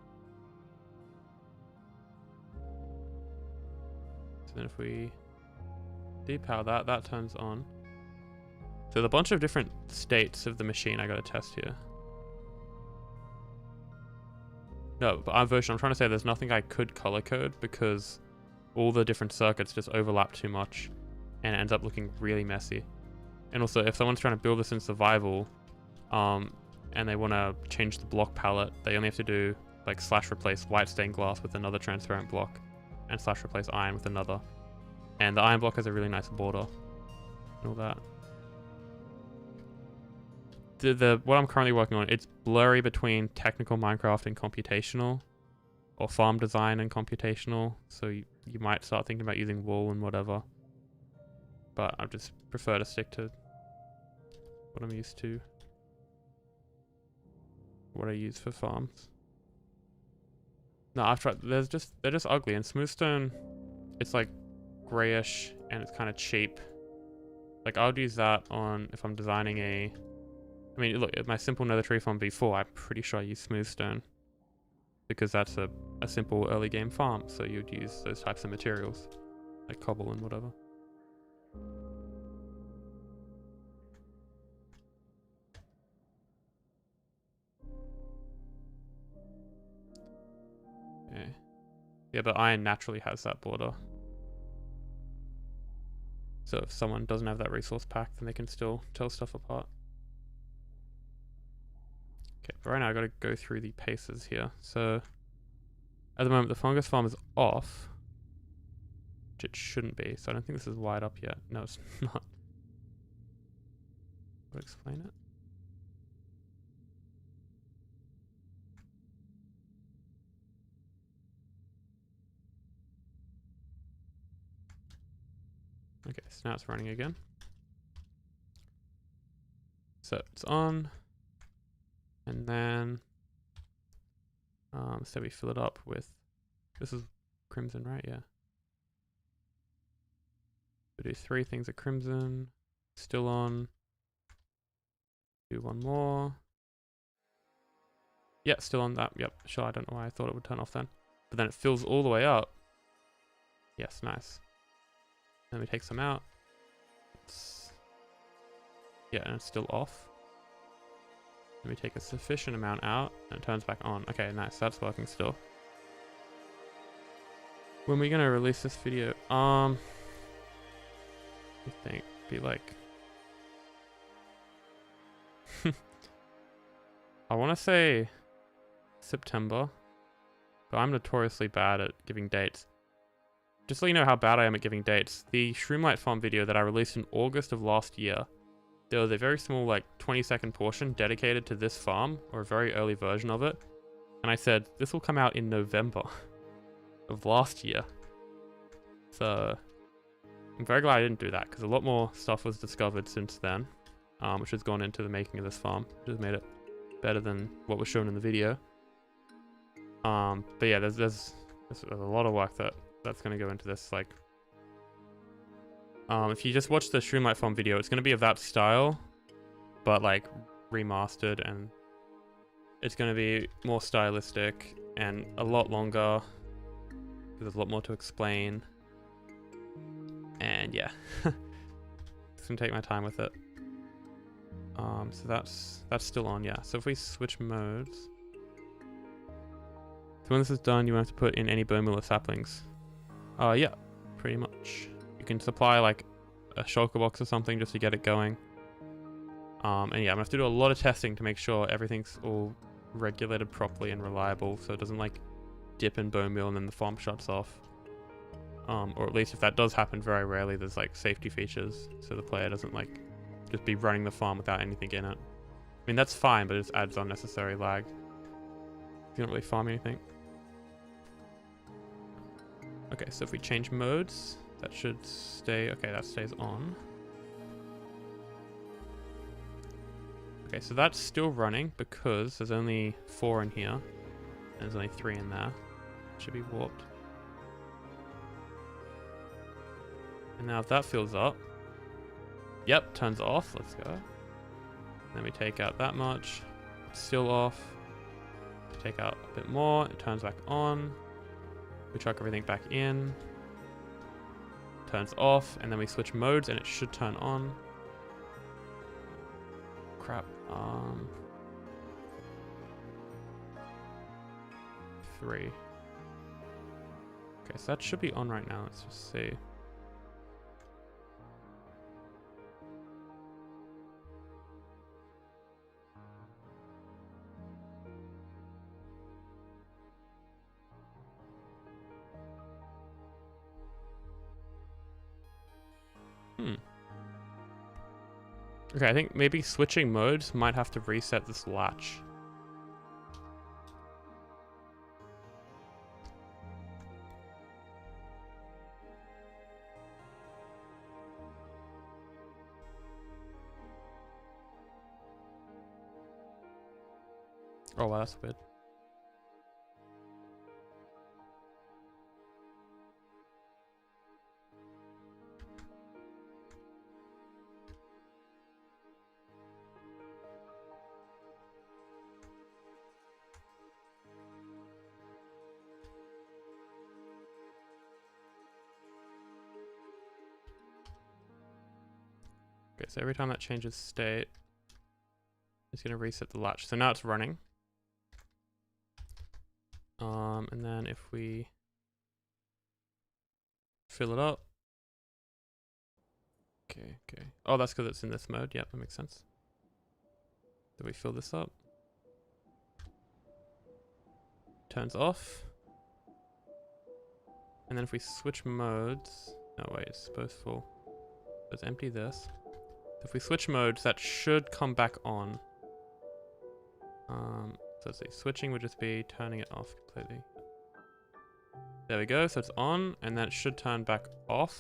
So then if we depower that, that turns on. So there's a bunch of different states of the machine I gotta test here. No, but I'm trying to say there's nothing I could color code because all the different circuits just overlap too much and it ends up looking really messy. And also if someone's trying to build this in survival, and they want to change the block palette, they only have to do like / replace white stained glass with another transparent block and / replace iron with another. And the iron block has a really nice border and all that. What I'm currently working on, it's blurry between technical Minecraft and computational, or farm design and computational. So you you might start thinking about using wool and whatever. But I just prefer to stick to what I'm used to. What I use for farms. No, I've tried. They're just ugly. And smoothstone, it's like grayish and it's kind of cheap. Like I would use that on if I'm designing a. I mean, look at my simple nether tree farm before. I'm pretty sure I use smoothstone because that's a simple early game farm. So you'd use those types of materials, like cobble and whatever. Okay. Yeah, but iron naturally has that border. So if someone doesn't have that resource pack, then they can still tell stuff apart. Okay, but right now I gotta go through the paces here. So at the moment the fungus farm is off, which it shouldn't be. So I don't think this is wired up yet. No, it's not. I'll explain it. Okay, so now it's running again. So it's on, and then so we fill it up with, this is crimson, right? Yeah. We do 3 things of crimson, still on. Do 1 more. Yeah, still on that. Yep, sure. I don't know why I thought it would turn off then, but then it fills all the way up. Yes, nice. Then we take some out. Yeah, and it's still off. Then we take a sufficient amount out, and it turns back on. Okay, nice. That's working still. When are we gonna release this video? I think be like. I want to say September, but I'm notoriously bad at giving dates. Just so you know how bad I am at giving dates, the Shroomlight farm video that I released in August of last year, there was a very small, like 20-second portion dedicated to this farm, or a very early version of it. And I said, this will come out in November of last year. So I'm very glad I didn't do that, because a lot more stuff was discovered since then, which has gone into the making of this farm, which has made it better than what was shown in the video. But yeah, there's a lot of work that's going to go into this. Like, if you just watch the Shroomlight farm video, it's going to be of that style, but like remastered, and it's going to be more stylistic and a lot longer. There's a lot more to explain, and yeah, just gonna take my time with it. So that's still on, yeah. So if we switch modes, so when this is done, you won't have to put in any bone meal or saplings. Yeah, pretty much. You can supply like a shulker box or something just to get it going. And yeah, I'm gonna have to do a lot of testing to make sure everything's all regulated properly and reliable, so it doesn't like dip in bone meal and then the farm shuts off. Or at least if that does happen, very rarely, there's like safety features, so the player doesn't like just be running the farm without anything in it. I mean, that's fine, but it just adds unnecessary lag. You don't really farm anything. Okay, so if we change modes, that should stay. Okay, that stays on. Okay, so that's still running because there's only 4 in here. And there's only 3 in there. It should be warped. And now if that fills up, yep, turns off. Let's go. Then we take out that much. It's still off. Take out a bit more. It turns back on. We chuck everything back in. Turns off, and then we switch modes, and it should turn on. Crap. 3. Okay, so that should be on right now. Let's just see. Okay, I think maybe switching modes might have to reset this latch. Oh wow, that's weird. Okay, so every time that changes state, it's going to reset the latch. So now it's running. And then if we fill it up. Okay. Oh, that's because it's in this mode. Yep, that makes sense. Do we fill this up? Turns off. And then if we switch modes, no wait, it's both full. Let's empty this. If we switch modes, that should come back on. So let's see, switching would just be turning it off completely. There we go, so it's on, and then it should turn back off,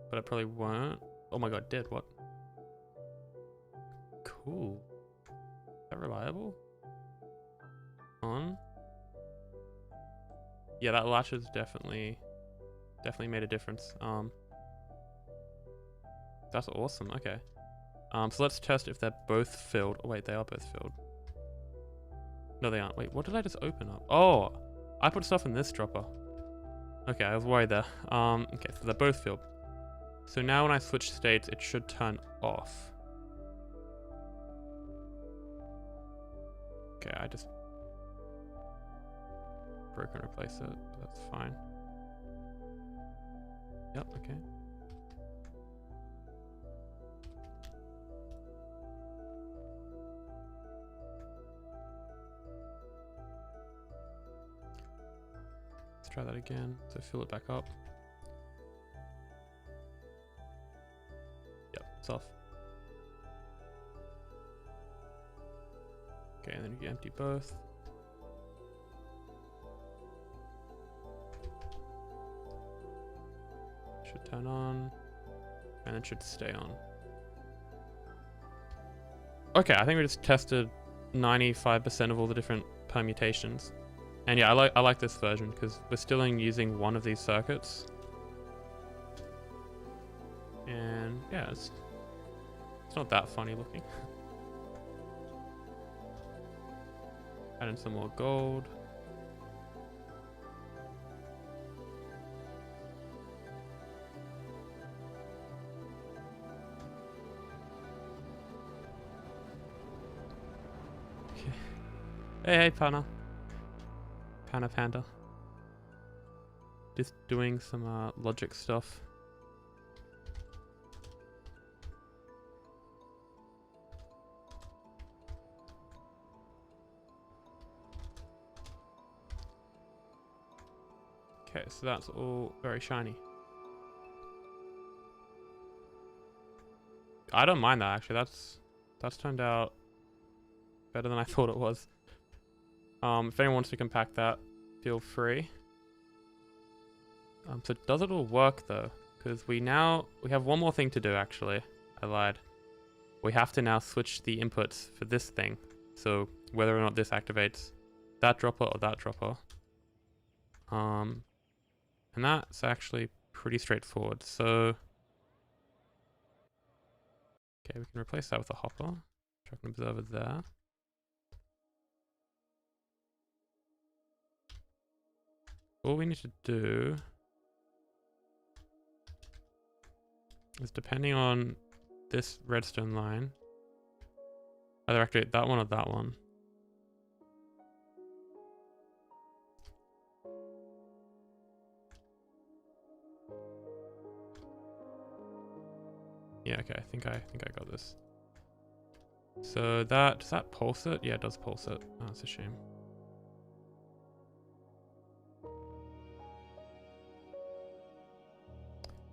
but it probably won't. Oh my god, it did, what? Cool. Is that reliable? On. Yeah, that latch has definitely made a difference. That's awesome, okay. So let's test if they're both filled. Oh wait, they are both filled. No, they aren't. Wait, what did I just open up? Oh, I put stuff in this dropper. Okay, I was worried there. Okay, so they're both filled. So now when I switch states, it should turn off. Okay, I just broke and replace it. That's fine. Yep, okay. Let's try that again. So fill it back up. Yep, it's off. Okay, and then you empty both. Should turn on, and it should stay on. Okay, I think we just tested 95% of all the different permutations. And yeah, I like this version because we're still using one of these circuits. And yeah, it's not that funny looking. Add in some more gold. Okay. Hey, Pana. Panda. Just doing some logic stuff. Okay, so that's all very shiny. I don't mind that actually. That's turned out better than I thought it was. If anyone wants to compact that, feel free. So does it all work though? Because we have one more thing to do actually. I lied. We have to now switch the inputs for this thing. So whether or not this activates that dropper or that dropper. And that's actually pretty straightforward. So okay, we can replace that with a hopper. Chuck an observer there. All we need to do is, depending on this redstone line, either activate that one or that one. Yeah, okay, I think I got this. So does that pulse it? Yeah, it does pulse it. Oh, that's a shame.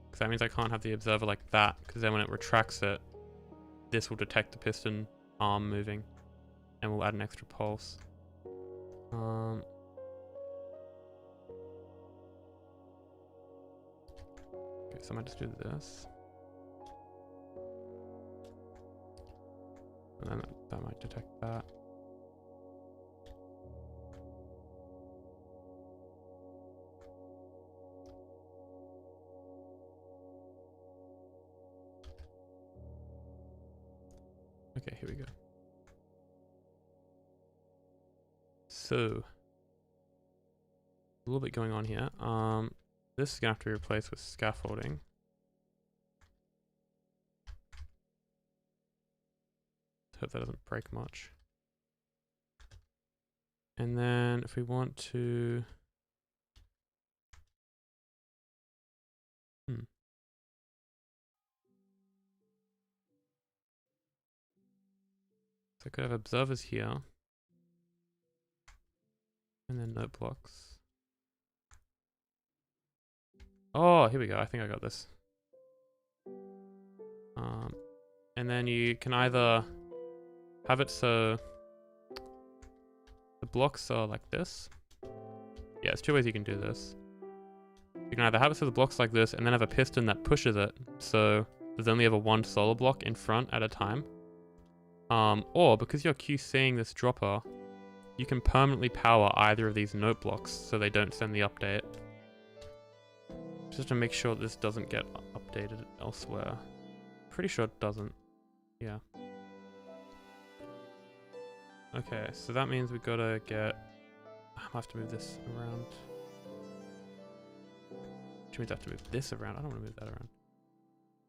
Because that means I can't have the observer like that, because then when it retracts it, this will detect the piston arm moving, and we'll add an extra pulse. Okay, so I might just do this. And then that might detect that. Okay, here we go. So, a little bit going on here. This is gonna have to be replaced with scaffolding. Hope that doesn't break much. And then if we want to... So I could have observers here. And then note blocks. Oh, here we go. I think I got this. And then you can either have it so the blocks are like this. Yeah, there's two ways you can do this. You can either have it so the block's like this and then have a piston that pushes it, so there's only ever one solar block in front at a time. Or because you're QCing this dropper, you can permanently power either of these note blocks so they don't send the update. Just to make sure this doesn't get updated elsewhere. Pretty sure it doesn't. Yeah. Okay, so that means we gotta get... I have to move this around. Which means I have to move this around. I don't want to move that around.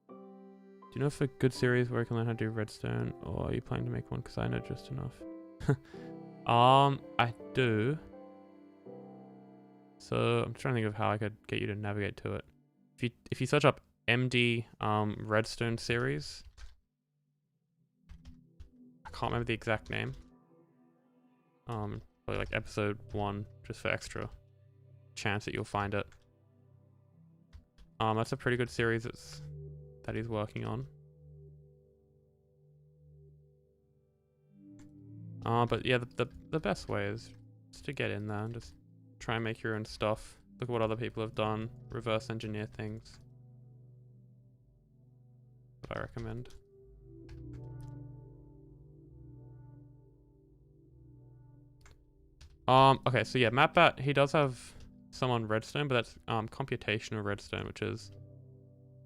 Do you know if a good series where I can learn how to do redstone, or are you planning to make one? Because I know just enough. I do. So I'm trying to think of how I could get you to navigate to it. If you search up MD redstone series, I can't remember the exact name. Probably like episode 1, just for extra chance that you'll find it. That's a pretty good series that he's working on. But yeah, the best way is just to get in there and just try and make your own stuff. Look at what other people have done. Reverse engineer things. What I recommend. Okay, so yeah, MapBat, he does have some on Redstone, but that's computational Redstone, which is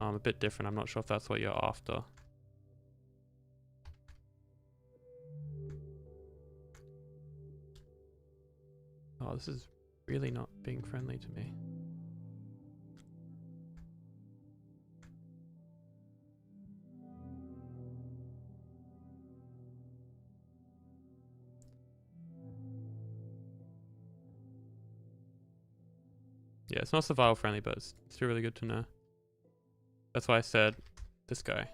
a bit different. I'm not sure if that's what you're after. Oh, this is really not being friendly to me. Yeah, it's not survival friendly, but it's still really good to know. That's why I said this guy.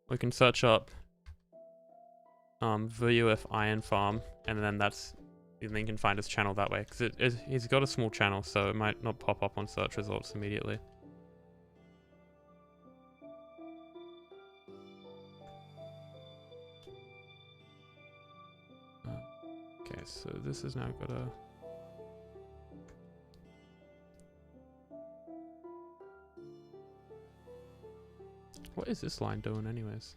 We can search up VUF Iron Farm, and then then you can find his channel that way, because he's got a small channel, so it might not pop up on search results immediately. Okay, so this has now got a... What is this line doing anyways?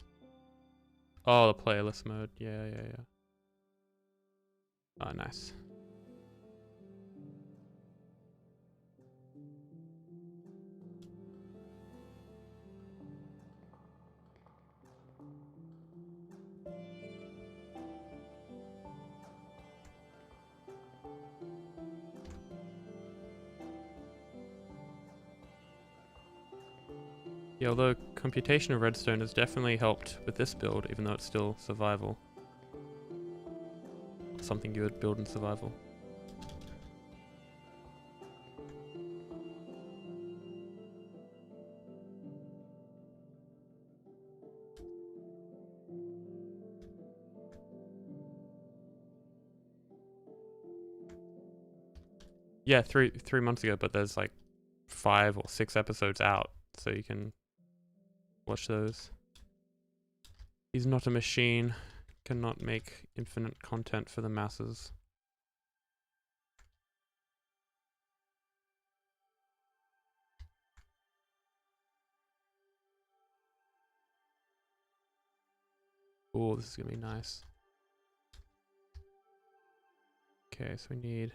Oh, the playlist mode. Yeah. Oh, nice. Yeah, although computational redstone has definitely helped with this build, even though it's still survival. Something you would build in survival. Yeah, three months ago, but there's like 5 or 6 episodes out, so you can watch those. He's not a machine, cannot make infinite content for the masses. Oh, this is gonna be nice. Okay, so we need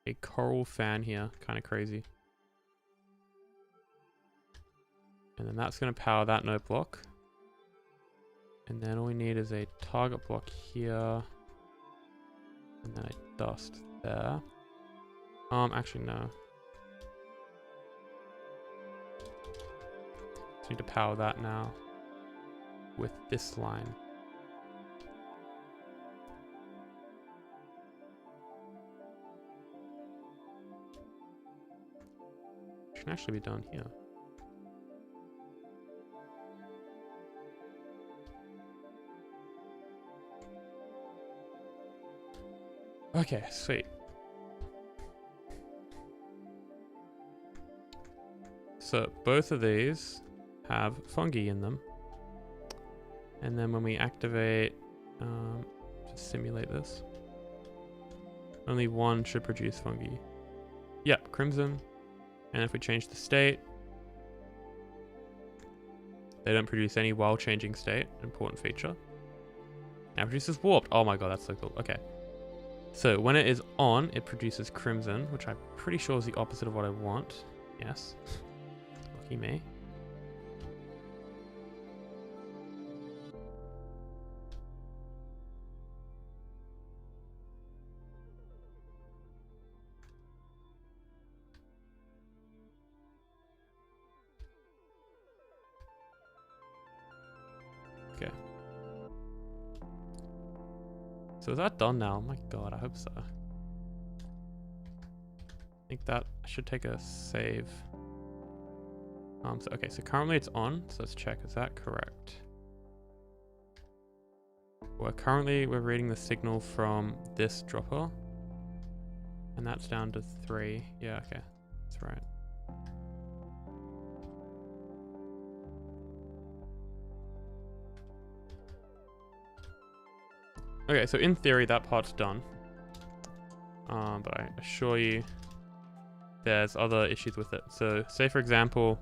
a coral fan here. Kind of crazy. And then that's going to power that note block. And then all we need is a target block here. And then a dust there. Actually, no. Just need to power that now with this line. It can actually be done here. Okay, sweet. So both of these have fungi in them. And then when we activate, to simulate this, only one should produce fungi. Yep, crimson. And if we change the state, they don't produce any while changing state. Important feature. Now it produces warped. Oh my god, that's so cool. Okay. So when it is on, it produces crimson, which I'm pretty sure is the opposite of what I want. Yes. Lucky me. Okay. So is that done now? Oh my god, I hope so. I think that I should take a save. Okay, so currently it's on, so let's check, is that correct? Well, currently we're reading the signal from this dropper. And that's down to 3. Yeah, okay, that's right. Okay, so in theory that part's done. But I assure you there's other issues with it. So say for example,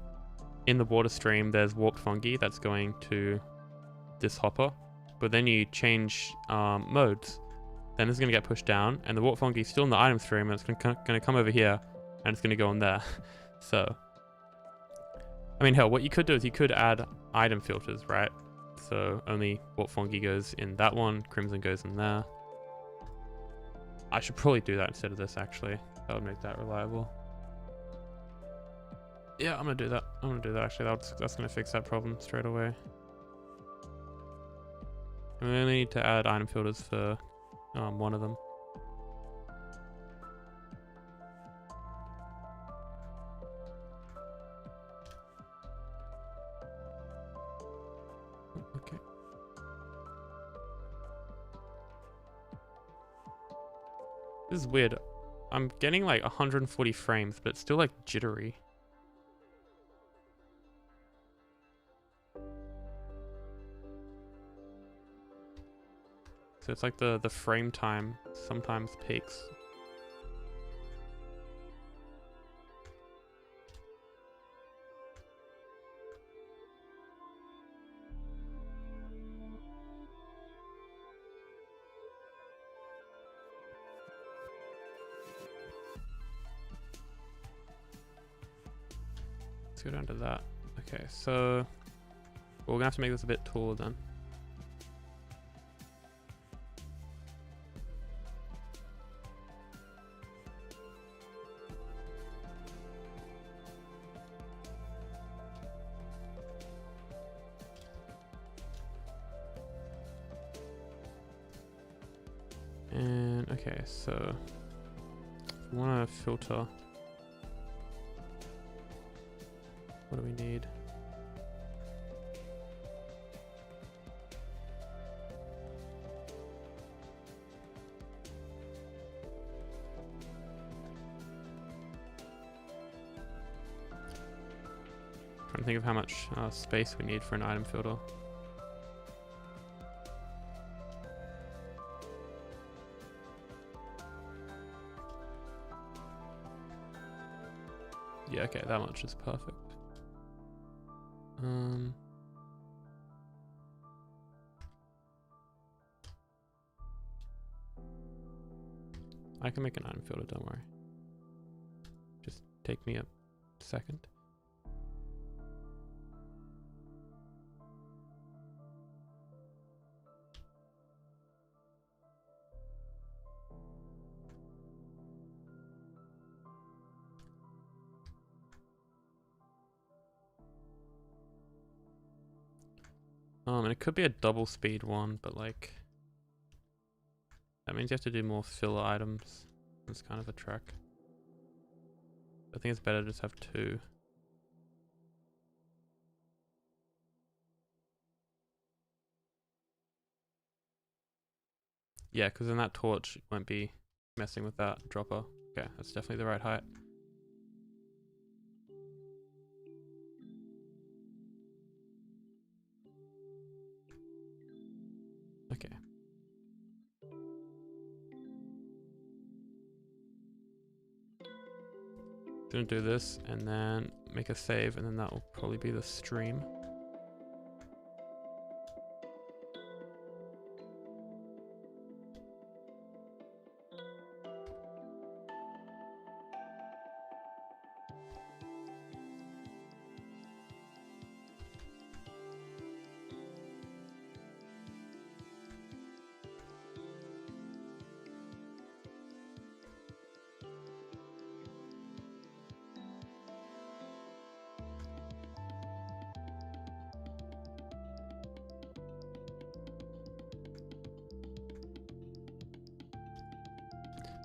in the water stream there's warped fungi that's going to this hopper, but then you change modes, then it's going to get pushed down, and the warped fungi is still in the item stream, and it's going to come over here, and it's going to go in there. So, I mean, hell, what you could do is you could add item filters, right? So only warped fungi goes in that one, crimson goes in there. I should probably do that instead of this, actually. That would make that reliable. Yeah, I'm gonna do that. I'm gonna do that, actually. That's gonna fix that problem straight away. And we only need to add item filters for one of them. Okay. This is weird. I'm getting like 140 frames, but it's still like jittery. So it's like the frame time sometimes peaks. Let's go down to that. Okay, so we're gonna have to make this a bit taller then. And okay, so we want to filter. What do we need? Trying to think of how much space we need for an item filter. Yeah, okay, that much is perfect. I can make an item filter, don't worry. take me a second. And it could be a double speed one, but like that means you have to do more filler items. It's kind of a track. I think it's better to just have two. Yeah, because then that torch won't be messing with that dropper. Okay, that's definitely the right height. Okay. Gonna do this and then make a save, and then that will probably be the stream.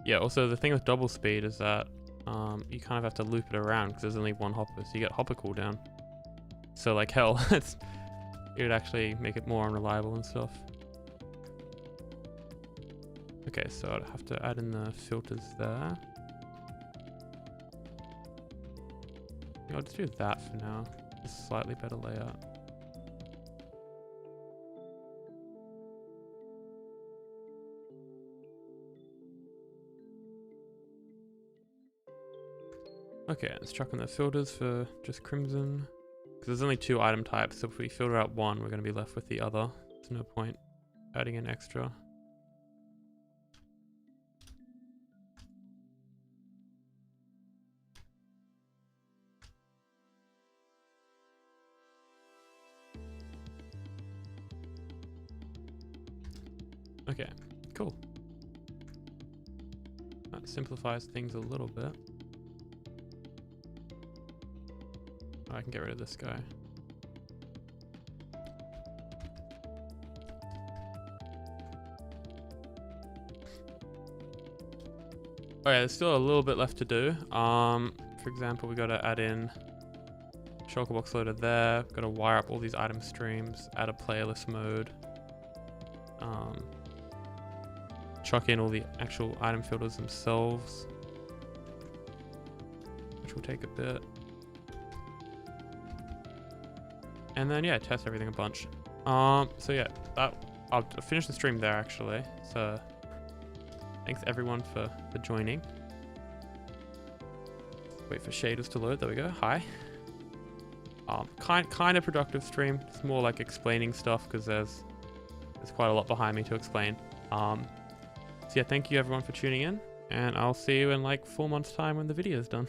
Yeah, also the thing with double speed is that you kind of have to loop it around because there's only one hopper, so you get hopper cooldown. So like hell, it would actually make it more unreliable and stuff. Okay, so I'd have to add in the filters there. I'll just do that for now. Just slightly better layout. Okay, let's chuck in the filters for just crimson. Because there's only two item types, so if we filter out one, we're going to be left with the other. There's no point adding an extra. Okay, cool. That simplifies things a little bit. I can get rid of this guy. Okay, there's still a little bit left to do. For example, we got to add in shulker box loader there. Got to wire up all these item streams. Add a playlist mode. Chuck in all the actual item filters themselves, which will take a bit. And then yeah, test everything a bunch. So yeah, I'll finish the stream there actually. So thanks everyone for joining. Wait for shaders to load. There we go. Hi. Kind of productive stream. It's more like explaining stuff because there's quite a lot behind me to explain. So yeah, thank you everyone for tuning in, and I'll see you in like 4 months time when the video is done.